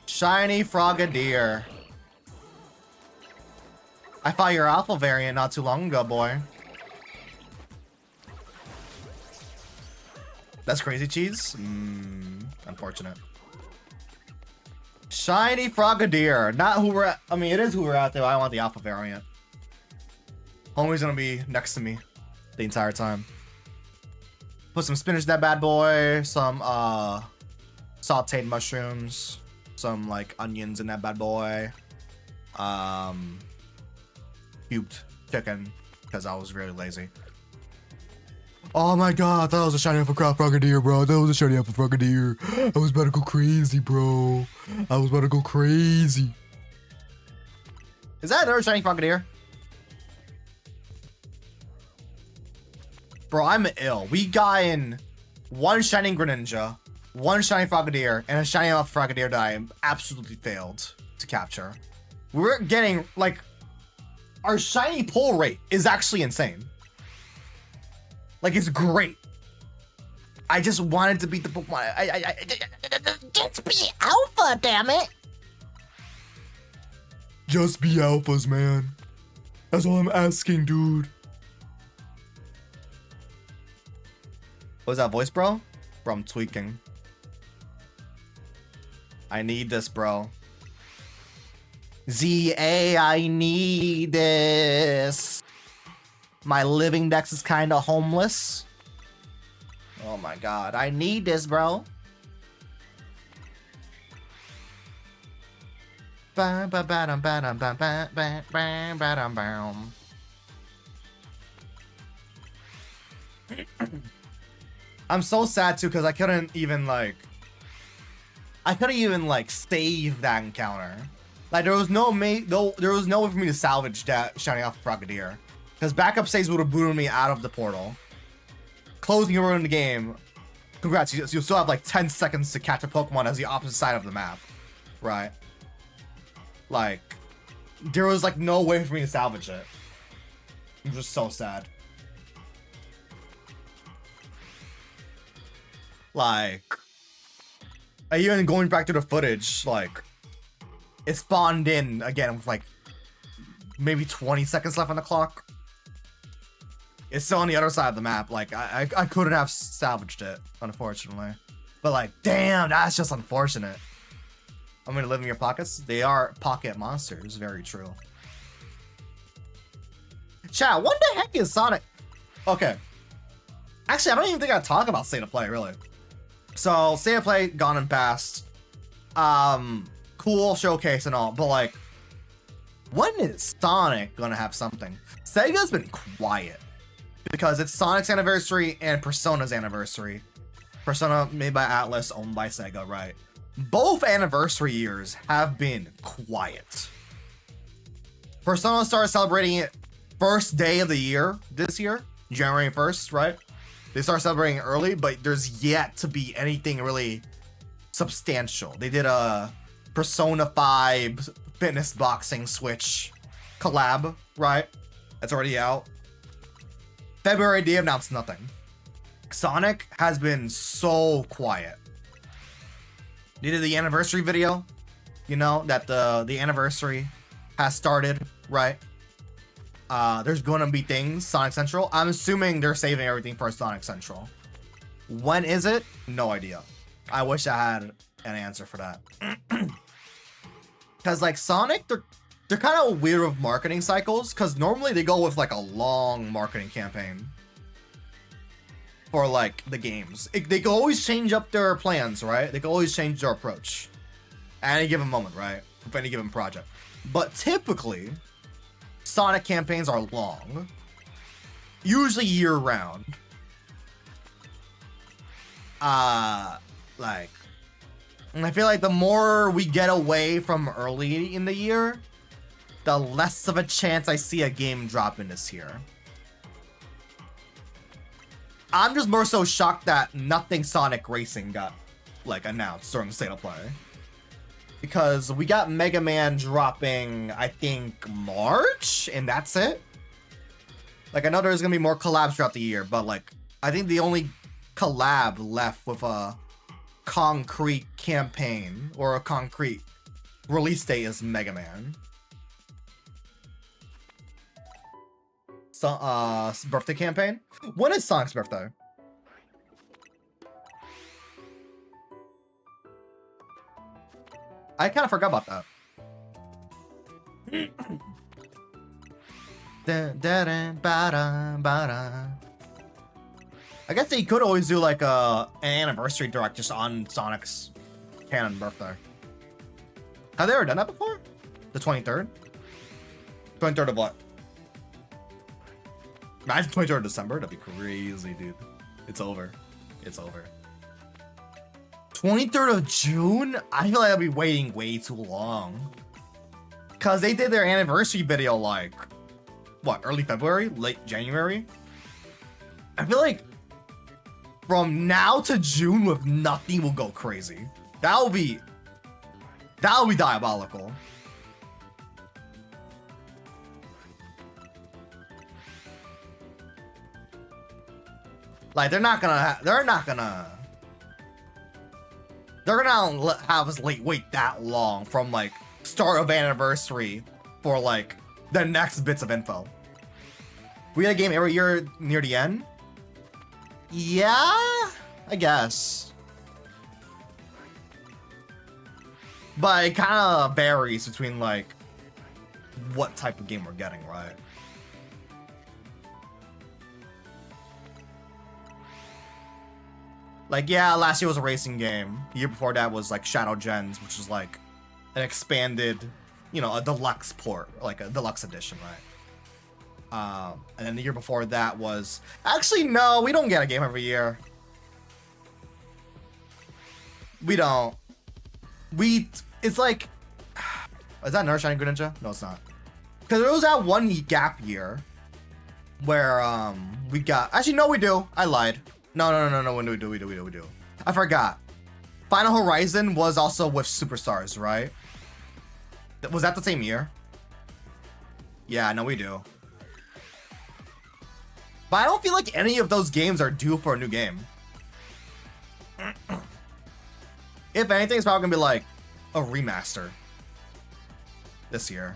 Shiny Frogadier. I fought your alpha variant not too long ago, boy. That's crazy cheese? Unfortunate. Shiny Frogadier. Not who we're at. I mean, it is who we're at, though. I want the alpha variant. Homie's gonna be next to me the entire time. Put some spinach in that bad boy. Some sauteed mushrooms. Some like onions in that bad boy. Cubed chicken because I was really lazy. Oh my god, I thought it was a shiny alpha Frogadier, bro. That was a shiny alpha Frogadier. I was about to go crazy, bro. I was about to go crazy. Is that another shiny Frogadier? Bro, I'm ill. We got in one shiny Greninja, one shiny Frogadier, and a shiny alpha Frogadier that I absolutely failed to capture. We're getting like our shiny pull rate is actually insane. Like, it's great. I just wanted to beat the Pokemon. Just be alpha, damn it. Just be alphas, man. That's all I'm asking, dude. What was that voice, bro? Bro, I'm tweaking. I need this, bro. ZA, I need this. My living dex is kind of homeless. Oh my god, I need this, bro. I'm so sad too because I couldn't even like save that encounter. Like there was no way for me to salvage that shiny off Frogadier. Because backup saves would have booted me out of the portal. Closing your in the game. Congrats, you still have like 10 seconds to catch a Pokemon as the opposite side of the map. Right? Like, there was like no way for me to salvage it. I'm just so sad. Like, even going back to the footage, like, it spawned in again with like maybe 20 seconds left on the clock. It's still on the other side of the map. Like, I couldn't have salvaged it, unfortunately. But like, damn, that's just unfortunate. I'm gonna live in your pockets. They are pocket monsters. Very true. Chat, what the heck is Sonic? Okay. Actually, I don't even think I talk about State of Play, really. So, State of Play, gone and past. Cool showcase and all, but like, when is Sonic gonna have something? Sega's been quiet because it's Sonic's anniversary and Persona's anniversary. Persona made by Atlas, owned by Sega, right? Both anniversary years have been quiet. Persona started celebrating it first day of the year this year, January 1st, right? They started celebrating it early, but there's yet to be anything really substantial. They did a Persona 5 fitness boxing Switch collab, right? That's already out. February, they announced nothing. Sonic has been so quiet. They did the anniversary video, you know, that the anniversary has started, right? There's gonna be things, Sonic Central. I'm assuming they're saving everything for Sonic Central. When is it? No idea. I wish I had an answer for that. Because like Sonic, they're kind of weird with marketing cycles, because normally they go with like a long marketing campaign for like the games. They can always change up their plans, right? They can always change their approach at any given moment, right? With any given project. But typically, Sonic campaigns are long, usually year round. And I feel like the more we get away from early in the year, the less of a chance I see a game drop in this year. I'm just more so shocked that nothing Sonic Racing got like announced during the State of Play. Because we got Mega Man dropping, I think, March, and that's it. Like, I know there's gonna be more collabs throughout the year, but like, I think the only collab left with a concrete campaign or a concrete release date is Mega Man. So, birthday campaign? When is Sonic's birthday? I kind of forgot about that. I guess they could always do like an anniversary direct just on Sonic's canon birthday. Have they ever done that before? The 23rd? 23rd of what? Imagine 23rd of December. That'd be crazy, dude. It's over. It's over. 23rd of June? I feel like I'll be waiting way too long. Because they did their anniversary video like, what, early February? Late January? I feel like from now to June with nothing will go crazy. That'll be diabolical. Like, they're not gonna have us wait that long from like start of anniversary for like the next bits of info. We get a game every year near the end. Yeah, I guess. But it kind of varies between like what type of game we're getting, right? Like, yeah, last year was a racing game. The year before that was like Shadow Gens, which was like an expanded you know, a deluxe port, like a deluxe edition, right? And then the year before that was actually no, we don't get a game every year. We don't. It's like, is that another Shiny Greninja? No, it's not. Because there was that one gap year where we got, actually no, we do. I lied. No. When do we do? I forgot. Final Horizon was also with Superstars, right? Was that the same year? Yeah, no, we do. But I don't feel like any of those games are due for a new game. If anything, it's probably gonna be like a remaster this year.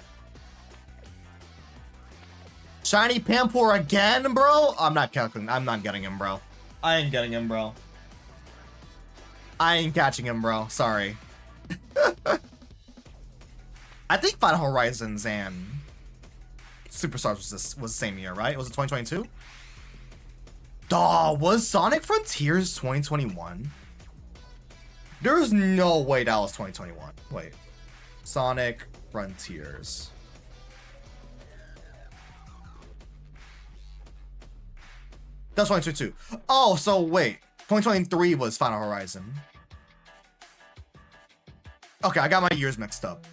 Shiny Pampor again, bro? I'm not calculating. I'm not getting him, bro. I ain't getting him, bro. I ain't catching him, bro. Sorry. I think Final Horizons and Superstars was the same year, right? Was it 2022? Duh, was Sonic Frontiers 2021? There's no way that was 2021. Wait. Sonic Frontiers. That's 2022. Oh, so wait. 2023 was Final Horizon. Okay, I got my years mixed up.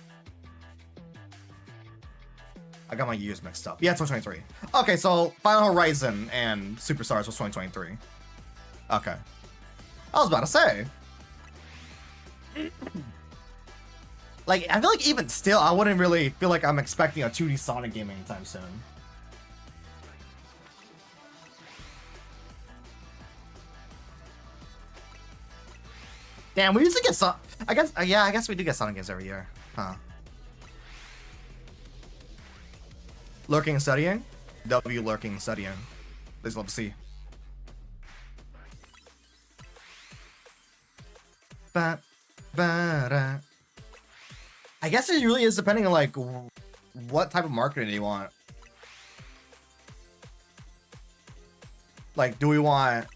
Yeah, 2023. Okay, so Final Horizon and Superstars was 2023. Okay. I was about to say. Like, I feel like even still, I wouldn't really feel like I'm expecting a 2D Sonic game anytime soon. Damn, we used to get some. I guess we do get Sonic games every year. Huh. Lurking and studying? W lurking and studying. Please love to see. I guess it really is depending on like what type of marketing you want. Like, do we want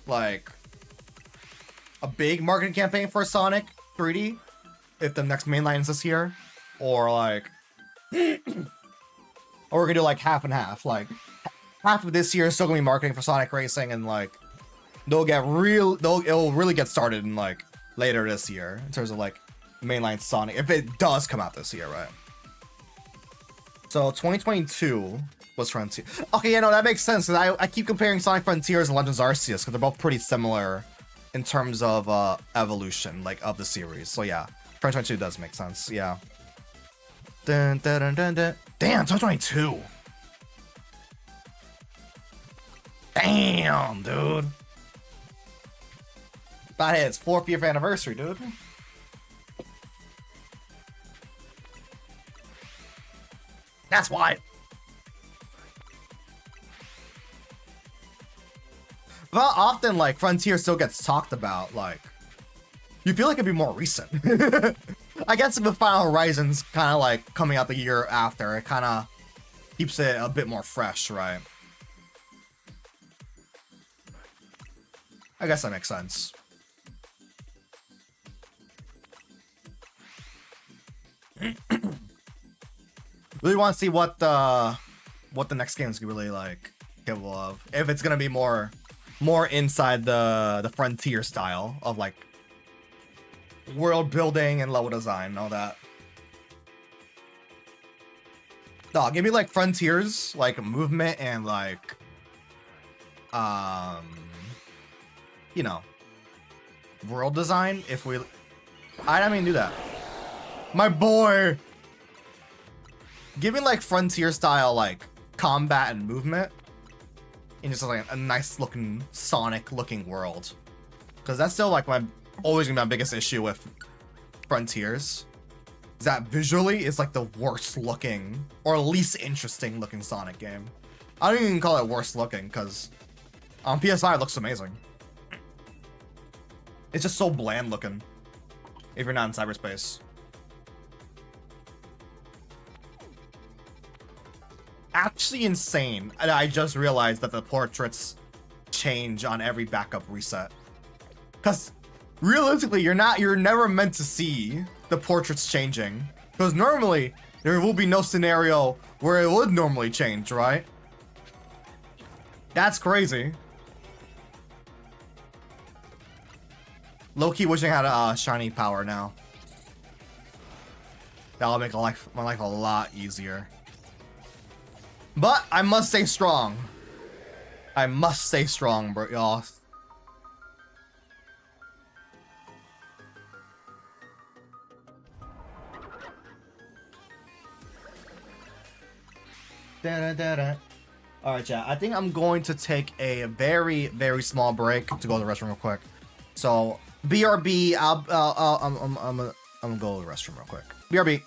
like a big marketing campaign for Sonic 3D if the next main line is this year, or like or we're gonna do like half and half, like half of this year is still gonna be marketing for Sonic Racing, and like it'll really get started in like later this year in terms of like mainline Sonic, if it does come out this year, right? So 2022 was Frontier. Okay, yeah, no, that makes sense. I keep comparing Sonic Frontiers and Legends Arceus because they're both pretty similar in terms of evolution, like of the series. So yeah, 2022 does make sense. Yeah. Dun, dun, dun, dun, dun. Damn, 2022. Damn, dude. That hit its 4th year anniversary, dude. That's why. But often, like, Frontier still gets talked about, like, you feel like it'd be more recent. I guess with Final Horizons kind of like coming out the year after, it kind of keeps it a bit more fresh, right? I guess that makes sense. Really want to see what the next game is really like capable of. If it's gonna be more inside the Frontier style of like world building and level design and all that. No, give me like Frontiers, like movement and like you know, world design. If we, I don't mean do that. My boy. Give me like Frontier style like combat and movement, and just like a nice looking Sonic looking world, because that's still like always gonna be my biggest issue with Frontiers, is that visually it's like the worst looking or least interesting looking Sonic game. I don't even call it worst looking because on PS5 it looks amazing. It's just so bland looking if you're not in cyberspace. Actually insane. And I just realized that the portraits change on every backup reset. Because realistically, you're never meant to see the portraits changing. Because normally, there will be no scenario where it would normally change, right? That's crazy. Low-key wishing I had a shiny power now. That'll make my life a lot easier. But I must stay strong. I must stay strong, bro, y'all. Alright, chat. I think I'm going to take a very, very small break to go to the restroom real quick. So, BRB, I'm gonna go to the restroom real quick. BRB.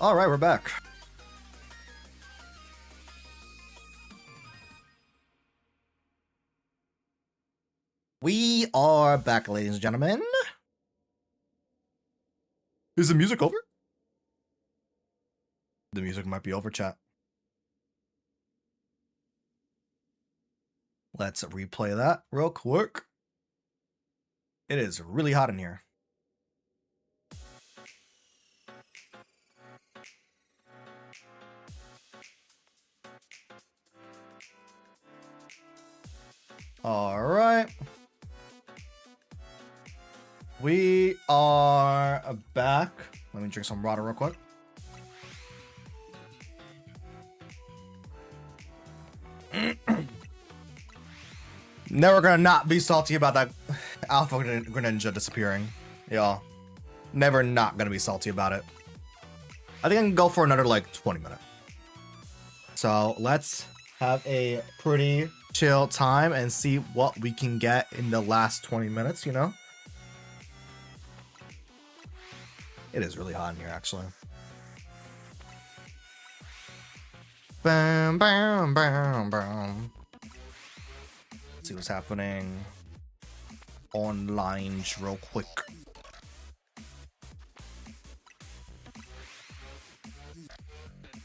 All right, we're back. We are back, ladies and gentlemen. Is the music over? The music might be over, chat. Let's replay that real quick. It is really hot in here. All right. We are back. Let me drink some water real quick. Never gonna not be salty about that Alpha Greninja disappearing. Y'all. Never not gonna be salty about it. I think I can go for another like 20 minutes. So let's have a pretty chill time and see what we can get in the last 20 minutes, you know? It is really hot in here, actually. Bam, bam, bam, bam. Let's see what's happening online real quick.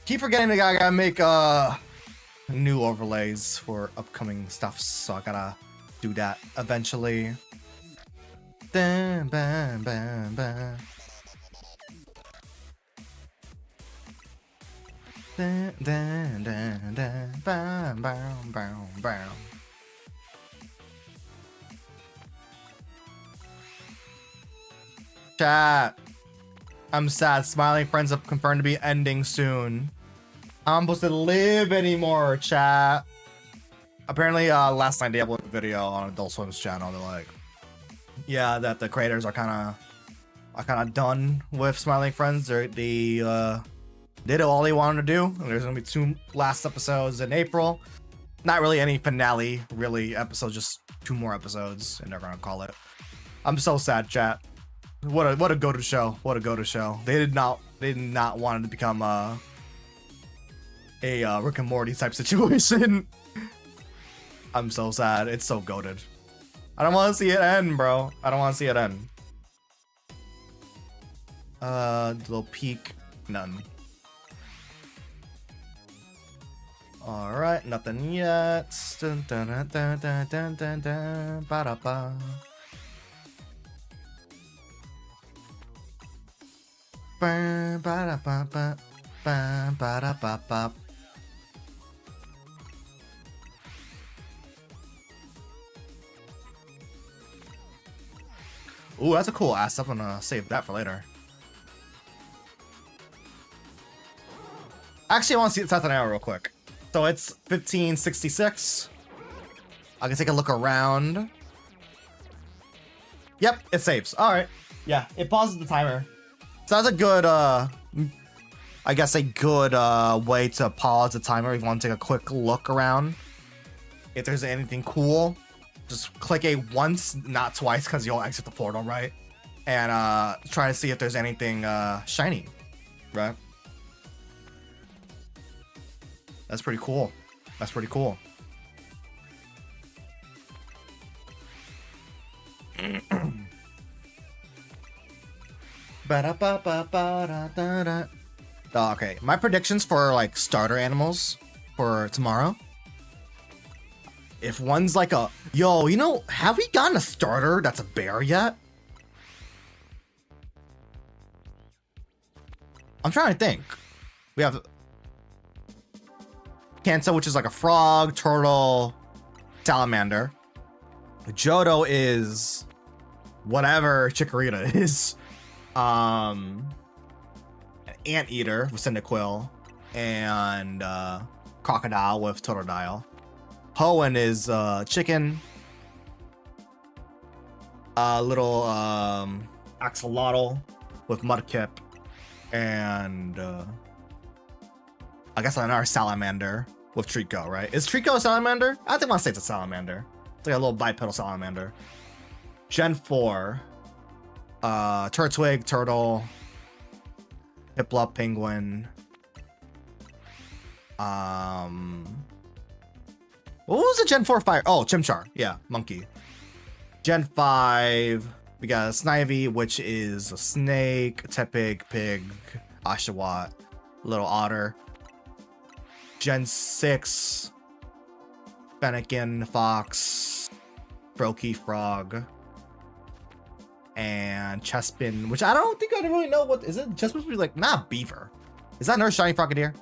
Keep forgetting that I gotta make new overlays for upcoming stuff, so I gotta do that eventually. Bam, bam, bam, bam. Dun, dun, dun, dun, bam, bam, bam, bam. Chat. I'm sad. Smiling Friends have confirmed to be ending soon. I'm supposed to live anymore, chat. Apparently, last night they uploaded a video on Adult Swim's channel. They're like, yeah, that the creators are kind of done with Smiling Friends. They did all they wanted to do. There's gonna be 2 last episodes in April. Not really any finale, really episodes, just 2 more episodes, and they're gonna call it. I'm so sad, chat. What a go-to show. What a go-to show. They did not want it to become a Rick and Morty type situation. I'm so sad. It's so goated. I don't want to see it end, bro. I don't want to see it end. Little peek. None. All right, nothing yet. Dun, dun, dun, dun, dun, dun, dun, dun, ba-da-ba. Ba, ba-da-ba-ba, ba, ba-da-ba-ba. Ooh, that's a cool ass. I'm gonna save that for later. Actually, I want to see the Titan Arrow real quick. So it's 1566. I can take a look around. Yep, it saves. All right. Yeah, it pauses the timer. So that's a good, I guess a good way to pause the timer if you want to take a quick look around. If there's anything cool, just click A once, not twice, because you'll exit the portal, right? And try to see if there's anything shiny, right? That's pretty cool. That's pretty cool. Okay, my predictions for like starter animals for tomorrow. If one's like a yo, you know, have we gotten a starter that's a bear yet? I'm trying to think. We have Cancel, which is like a frog, turtle, salamander. Johto is whatever Chikorita is. An anteater with Cyndaquil, and crocodile with Totodile. Hoenn is chicken. Little axolotl with Mudkip, and I guess another salamander with Trico, right? Is Trico a salamander? I think I'll say it's a salamander. It's like a little bipedal salamander. Gen 4. Turtwig, turtle. Piplup, penguin. What was the Gen 4 fire? Oh, Chimchar. Yeah, monkey. Gen 5. We got a Snivy, which is a snake, Tepig, pig, Oshabot, little otter. Gen 6, Fennekin, fox, Brokey, frog, and Chespin, which I don't think I really know what is it. Chespin's like not beaver. Is that another shiny Frogadier?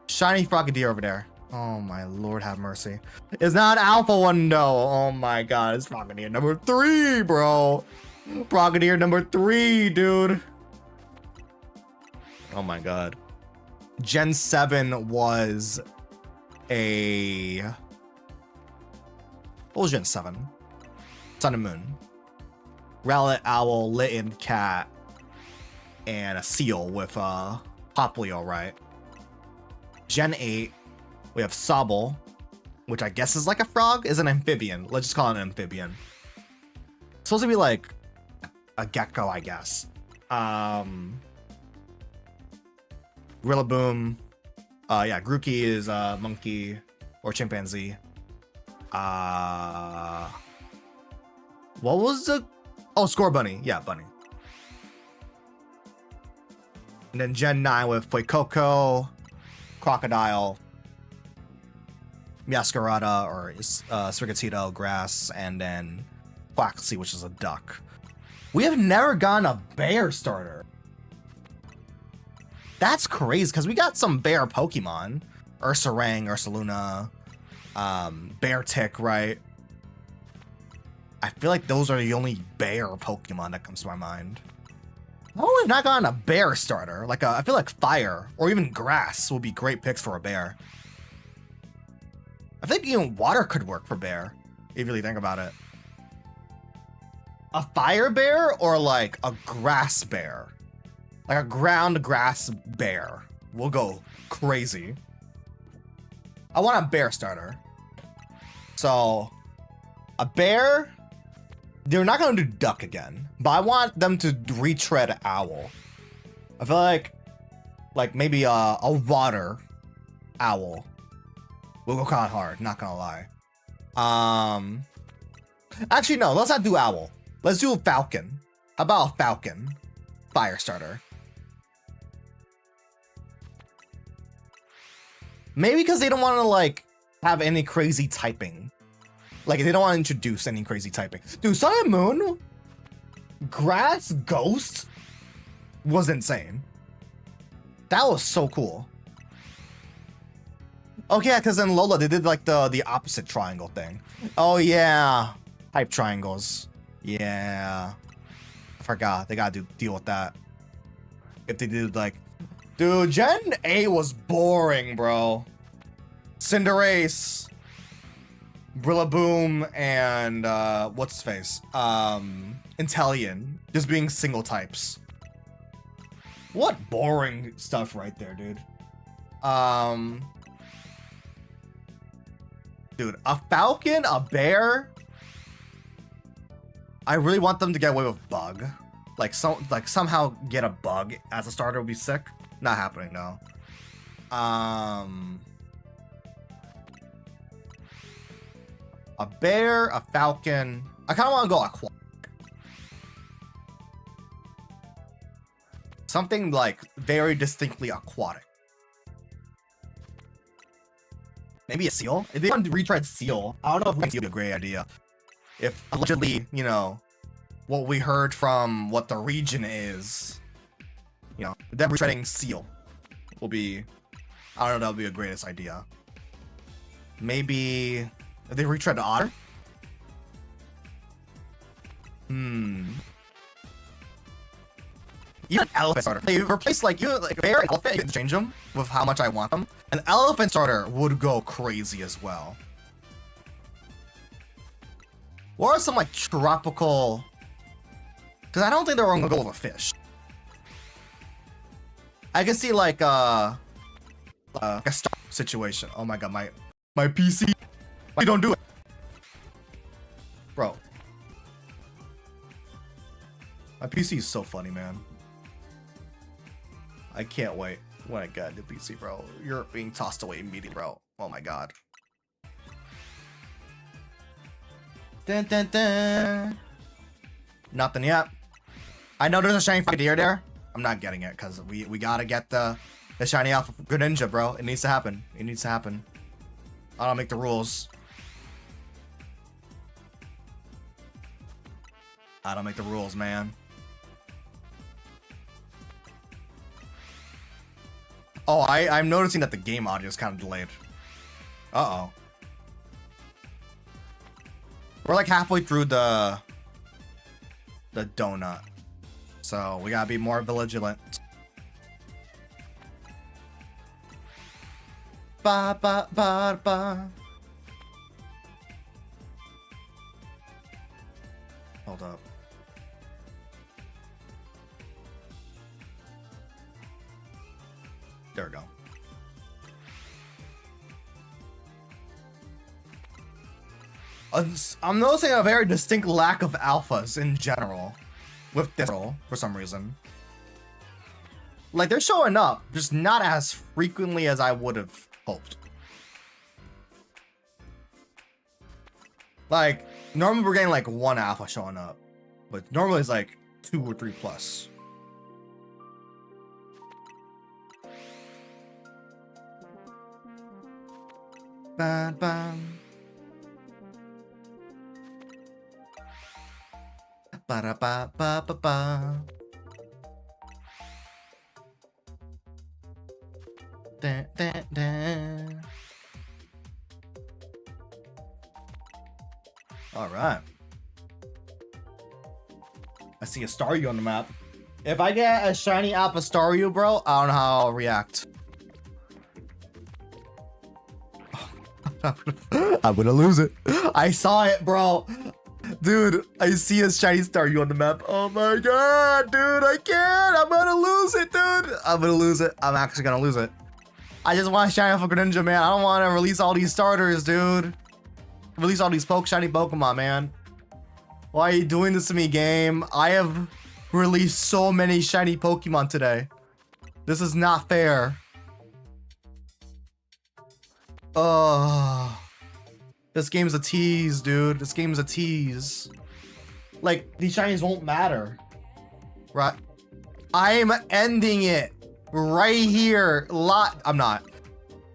Shiny Frogadier over there. Oh my lord, have mercy. It's not alpha one though. Oh my god, it's Frogadier number 3, bro. Frogadier number 3, dude. Oh my god. Gen 7 was a... What was Gen 7? Sun and Moon. Rowlet, Owl, Litten, Cat, and a Seal with Poplio, right? Gen 8, we have Sobble, which I guess is like a frog, is an amphibian. Let's just call it an amphibian. It's supposed to be like a gecko, I guess. Rillaboom. Yeah, Grookey is monkey or chimpanzee. What was the... Oh, Scorbunny. Yeah, bunny. And then Gen 9 with Fuecoco, Crocodile, Masquerada or Sprigatito, grass, and then Quaxly, which is a duck. We have never gotten a bear starter. That's crazy, because we got some bear Pokemon. Ursaring, Ursaluna, Beartic, right? I feel like those are the only bear Pokemon that comes to my mind. Oh, we've not gotten a bear starter. Like I feel like fire or even grass would be great picks for a bear. I think even water could work for bear, if you really think about it. A fire bear or like a grass bear? Like a ground grass bear. We'll go crazy. I want a bear starter. So, a bear, they're not going to do duck again, but I want them to retread owl. I feel like maybe a water owl will go kind of hard, not gonna lie. Actually, no, let's not do Owl. Let's do a Falcon. How about a Falcon? Fire starter. Maybe because they don't want to, like, have any crazy typing. Like, they don't want to introduce any crazy typing. Dude, Sun and Moon? Grass Ghost? Was insane. That was so cool. Okay, because in Lola, they did, like, the opposite triangle thing. Oh, yeah. Type triangles. Yeah. I forgot. They gotta deal with that. If they did, like... Dude, Gen 8 was boring, bro. Cinderace, Brillaboom, and what's his face? Inteleon. Just being single types. What boring stuff right there, dude. Dude, a Falcon, a Bear. I really want them to get away with Bug. Like somehow get a Bug as a starter would be sick. Not happening, no. A Bear, a Falcon. I kind of want to go Aquatic. Something like very distinctly aquatic. Maybe a Seal? If they want to retread Seal, I don't know if Seal would be a great idea. If allegedly, you know, what we heard from what the region is, you know, them retreading Seal will be, I don't know, that would be a greatest idea. Maybe if they retread Otter? Even an Elephant starter. They replace like Bear and Elephant, you can change them with how much I want them. An Elephant starter would go crazy as well. What are some like tropical? Because I don't think they're gonna go with a fish. I can see like a star situation. Oh my god, my PC. Why don't do it, bro? My PC is so funny, man. I can't wait when I get the PC, bro. You're being tossed away immediately, bro. Oh my god. Dun, dun, dun. Nothing yet. I know there's a shiny Deer there. I'm not getting it because we gotta get the shiny Alpha Greninja, bro. It needs to happen. It needs to happen. I don't make the rules. I don't make the rules, man. Oh, I'm noticing that the game audio is kind of delayed. Uh-oh. We're like halfway through the donut. So we gotta be more vigilant. Ba ba ba ba. Hold up. There we go. I'm noticing a very distinct lack of alphas in general with this role for some reason. Like they're showing up, just not as frequently as I would have hoped. Like normally we're getting like one alpha showing up, but normally it's like 2 or 3 plus. Bam, bam. Ba da ba ba ba ba. Da, da, da. All right. I see a Staryu on the map. If I get a shiny Alpha Staryu, bro, I don't know how I'll react. I'm gonna lose it. I saw it, bro. Dude, I see a shiny Staryu on the map. Oh my god, dude, I can't. I'm gonna lose it, dude. I'm gonna lose it. I'm actually gonna lose it. I just want a shiny Alpha Greninja, man. I don't want to release all these starters, dude. Release all these shiny Pokemon, man. Why are you doing this to me, game? I have released so many shiny Pokemon today. This is not fair. Oh. This game's a tease, dude. This game's a tease. Like, these shinies won't matter. Right? I'm ending it right here. I'm not.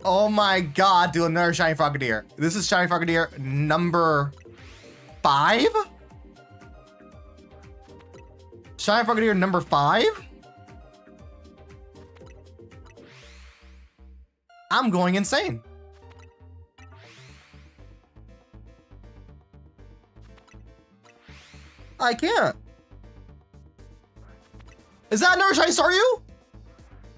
Oh my god, dude, another shiny Frogadier. This is shiny Frogadier number 5? Shiny Frogadier number 5? I'm going insane. I can't. Is that another shiny Staryu?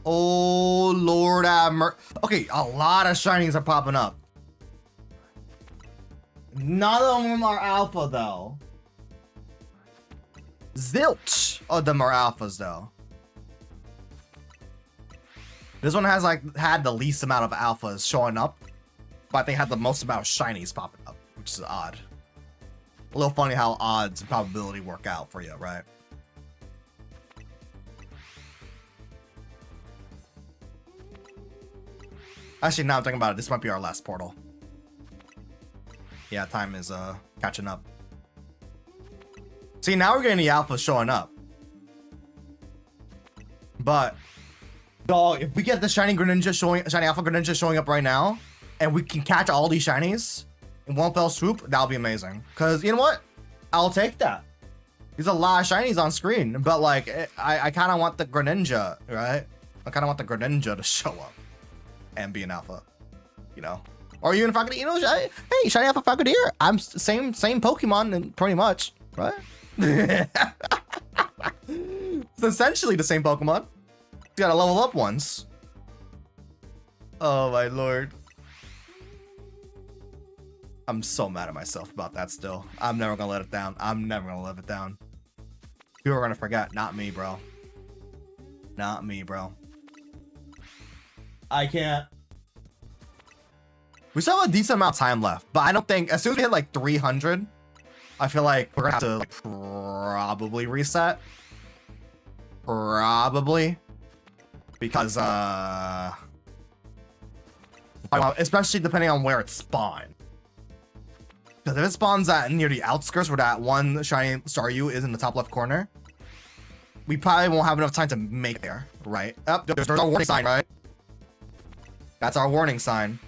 Oh, Lord have mercy. Okay, a lot of shinies are popping up. None of them are alpha, though. Zilch of them are alphas, though. This one has, like, had the least amount of alphas showing up, but they had the most amount of shinies popping up, which is odd. A little funny how odds and probability work out for you, right? Actually, now I'm thinking about it, this might be our last portal. Yeah, time is catching up. See, now we're getting the alpha showing up. But, dog, if we get the shiny alpha Greninja showing up right now, and we can catch all these shinies in one fell swoop, that'll be amazing. Cause you know what? I'll take that. There's a lot of shinies on screen, but like, I kind of want the Greninja, right? I kind of want the Greninja to show up and be an alpha, you know? Or even Frogadier, you know, hey, shiny alpha Frogadier. I'm same Pokemon, and pretty much, right? It's essentially the same Pokemon. You gotta level up once. Oh my lord. I'm so mad at myself about that still. I'm never gonna let it down. I'm never gonna let it down. People are gonna forget. Not me, bro. Not me, bro. I can't. We still have a decent amount of time left, but I don't think, as soon as we hit like 300, I feel like we're gonna have to like, probably reset. Probably. Because, especially depending on where it spawned. Because if it spawns at near the outskirts where that one shiny Staryu is in the top left corner, we probably won't have enough time to make it there, right? Oh, there's our warning sign, right? That's our warning sign.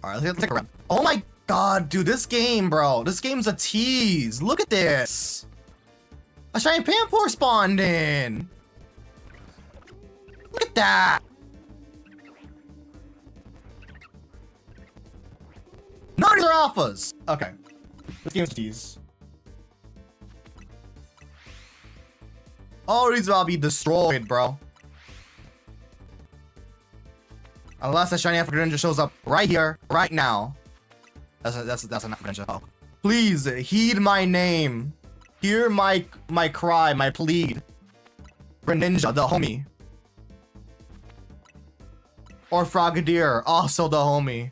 Alright, let's take a round. Oh my god, dude, this game, bro. This game's a tease. Look at this. A shiny Pampor spawned in. Look at that. None of these are alphas. Okay. This game's a tease. All these are about to be destroyed, bro. Unless a shiny alpha Greninja shows up right here, right now. That's enough Greninja. Oh. Please heed my name. Hear my cry, my plead. Greninja, the homie. Or Frogadier, also the homie.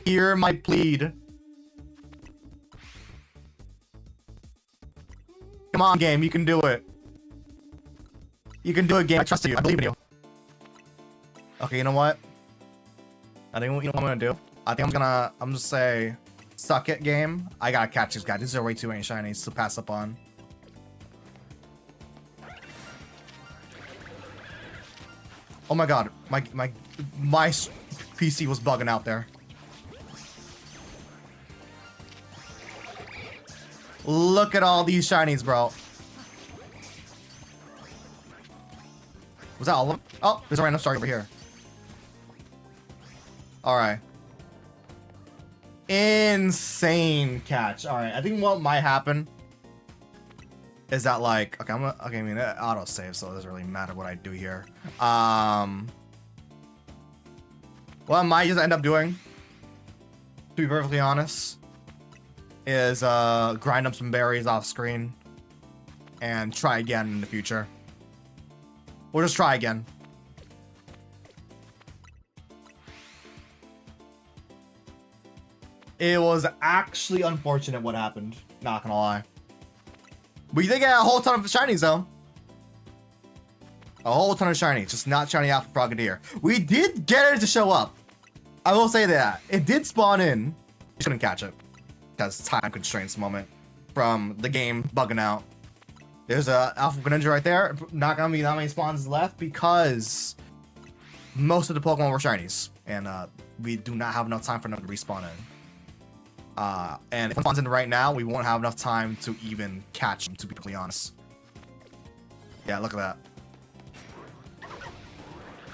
Hear my plead. Come on, game, you can do it. You can do it, game. I trust you. I believe in you. Okay, you know what? I think you know what I'm gonna do. I think I'm just say, suck it, game. I gotta catch this guy. These are way too many shinies to pass up on. Oh my god, my PC was bugging out there. Look at all these shinies, bro. Was that all of them? Oh, there's a random star over here. Alright. Insane catch. Alright, I think what might happen is that like, okay, I mean, auto save, so it doesn't really matter what I do here. What I might just end up doing, to be perfectly honest, is grind up some berries off screen and try again in the future. We'll just try again. It was actually unfortunate what happened, not gonna lie. We did get a whole ton of shinies though. A whole ton of shinies, just not shiny Alpha Frogadier. We did get it to show up. I will say that. It did spawn in. Just couldn't catch it. Because time constraints moment from the game bugging out. There's a Alpha Greninja right there. Not gonna be that many spawns left because most of the Pokemon were shinies. And we do not have enough time for them to respawn in. And if it spawns in right now, we won't have enough time to even catch them, to be completely honest. Yeah, look at that.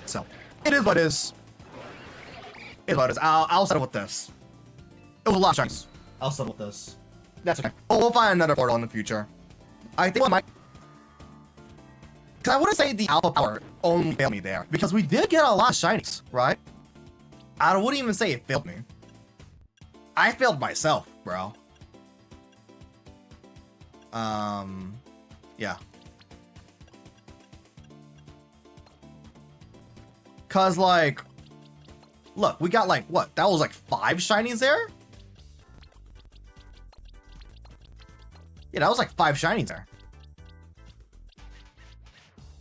So, it is what it is. It is what it is. I'll settle with this. It was a lot of shinies. I'll settle with this. That's okay. Oh, we'll find another portal in the future. I think I might. Because I wouldn't say the Alpha Power only failed me there. Because we did get a lot of shinies, right? I wouldn't even say it failed me. I failed myself, bro. Yeah. Cause like, look, we got like, what? That was like 5 shinies there? Yeah, that was like 5 shinies there.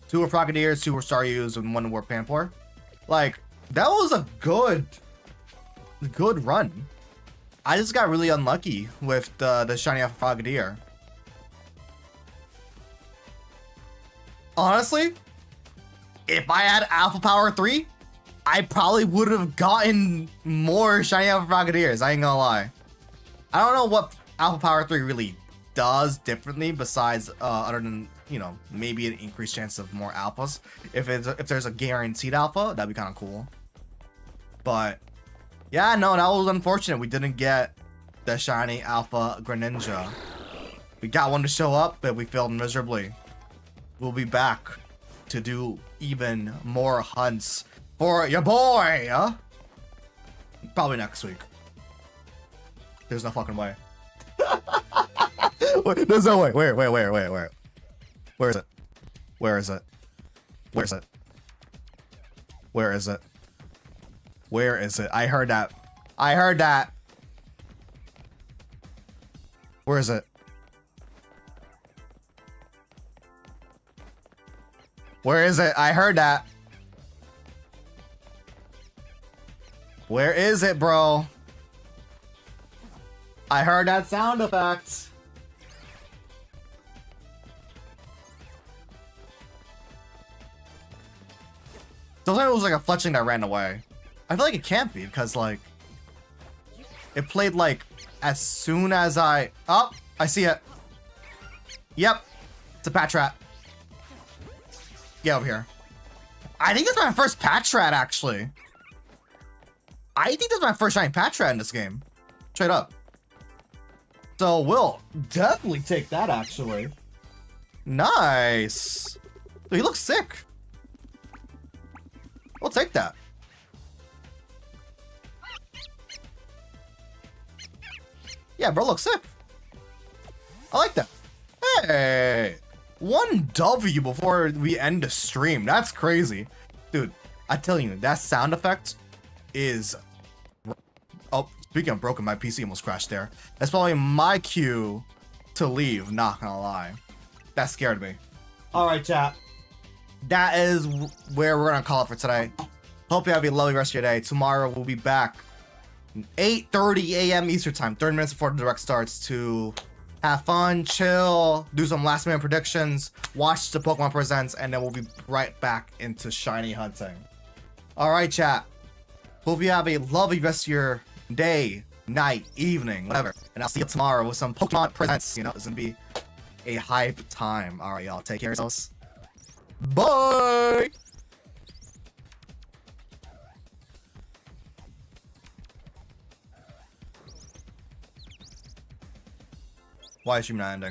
2 were Frogadiers, 2 were Staryus, and 1 were Panpour. Like, that was a good run. I just got really unlucky with the shiny Alpha Frogadier. Honestly, if I had Alpha Power 3, I probably would have gotten more shiny Alpha Frogadiers. I ain't gonna lie. I don't know what Alpha Power 3 really does differently besides other than, you know, maybe an increased chance of more alphas. If there's a guaranteed alpha, that'd be kind of cool. But yeah, no, that was unfortunate. We didn't get the shiny Alpha Greninja. We got one to show up, but we failed miserably. We'll be back to do even more hunts for your boy, huh? Probably next week. There's no fucking way. There's no way. Where? Where is it? Where is it? Where is it? Where is it? Where is it? I heard that. I heard that. Where is it? Where is it? I heard that. Where is it, bro? I heard that sound effect. Sometimes it was like a fletching that ran away. I feel like it can't be because like it played like as soon as I see it. Yep, it's a Patrat. Get over here. I think that's my first Patrat actually. I think that's my first shiny Patrat in this game. Straight up. So we'll definitely take that actually. Nice. Dude, he looks sick. We'll take that. Yeah, bro, looks sick. I like that. Hey, 1 W before we end the stream. That's crazy. Dude, I tell you, that sound effect is... Oh, speaking of broken, my PC almost crashed there. That's probably my cue to leave, not gonna lie. That scared me. Alright, chat. That is where we're gonna call it for today. Hope you have a lovely rest of your day. Tomorrow we'll be back 8:30 a.m. Eastern time, 30 minutes before the direct starts, to have fun, chill, do some last minute predictions, watch the Pokemon Presents, and then we'll be right back into shiny hunting. Alright, chat. Hope you have a lovely rest of your day, night, evening, whatever. And I'll see you tomorrow with some Pokemon Presents. You know, it's gonna be a hype time. Alright, y'all. Take care of yourselves. Bye! Why is she not ending?